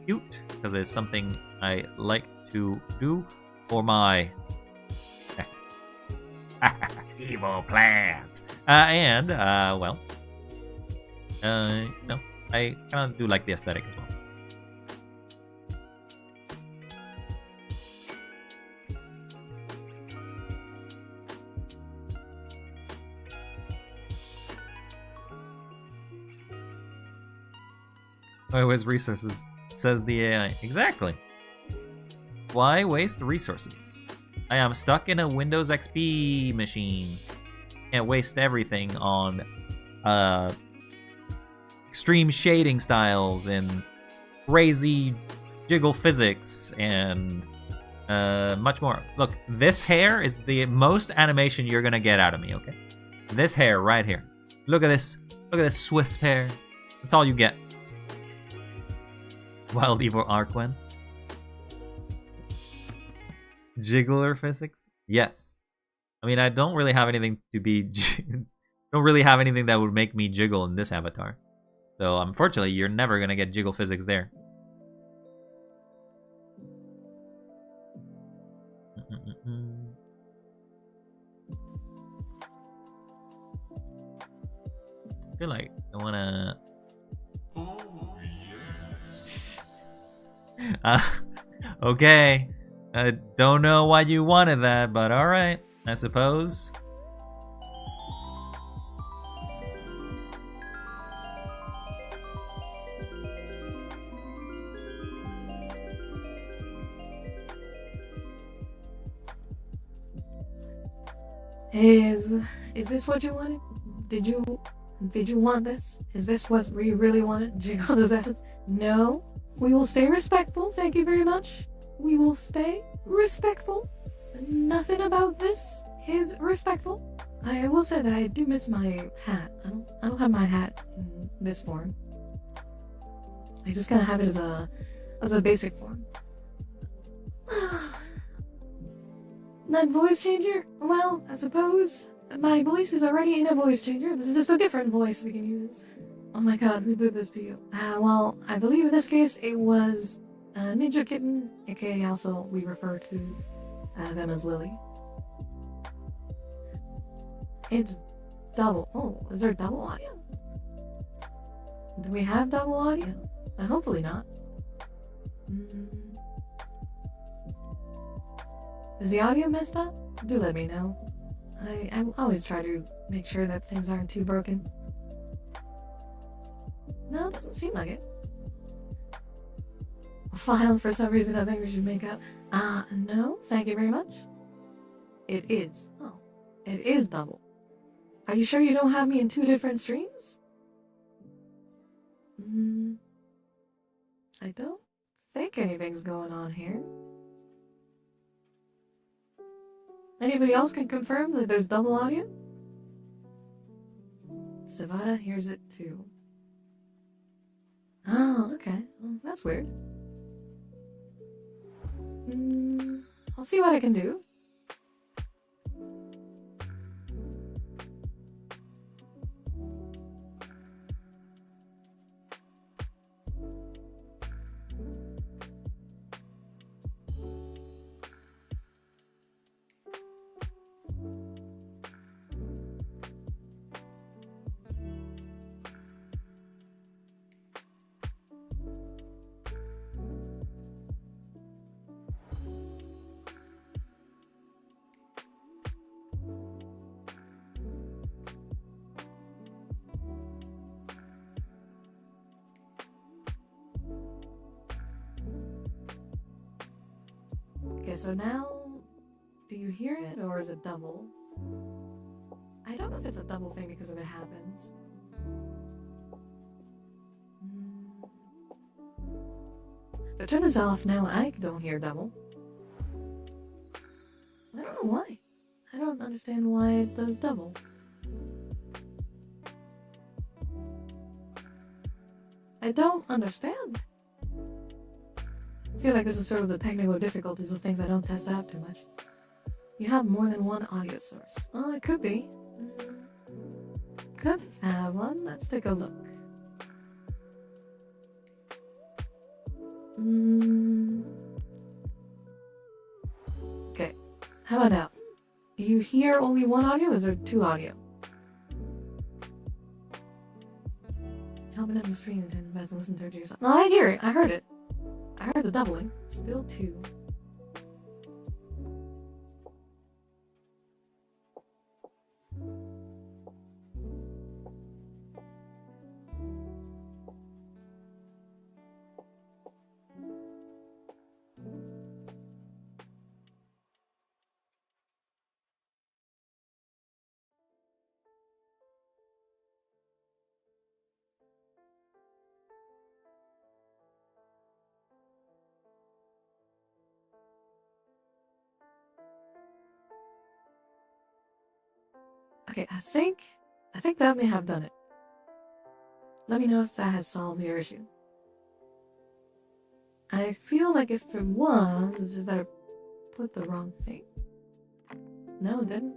cute, because it's something I like to do for my evil plans. Well, no, I kind of do like the aesthetic as well. Why waste resources? Says the AI. Exactly. Why waste resources? I am stuck in a Windows XP machine. Can't waste everything on extreme shading styles and crazy jiggle physics and much more. Look, this hair is the most animation you're gonna get out of me, okay? This hair right here. Look at this. Look at this swift hair. That's all you get. Wild Evil Arquen. Jiggler physics? Yes. I mean, I don't really have anything to be... don't really have anything that would make me jiggle in this avatar. So, unfortunately, you're never gonna get jiggle physics there. I feel like I wanna... Okay. I don't know why you wanted that, but alright, I suppose. Is this what you wanted? Did you want this? Is this what you really wanted? Jiggle those assets? No. We will stay respectful, thank you very much. We will stay respectful. Nothing about this is respectful. I will say that I do miss my hat. I don't have my hat in this form. I just kind of have it as a basic form. That voice changer? Well, I suppose my voice is already in a voice changer. This is just a different voice we can use. Oh my god, who did this to you? Well, I believe in this case it was Ninja Kitten, aka also we refer to them as Lily. It's double. Oh, is there double audio? Do we have double audio? Hopefully not. Is the audio messed up? Do let me know. I always try to make sure that things aren't too broken. No, it doesn't seem like it. A file, for some reason, I think we should make up. No, thank you very much. It is. Oh, it is double. Are you sure you don't have me in 2 different streams? I don't think anything's going on here. Anybody else can confirm that there's double audio? Savada hears it too. Oh, okay. Well, that's weird. I'll see what I can do. Okay, so now, do you hear it or is it double? I don't know if it's a double thing because if it happens. If I turn this off now, I don't hear double. I don't know why. I don't understand why it does double. I don't understand. I feel like this is sort of the technical difficulties of things I don't test out too much. You have more than one audio source. Oh, it could be. Could have one. Let's take a look. Okay. How about now? You hear only one audio? Is there 2 audio? Open up the screen and invest and listen to it yourself. No, I hear it. I heard it. I heard the doubling. Still 2. Okay, I think that may have done it. Let me know if that has solved your issue. I feel like if it was, it's just that I put the wrong thing. No, it didn't.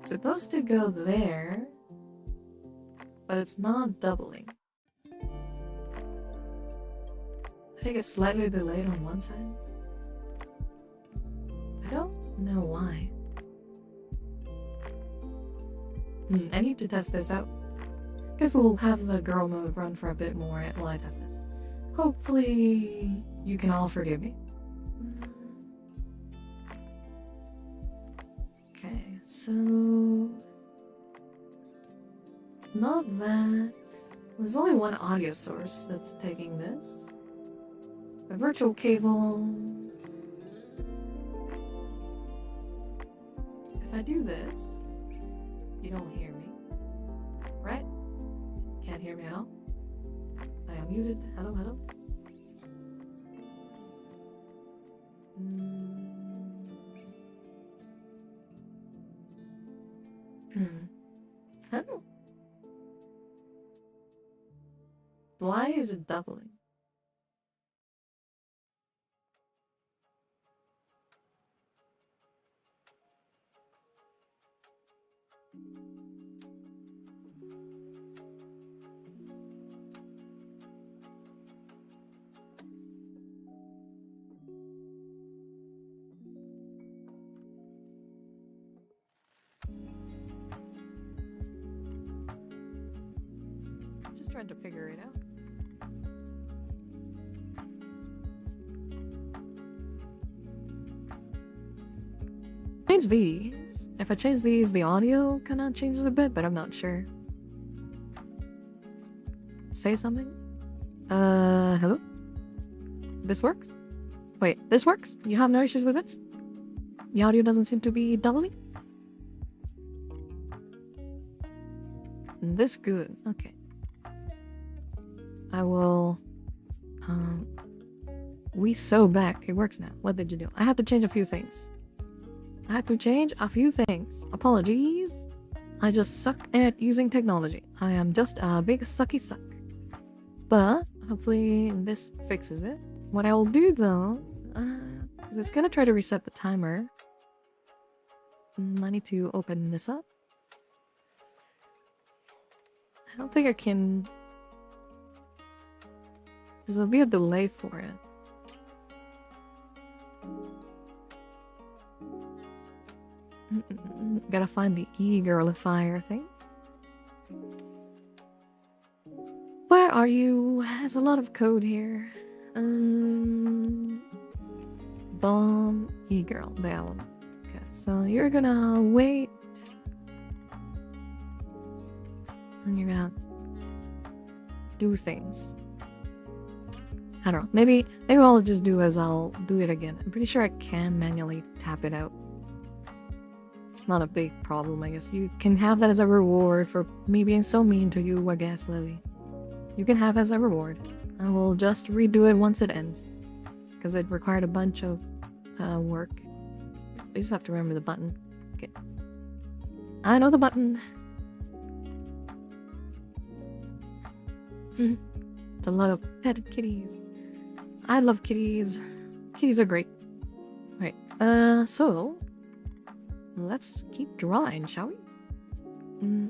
It's supposed to go there, but it's not doubling. I think it's slightly delayed on one side. I don't know why. I need to test this out. Guess we'll have the girl mode run for a bit more while I test this. Hopefully you can all forgive me. Okay, so it's not that. There's only one audio source that's taking this. A virtual cable. If I do this, you don't hear me, right? Can't hear me at all. I am muted. Hello, hello. Hello. Why is it doubling? Just trying to figure it out. Change these. If I change these, the audio kind of changes a bit, but I'm not sure. say something? Hello? This works? Wait, this works? You have no issues with it? The audio doesn't seem to be doubling? This good, okay. I will, we sew back. It works now. What did you do? I had to change a few things. Apologies. I just suck at using technology. I am just a big sucky suck. But hopefully this fixes it. What I will do though, is it's gonna try to reset the timer. I need to open this up. I don't think I can. There'll be a delay for it. Gotta find the e-girlifier thing. Where are you? There's a lot of code here. Bomb e-girl, that one. Okay, so you're gonna wait. And you're gonna do things. I don't know. Maybe I'll just do as I'll do it again. I'm pretty sure I can manually tap it out. It's not a big problem, I guess. You can have that as a reward for me being so mean to you, I guess, Lily. You can have as a reward. I will just redo it once it ends. Because it required a bunch of work. I just have to remember the button. Okay. I know the button. It's a lot of pet kitties. I love kitties. Kitties are great. Right. So let's keep drawing, shall we?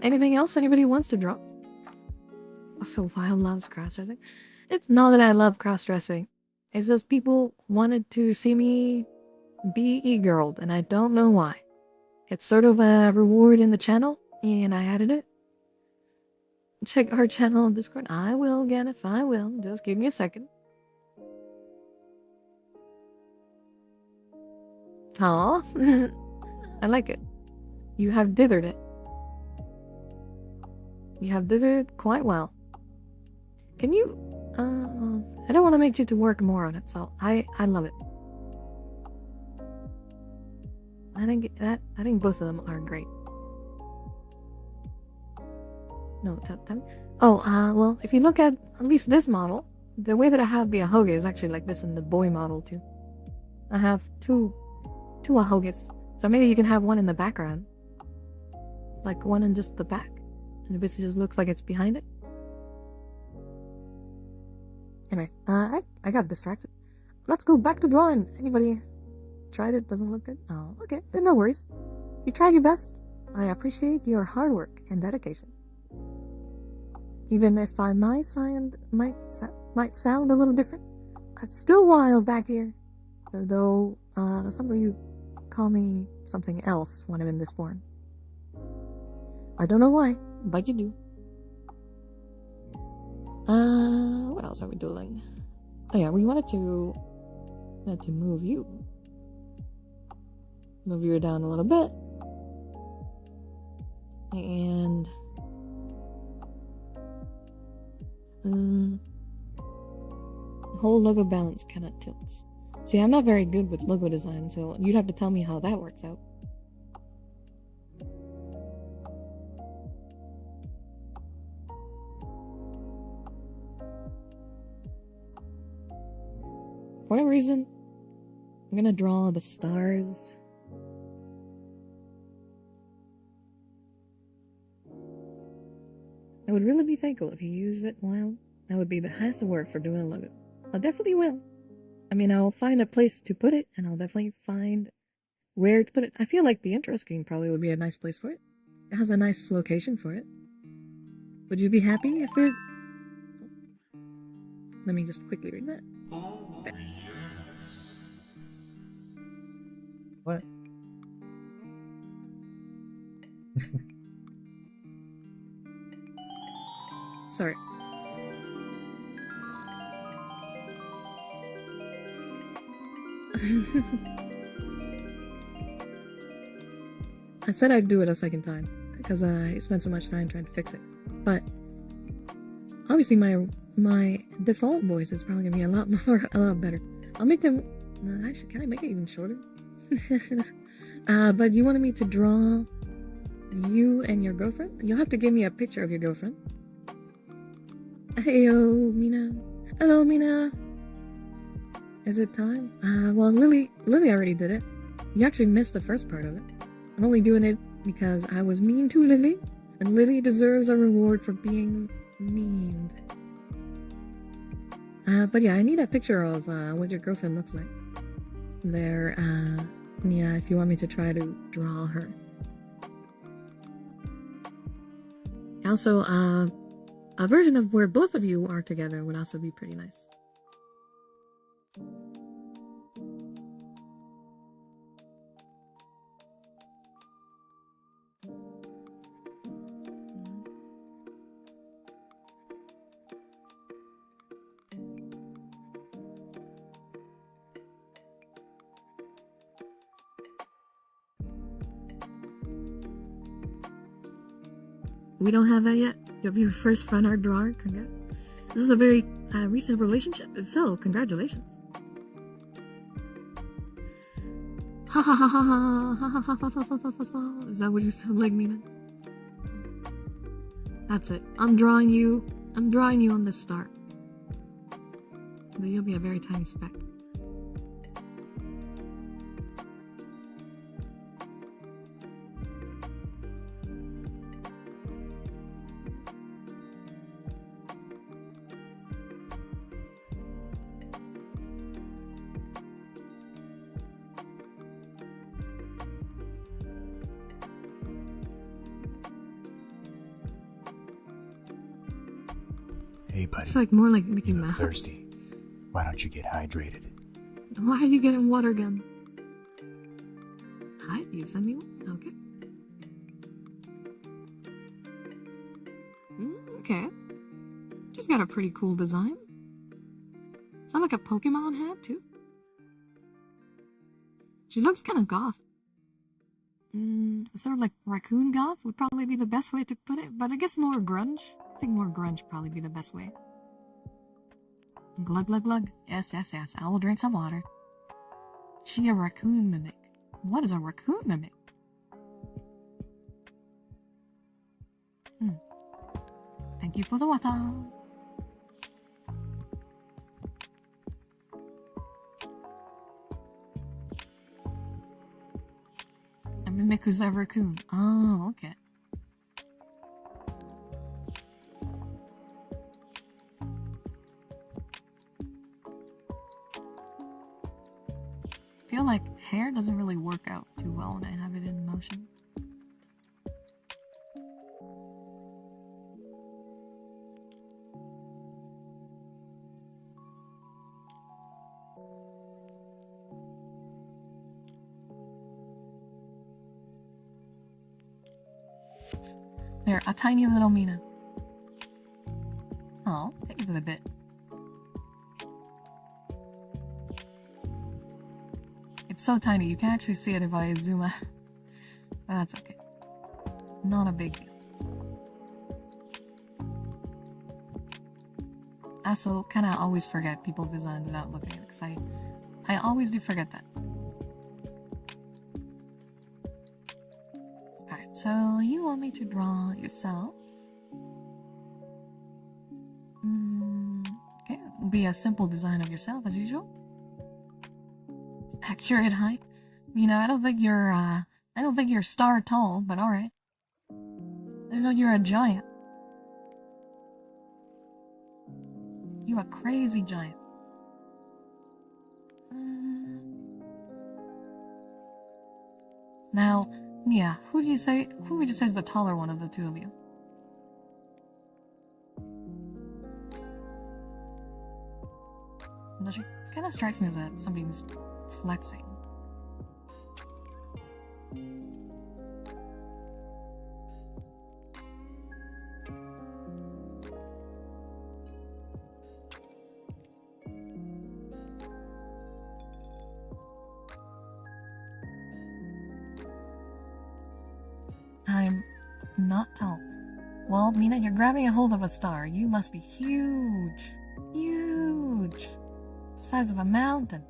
Anything else anybody wants to draw? So Wild loves cross-dressing. It's not that I love cross-dressing. It's just people wanted to see me be e-girled, and I don't know why. It's sort of a reward in the channel, and I added it. Check our channel on Discord. I will, Ganef, I will. Just give me a second. Aw. I like it. You have dithered it. You have dithered quite well. Can you... I don't want to make you to work more on it, so I love it. I think both of them are great. No, tell me. Oh, well, if you look at least this model, the way that I have the ahoge is actually like this in the boy model too. I have two ahoges, so maybe you can have one in the background, like one in just the back, and it basically just looks like it's behind it. Anyway, I got distracted. Let's go back to drawing. Anybody tried it? Doesn't look good? Oh, okay, then no worries. You tried your best. I appreciate your hard work and dedication. Even if my sound might sound a little different, I'm still wild back here. Though, some of you call me something else when I'm in this form. I don't know why, but you do. What else are we doing? Oh yeah, we wanted to move you. Move you down a little bit. And whole logo balance kind of tilts. See, I'm not very good with logo design, so you'd have to tell me how that works out. For whatever reason, I'm gonna draw the stars. I would really be thankful if you use it while. That would be the highest award for doing a logo. I definitely will. I mean, I'll find a place to put it, and I'll definitely find where to put it. I feel like the intro screen probably would be a nice place for it. It has a nice location for it. Would you be happy if it... Let me just quickly read that. Oh, yes. What? Sorry. I said I'd do it a second time because I spent so much time trying to fix it. But obviously my default voice is probably gonna be a lot better. I'll make them. Actually, can I make it even shorter? But you wanted me to draw you and your girlfriend? You'll have to give me a picture of your girlfriend. Heyo, Mina. Hello, Mina. Is it time? Well, Lily already did it. You actually missed the first part of it. I'm only doing it because I was mean to Lily, and Lily deserves a reward for being mean. But yeah, I need a picture of what your girlfriend looks like. There, yeah, if you want me to try to draw her. Also, a version of where both of you are together would also be pretty nice. We don't have that yet? You have your first fan art drawer? Congrats. This is a very recent relationship. If so, congratulations. Ha ha ha ha ha ha ha ha ha. Is that what you sound like, Mina? That's it. I'm drawing you on the start. Then you'll be a very tiny speck. Hey, buddy. It's like more like Mickey You look Mouse. thirsty. Why don't you get hydrated? Why are you getting water again? Hi, you send me one? Okay. Okay. She's got a pretty cool design. Is that like a Pokemon hat, too? She looks kind of goth. Sort of like raccoon goth would probably be the best way to put it, but I guess more grunge. I think more grunge would probably be the best way. Glug, glug, glug. Yes, yes, yes. I will drink some water. She a raccoon mimic. What is a raccoon mimic? Thank you for the water. A mimic who's a raccoon. Oh, okay. I feel like hair doesn't really work out too well when I have it in motion. There, a tiny little Mina. Oh, thank you for the bit. It's so tiny, you can actually see it if I zoom out. But that's okay. Not a big deal. I also kind of always forget people's designs without looking at it, because I always do forget that. Alright, so you want me to draw yourself? Okay, it'll be a simple design of yourself as usual. Accurate height. You know, I don't think you're star tall, but alright. I know you're a giant. You a crazy giant. Now, yeah, who would you say is the taller one of the two of you? No, she kind of strikes me as somebody who's flexing. I'm not tall. Well, Oh, Nina, you're grabbing a hold of a star. You must be huge. Huge. Size of a mountain.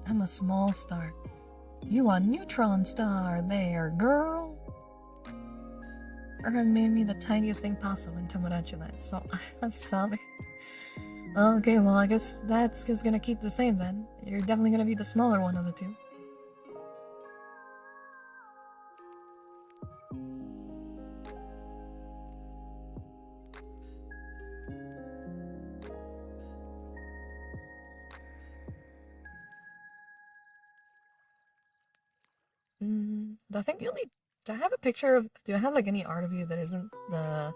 I'm a small star. You a neutron star there, girl. Earth made me the tiniest thing possible in Tomodachi Land, so I'm sorry. Okay, well, I guess that's just gonna keep the same then. You're definitely gonna be the smaller one of the two. I think the only... Do I have a picture of... Do I have, like, any art of you that isn't the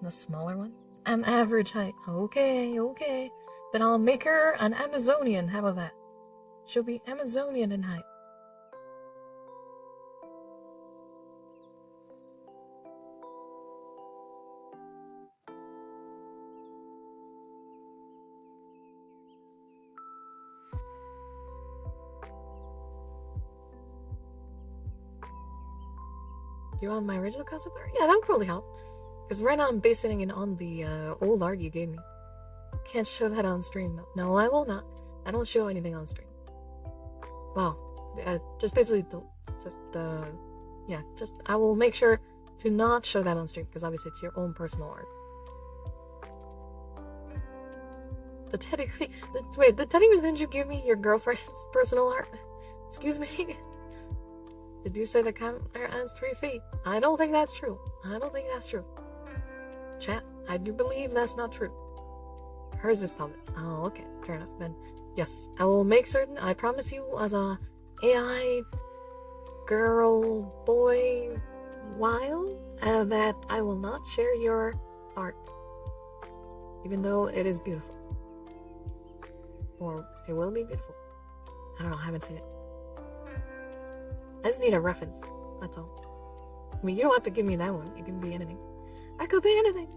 smaller one? I'm average height. Okay, okay. Then I'll make her an Amazonian. How about that? She'll be Amazonian in height. Do you want my original concept art? Yeah, that would probably help. Because right now I'm basing it on the old art you gave me. Can't show that on stream though. No, I will not. I don't show anything on stream. Well, just basically, I will make sure to not show that on stream because obviously it's your own personal art. The teddy, didn't you give me your girlfriend's personal art? Excuse me. Did you say the camera ends 3 feet? I don't think that's true. I don't think that's true. Chat, I do believe that's not true. Hers is public. Oh, okay. Fair enough. Then, yes, I will make certain, I promise you, as a AI girl, boy, while, that I will not share your art. Even though it is beautiful. Or it will be beautiful. I don't know, I haven't seen it. I just need a reference. That's all. I mean, you don't have to give me that one. It can be anything. I could be anything.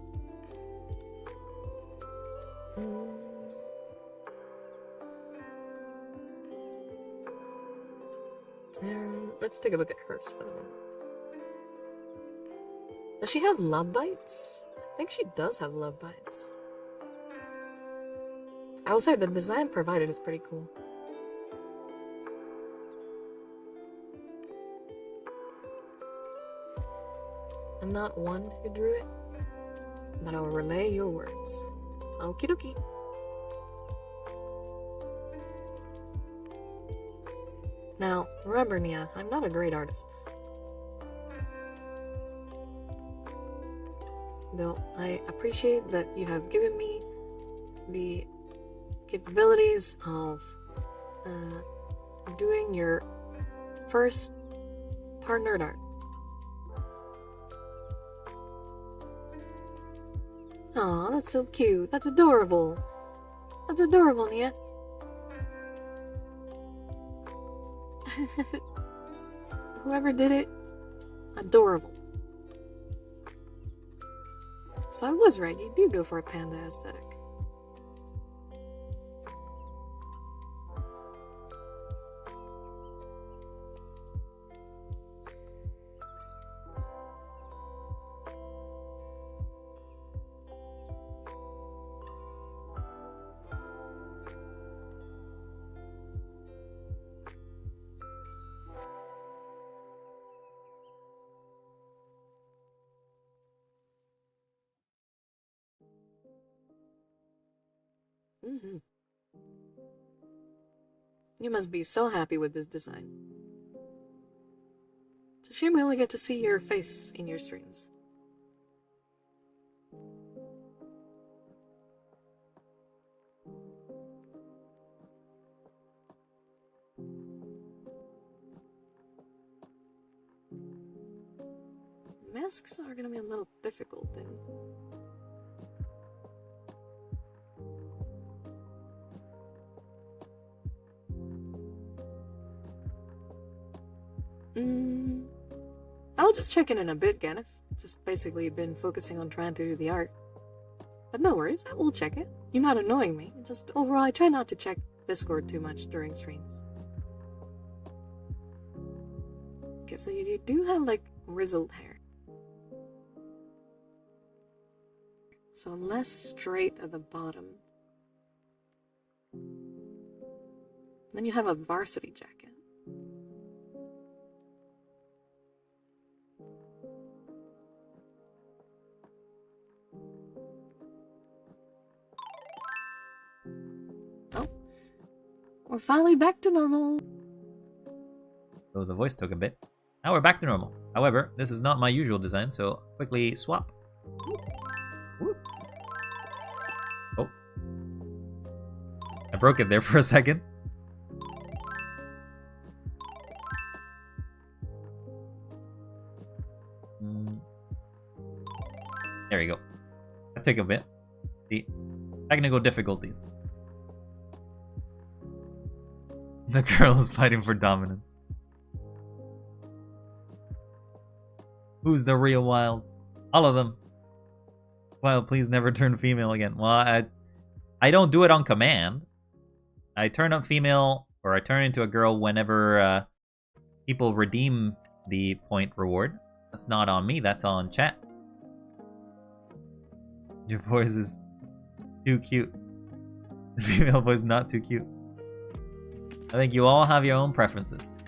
Let's take a look at hers for the moment. Does she have love bites? I think she does have love bites. I will say the design provided is pretty cool. I'm not one who drew it, but I will relay your words. Okie dokie. Now, remember, Nia, I'm not a great artist. Though I appreciate that you have given me the capabilities of doing your first part nerd art. Aw, that's so cute. That's adorable. That's adorable, Nia. Whoever did it, adorable. So I was right, you do go for a panda aesthetic. You must be so happy with this design. It's a shame we only get to see your face in your streams. Masks are gonna be a little difficult then. I'll just check in a bit, Ganef. Just basically been focusing on trying to do the art. But no worries, I will check it. You're not annoying me. Just overall, I try not to check Discord too much during streams. Okay, so you do have like grizzled hair. So less straight at the bottom. Then you have a varsity jacket. Oh, we're finally back to normal. So the voice took a bit. Now we're back to normal. However, this is not my usual design, so quickly swap. Whoop. Oh. I broke it there for a second. There we go. That took a bit. The technical difficulties. The girl is fighting for dominance. Who's the real Wild? All of them. Wild, please never turn female again. Well, I don't do it on command. I turn up female, or I turn into a girl whenever people redeem the point reward. That's not on me, that's on chat. Your voice is too cute. The female voice not too cute. I think you all have your own preferences.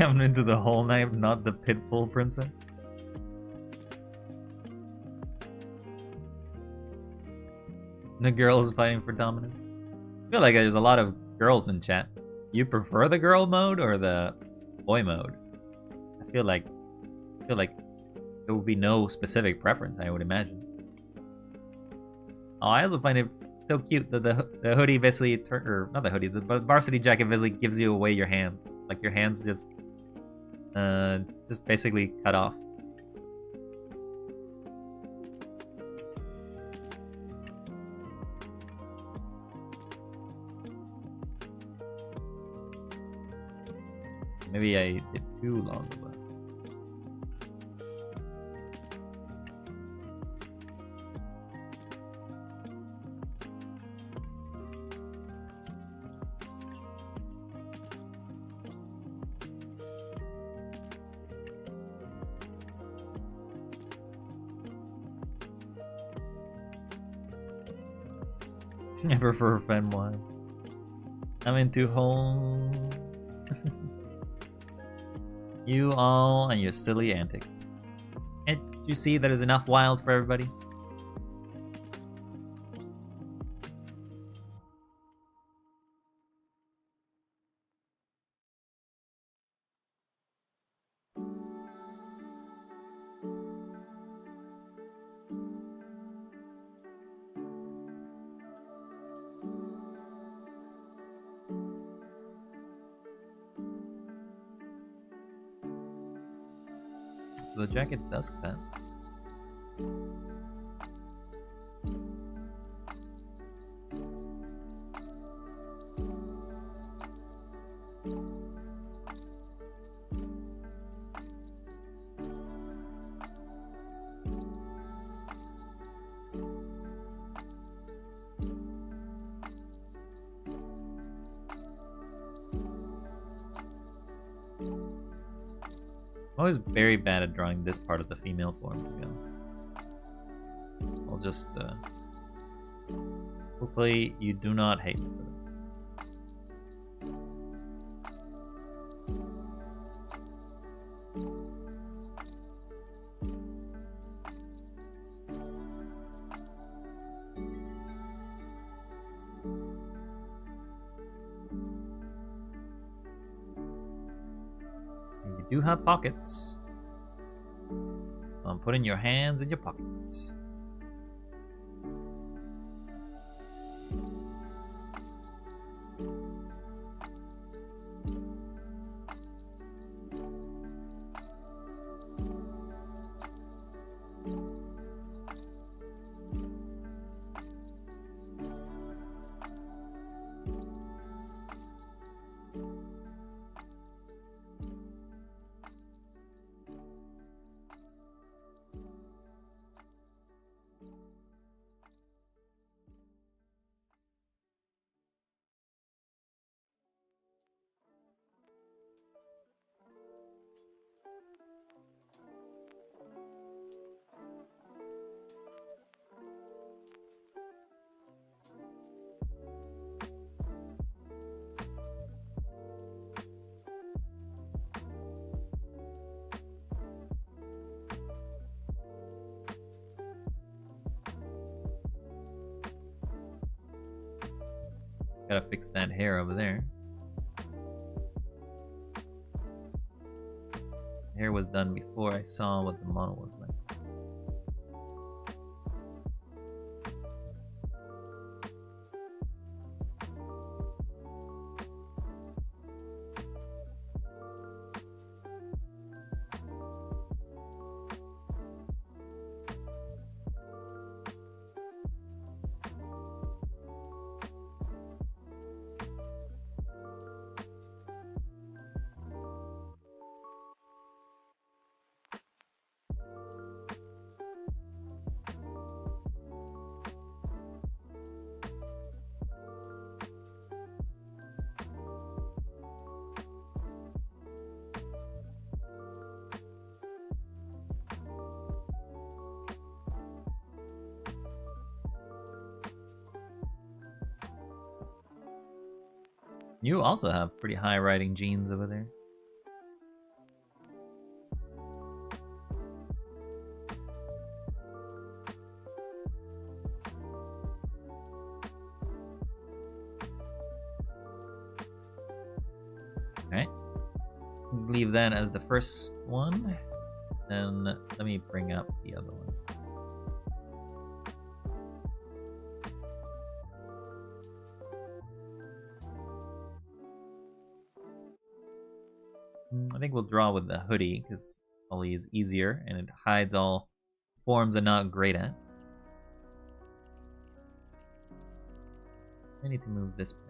I'm into the whole knife, not the pitbull princess. The girl is fighting for dominance. I feel like there's a lot of girls in chat. You prefer the girl mode or the boy mode? I feel like there will be no specific preference, I would imagine. Oh, I also find it so cute that the hoodie basically or not the hoodie, the varsity jacket basically gives you away your hands. Like your hands just basically cut off. Maybe I did too long of that. I prefer Fen Wild. I'm into home. You all and your silly antics. Can't you see that there's enough wild for everybody? So the jacket does cut. I'm always very bad at drawing this part of the female form, to be honest. I'll just, hopefully you do not hate me for that. do have pockets. Putting your hands in your pockets. Gotta fix that hair over there. Hair was done before I saw what the model was like. You also have pretty high riding genes over there. Okay. Leave that as the first one. And let me bring up the other one. I think we'll draw with the hoodie because Ollie is easier and it hides all forms I'm not great at. I need to move this bit.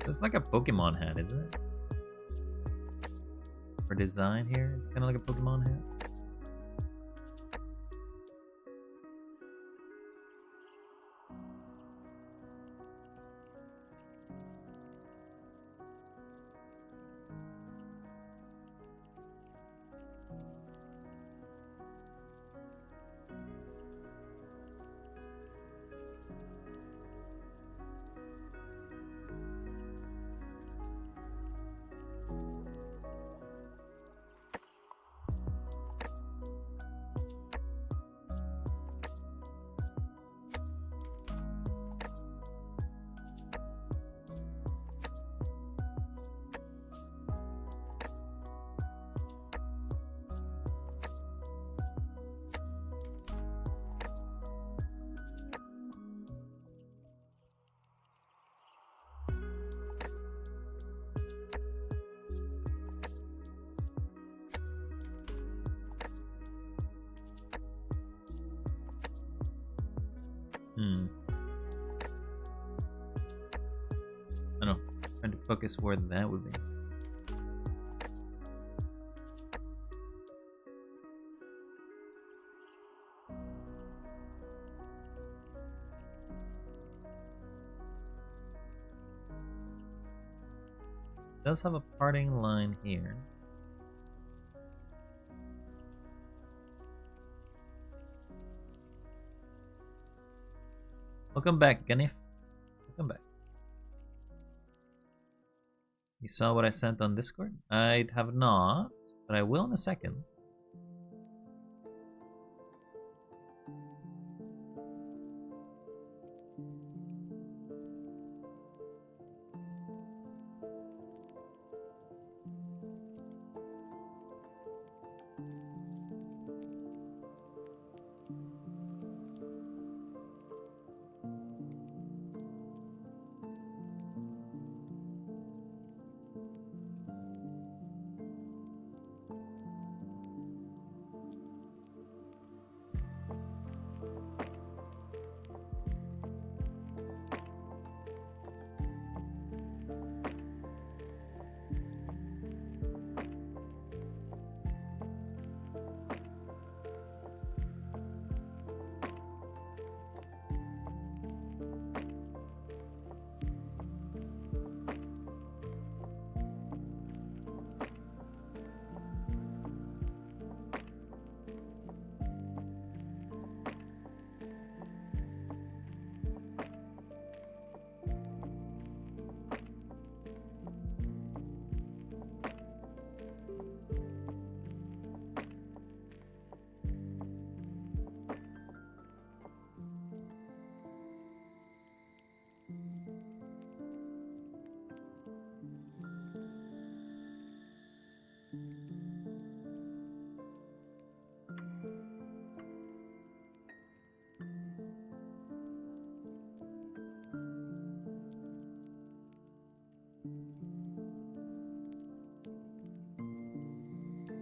So it's like a Pokemon hat, isn't it? For design here, it's kind of like a Pokemon hat. I don't know. Trying to focus where that would be. Does have a parting line here. Welcome back, Ganif. Welcome back. You saw what I sent on Discord? I have not, but I will in a second.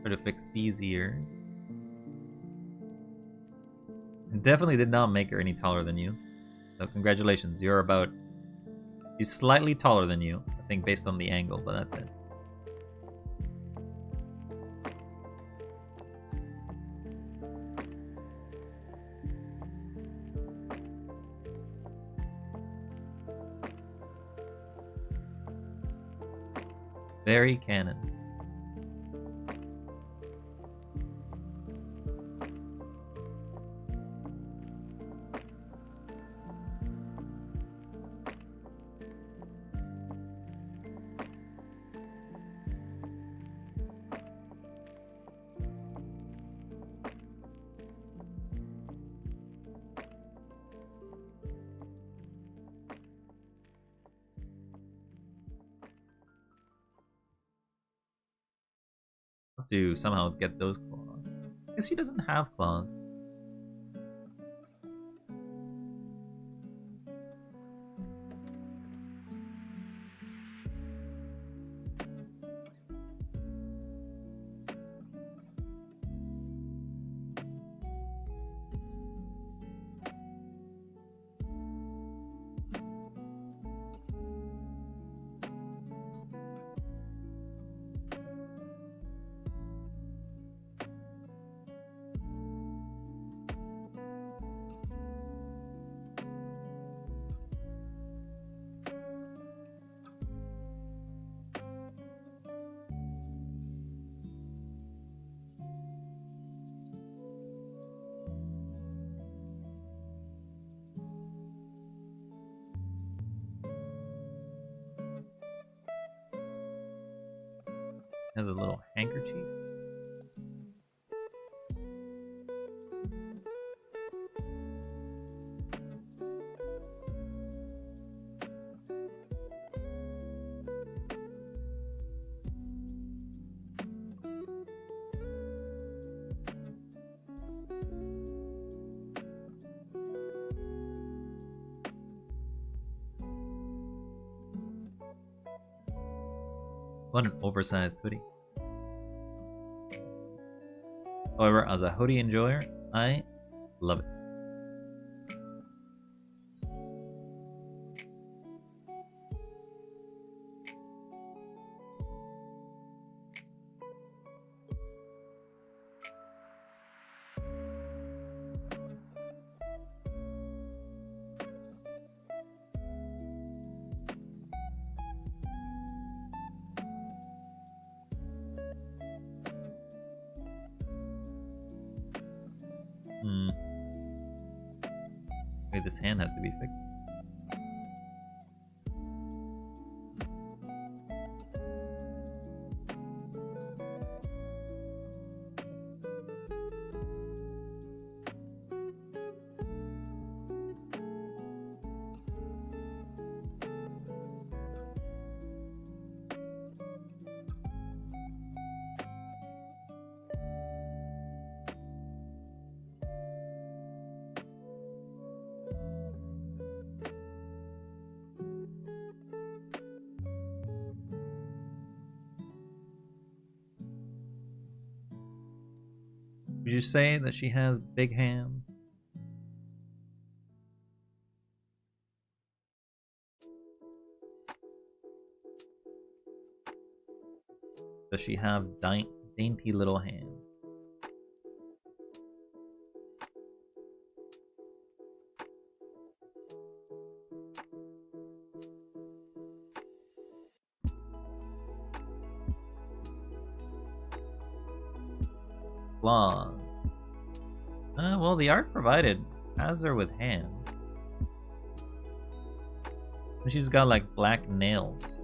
Try to fix these ears. And definitely did not make her any taller than you. So congratulations, you're about... She's slightly taller than you, I think based on the angle, but that's it. Very canon. Have to somehow get those claws. I guess she doesn't have claws. Has a little handkerchief. What an oversized hoodie. However, as a hoodie enjoyer, I love it. Hmm. Maybe this hand has to be fixed. Would you say that she has big hands? Does she have dainty little hands? Claws. Well, the art provided has her with hands. And she's got like black nails.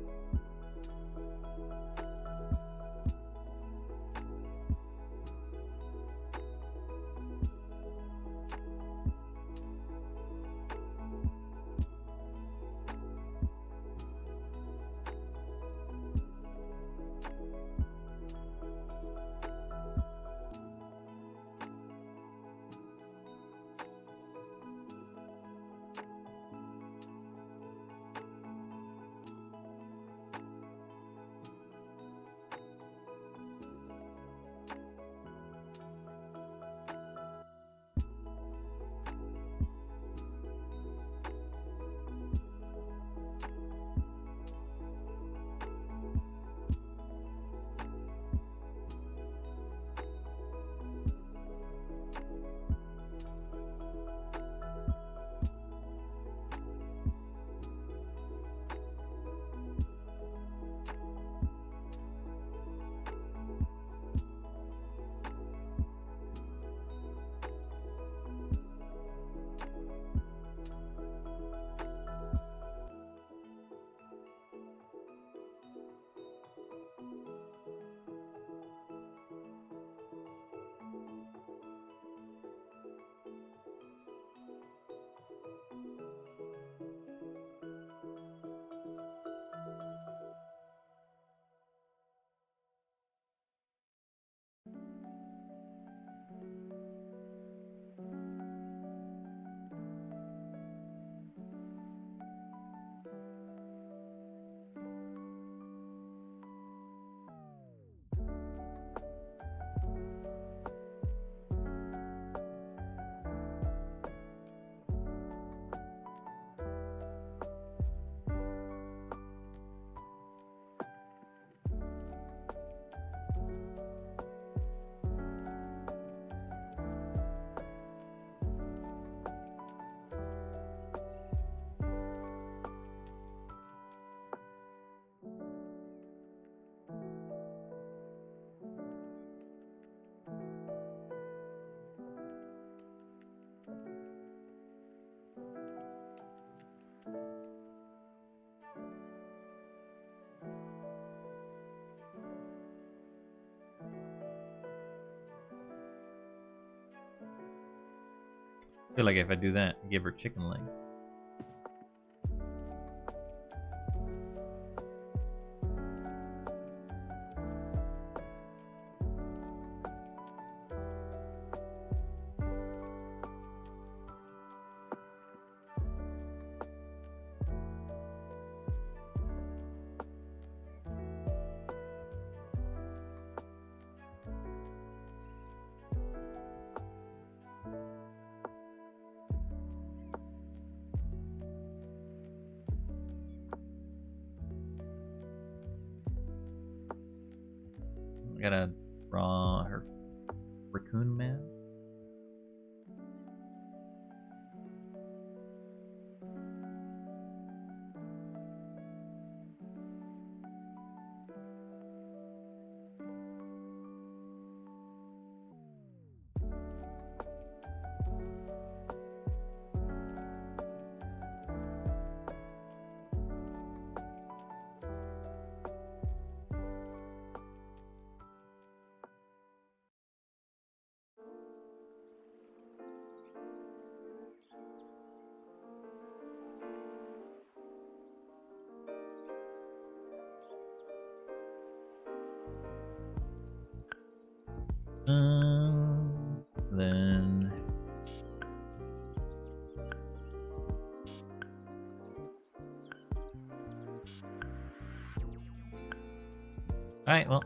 I feel like if I do that, give her chicken legs. I gotta draw her raccoon man. Then... Alright, well.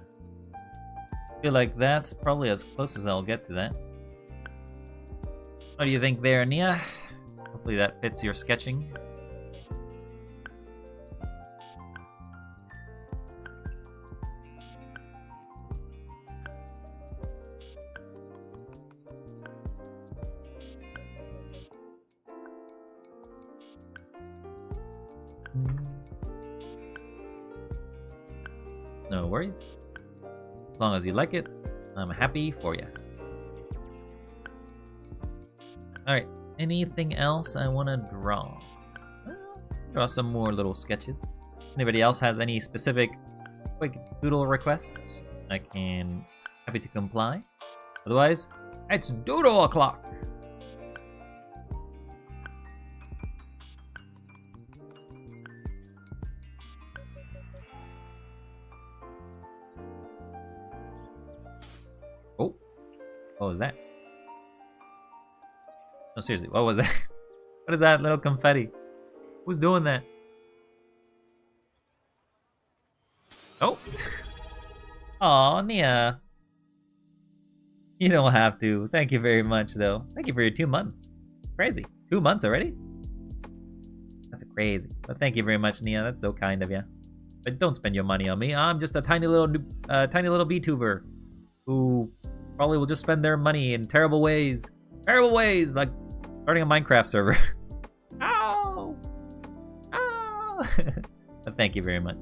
I feel like that's probably as close as I'll get to that. What do you think there, Nia? Hopefully that fits your sketching. No worries. As long as you like it, I'm happy for you. Alright, anything else I want to draw? Draw some more little sketches. Anybody else has any specific quick doodle requests? I can happy to comply. Otherwise, it's doodle o'clock! Oh, what was that? No, seriously, what was that? What is that little confetti? Who's doing that? Oh! Aw, Nia. You don't have to. Thank you very much, though. Thank you for your 2 months. Crazy. 2 months already? That's crazy. But thank you very much, Nia. That's so kind of you. But don't spend your money on me. I'm just a tiny little VTuber who probably will just spend their money in terrible ways. Terrible ways, like starting a Minecraft server. Ow! Ow! But thank you very much.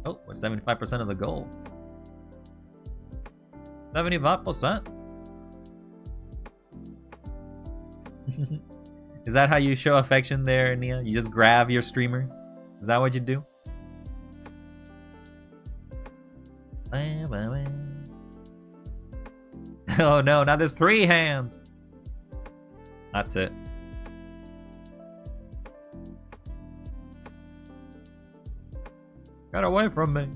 Oh, we're 75% of the goal. 75%? Is that how you show affection there, Nia? You just grab your streamers? Is that what you do? Oh no, now there's 3 hands! That's it. Get away from me.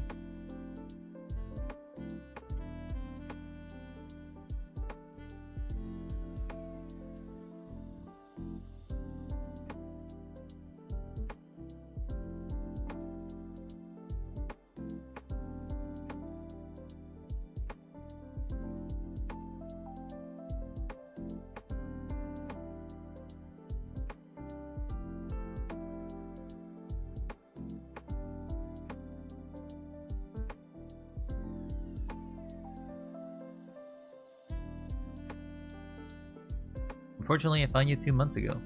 Unfortunately, I found you 2 months ago.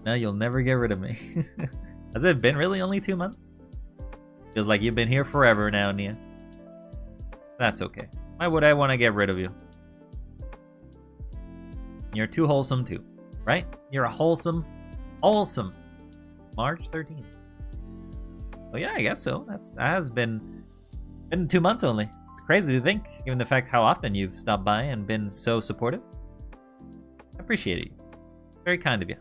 Now you'll never get rid of me. Has it been really only 2 months? Feels like you've been here forever now, Nia. That's okay. Why would I want to get rid of you? You're too wholesome too, right? You're a wholesome March 13th. Oh yeah, I guess so. That has been 2 months only. It's crazy to think, given the fact how often you've stopped by and been so supportive. I appreciate it. Very kind of you.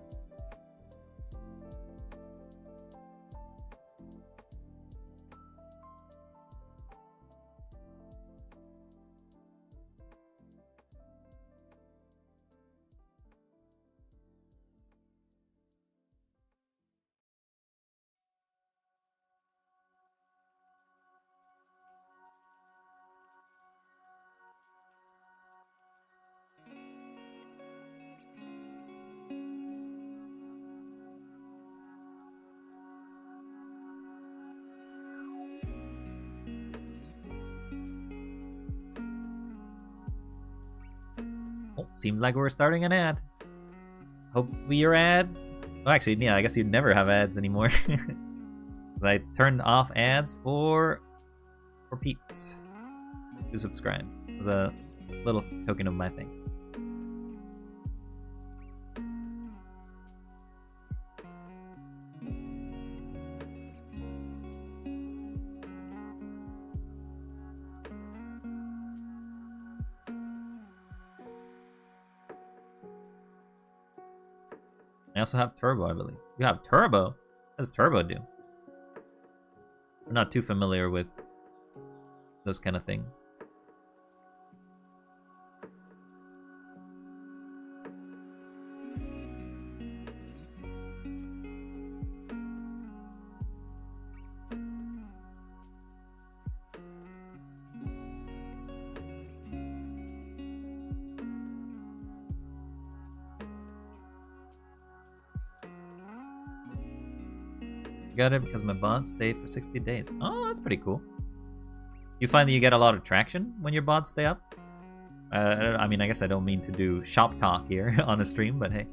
Oh, seems like we're starting an ad. Hope your ad... Oh, actually, yeah, I guess you'd never have ads anymore. I turned off ads for peeps who subscribe as a little token of my thanks. I also have Turbo, I believe. You have Turbo? What does Turbo do? I'm not too familiar with those kind of things. Got it because my bot stayed for 60 days. Oh, that's pretty cool. You find that you get a lot of traction when your bots stay up? I mean, I guess I don't mean to do shop talk here on a stream, but hey.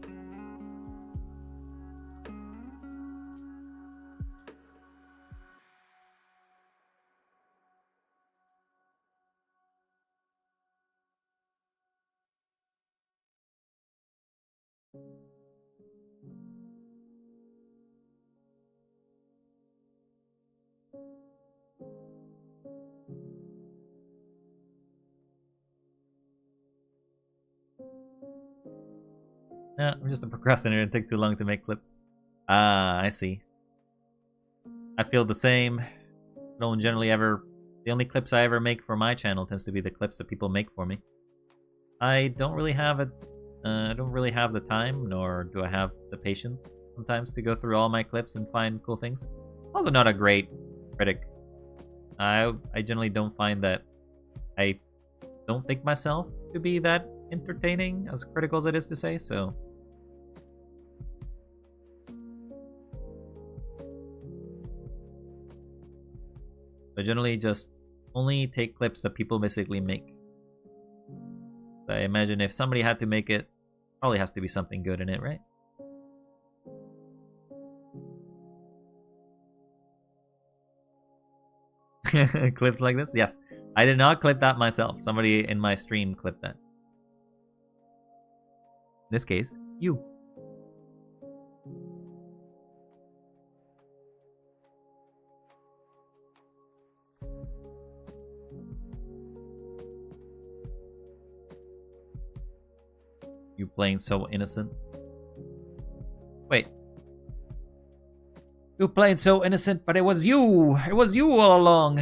Yeah, I'm just a procrastinator and take too long to make clips. Ah, I see. I feel the same. I don't generally ever... The only clips I ever make for my channel tends to be the clips that people make for me. I don't really have the time, nor do I have the patience sometimes to go through all my clips and find cool things. Also not a great critic. I generally don't find that... I don't think myself to be that entertaining, as critical as it is to say, so... I generally just only take clips that people basically make. I imagine if somebody had to make it, probably has to be something good in it, right? Clips like this? Yes. I did not clip that myself. Somebody in my stream clipped that. In this case, you. You playing so innocent. Wait. You playing so innocent, but it was you! It was you all along!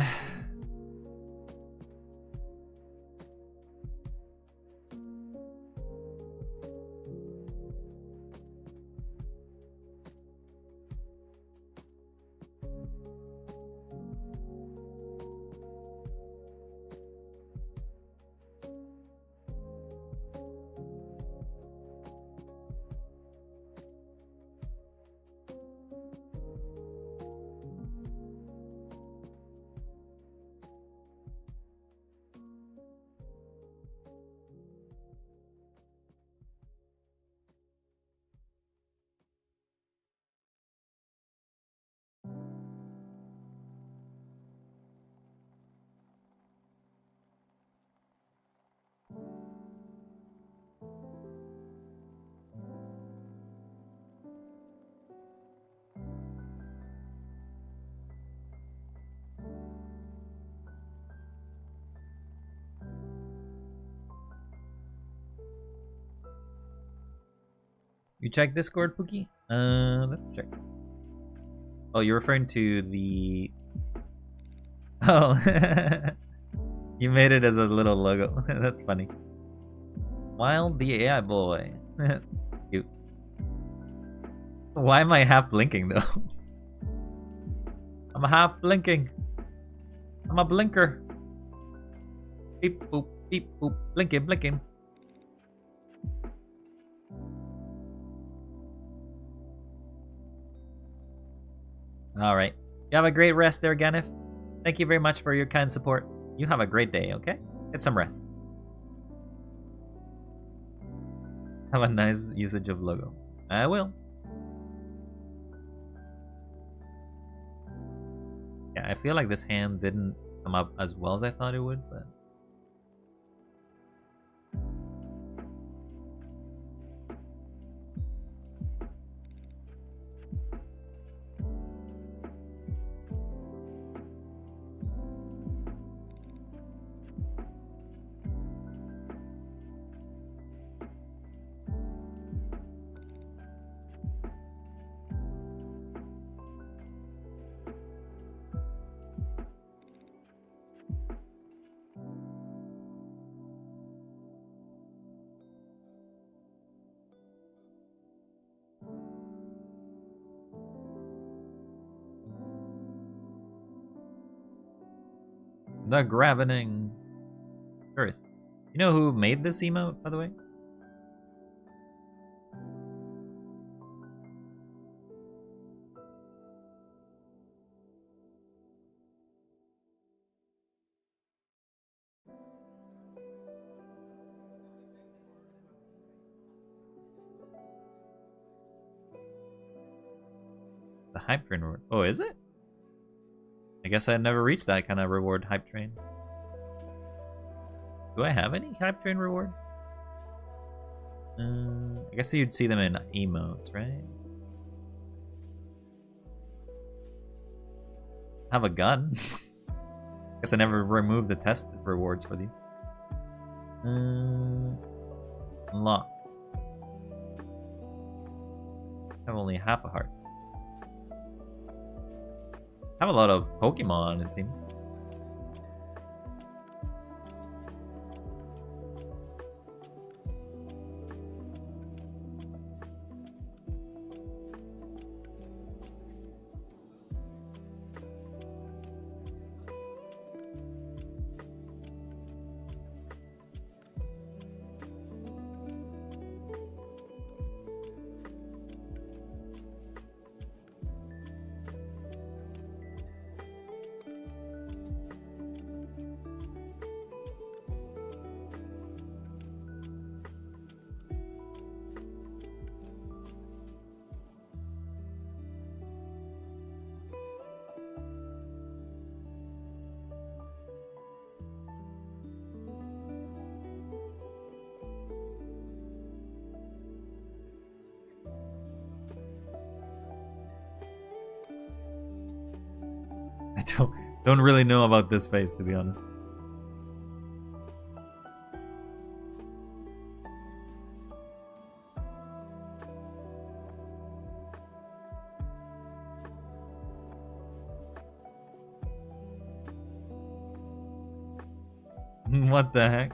You check Discord, Pookie? Let's check. Oh, you're referring to the... Oh, you made it as a little logo. That's funny. Wild the AI boy. Cute. Why am I half blinking though? I'm half blinking. I'm a blinker. Beep boop, beep boop, blinking, blinking. Alright. You have a great rest there, Ganif. Thank you very much for your kind support. You have a great day, okay? Get some rest. Have a nice usage of logo. I will. Yeah, I feel like this hand didn't come up as well as I thought it would, but... The Gravening. Curious. You know who made this emote, by the way? hype train reward. Oh, is it? I guess I never reached that kind of reward hype train. Do I have any hype train rewards? I guess you'd see them in emotes, right? Have a gun. Guess I never removed the test rewards for these. Unlocked. Have only half a heart. Have a lot of Pokemon, it seems. I don't really know about this face, to be honest. What the heck?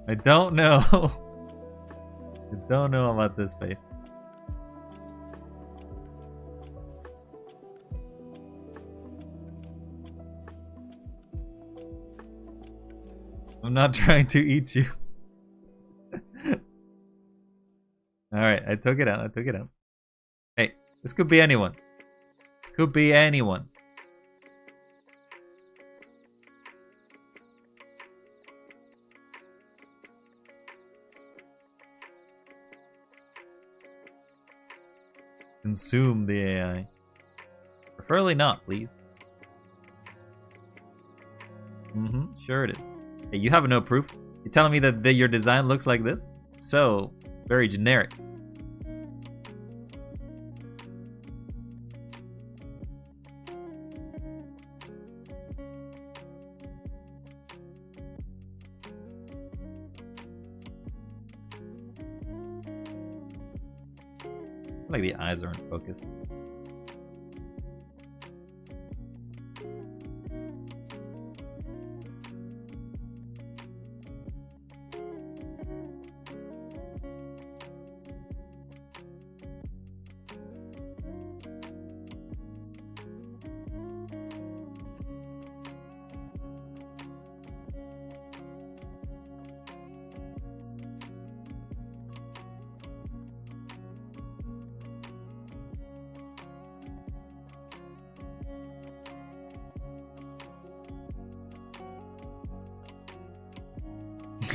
I don't know. I don't know about this face. I'm not trying to eat you. Alright, I took it out. I took it out. Hey, this could be anyone. This could be anyone. Consume the AI. Preferably not, please. Sure it is. Hey, you have no proof. You're telling me that your design looks like this? So, very generic. Like the eyes aren't focused.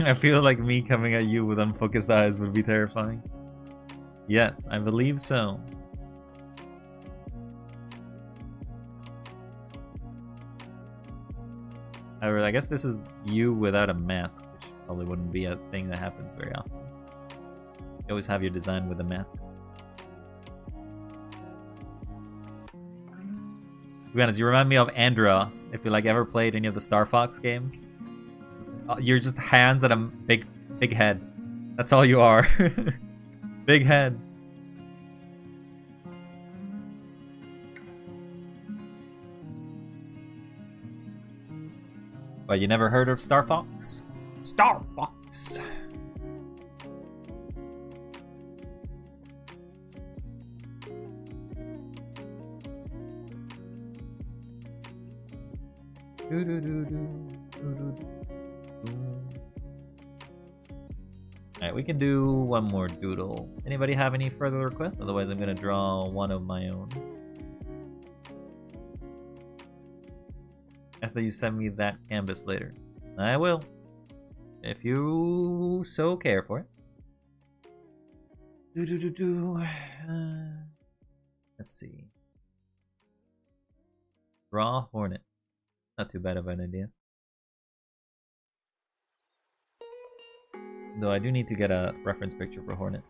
I feel like me coming at you with unfocused eyes would be terrifying. Yes, I believe so. However, I guess this is you without a mask, which probably wouldn't be a thing that happens very often. You always have your design with a mask. To be honest, you remind me of Andros, if you like ever played any of the Star Fox games. You're just hands and a big head. That's all you are. Big head. But you never heard of Star Fox? Star Fox. Alright, we can do one more doodle. Anybody have any further requests? Otherwise, I'm gonna draw one of my own. Ask that you send me that canvas later. I will. If you so care for it. Let's see. Raw Hornet. Not too bad of an idea. Though I do need to get a reference picture for Hornet.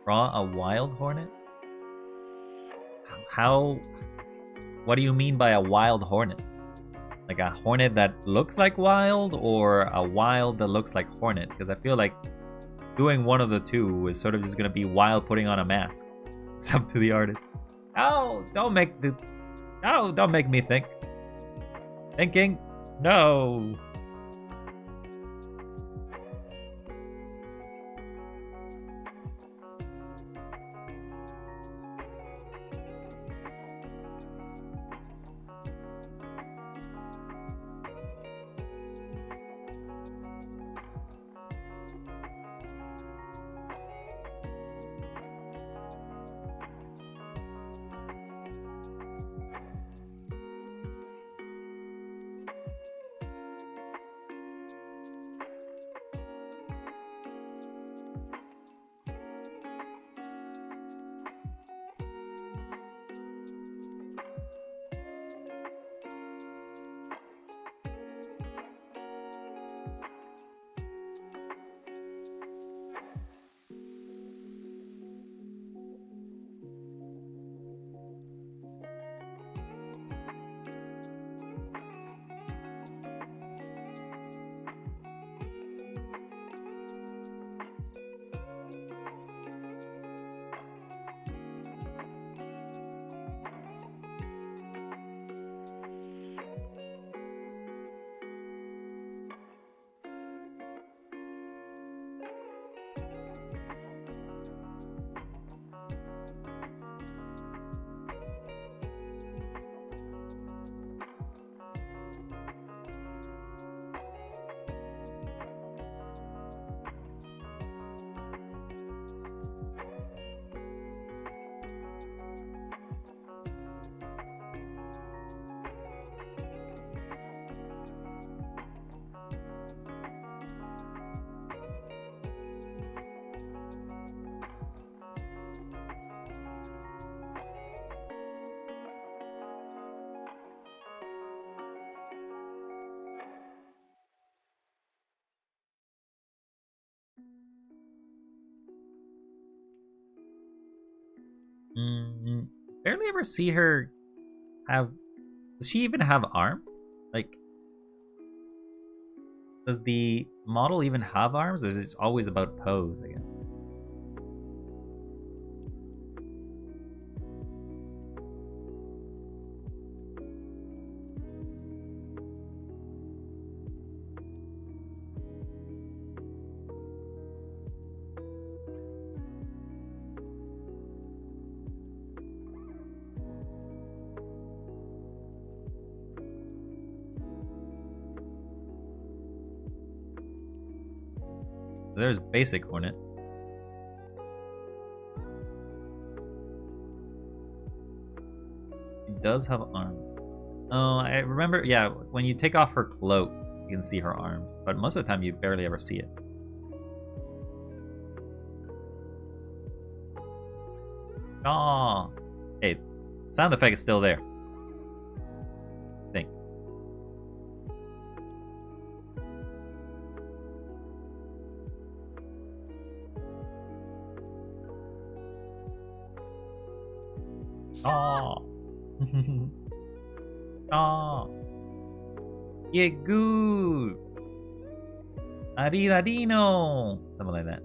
Raw a wild hornet? How? What do you mean by a wild hornet? Like a hornet that looks like wild, or a wild that looks like hornet? Because I feel like doing one of the two is sort of just gonna be wild putting on a mask. It's up to the artist. Oh, don't make me think. Thinking? No. Barely ever see her have. Does she even have arms? Like, does the model even have arms? Or is it always about pose, I guess? There's basic Hornet. She does have arms. Oh, I remember, yeah, when you take off her cloak, you can see her arms. But most of the time, you barely ever see it. Oh, hey, sound effect is still there. I think. Oh. Oh. Yeah, good. Aridadino. Something like that.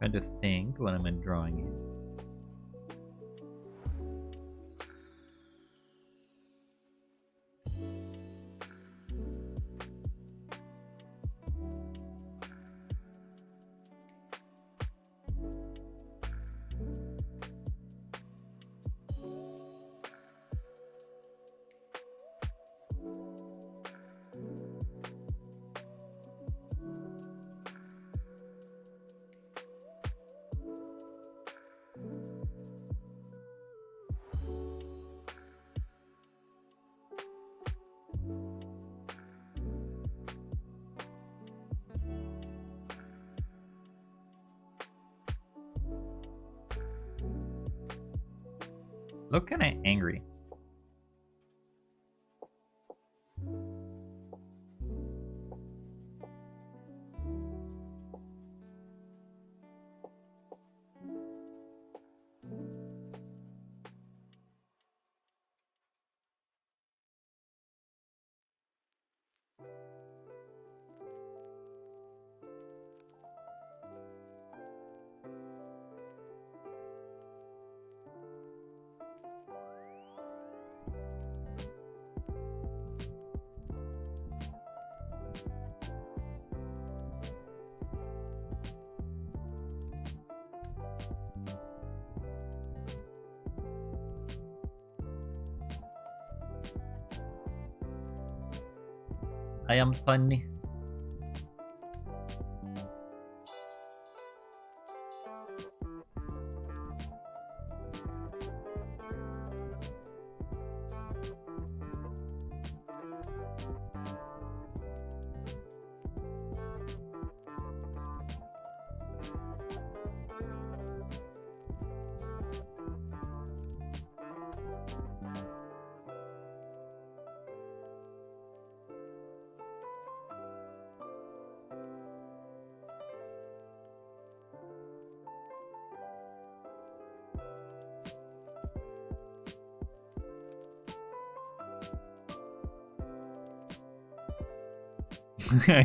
Trying to think what am I drawing here. Look kind of angry. I am funny.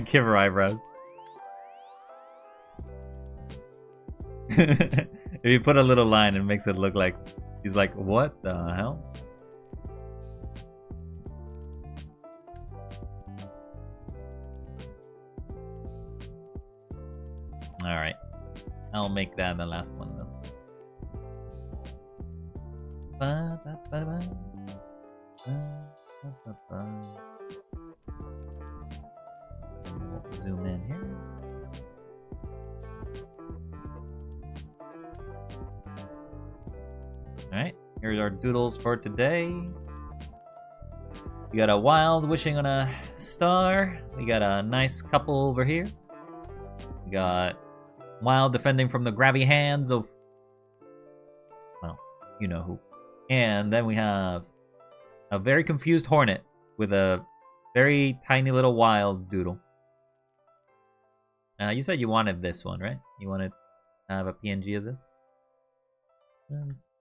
Give her eyebrows. If you put a little line, it makes it look like he's like, what the hell? Alright. I'll make that the last one though. Ba, ba, ba, ba. Ba, ba, ba, ba. Zoom in here. Alright, here's our doodles for today. We got a wild wishing on a star. We got a nice couple over here. We got wild defending from the grabby hands of, well, you know who. And then we have a very confused hornet with a very tiny little wild doodle. You said you wanted this one, right? You wanted to have a PNG of this?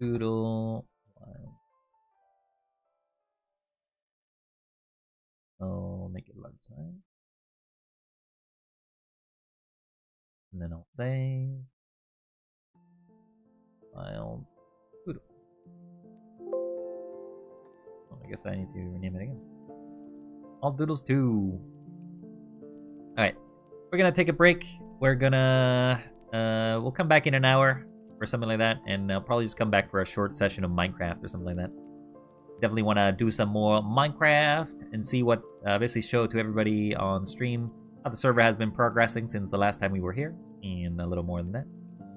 Doodle. Wild. I'll make it large size. And then I'll save. Wild doodles. Oh, I guess I need to rename it again. All doodles 2. Alright. We're gonna take a break. We're gonna we'll come back in an hour or something like that, and I'll probably just come back for a short session of Minecraft or something like that. Definitely want to do some more Minecraft and see what basically show to everybody on stream how the server has been progressing since the last time we were here, and a little more than that.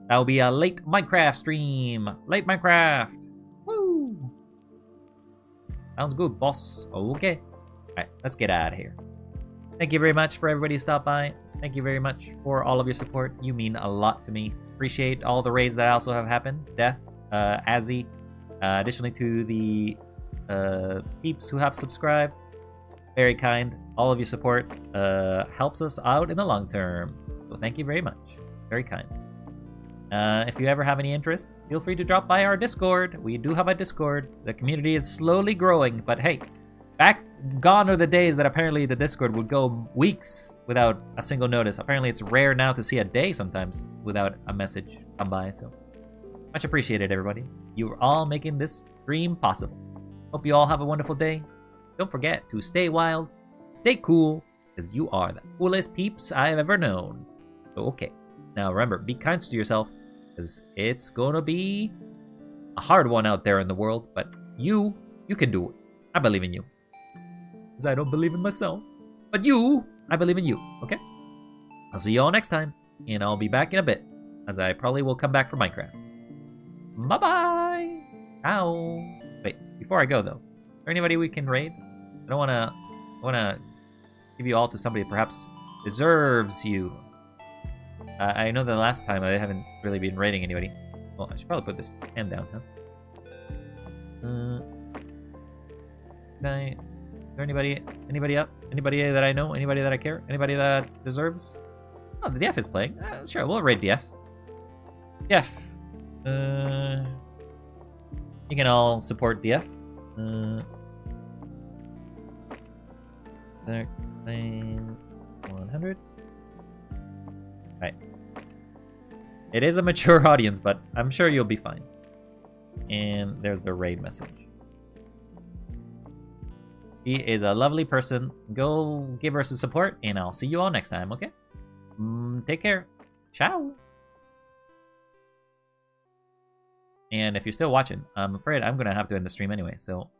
That will be a late Minecraft stream. Late Minecraft. Woo! Sounds good, boss. Okay. All right, let's get out of here. Thank you very much for everybody who stopped by. Thank you very much for all of your support. You mean a lot to me. Appreciate all the raids that also have happened. Death, Azzy, additionally to the peeps who have subscribed. Very kind. All of your support helps us out in the long term. So thank you very much. Very kind. If you ever have any interest, feel free to drop by our Discord. We do have a Discord. The community is slowly growing, but hey, Gone are the days that apparently the Discord would go weeks without a single notice. Apparently it's rare now to see a day sometimes without a message come by, so much appreciated, everybody. You are all making this dream possible. Hope you all have a wonderful day. Don't forget to stay wild, stay cool, because you are the coolest peeps I've ever known. Okay, now remember, be kind to yourself, because it's gonna be a hard one out there in the world, but you can do it. I believe in you. Because I don't believe in myself. But I believe in you, okay? I'll see you all next time, and I'll be back in a bit, as I probably will come back for Minecraft. Bye-bye! Ow! Wait, before I go, though, is there anybody we can raid? I wanna give you all to somebody that perhaps deserves you. I know that last time I haven't really been raiding anybody. Well, I should probably put this pen down, huh? Is there anybody up? Anybody that I know? Anybody that I care? Anybody that deserves? Oh, the DF is playing. Sure, we'll raid DF. DF. You can all support DF. 100. Right. It is a mature audience, but I'm sure you'll be fine. And there's the raid message. She is a lovely person. Go give her some support, and I'll see you all next time, okay? Take care. Ciao. And if you're still watching, I'm afraid I'm going to have to end the stream anyway, so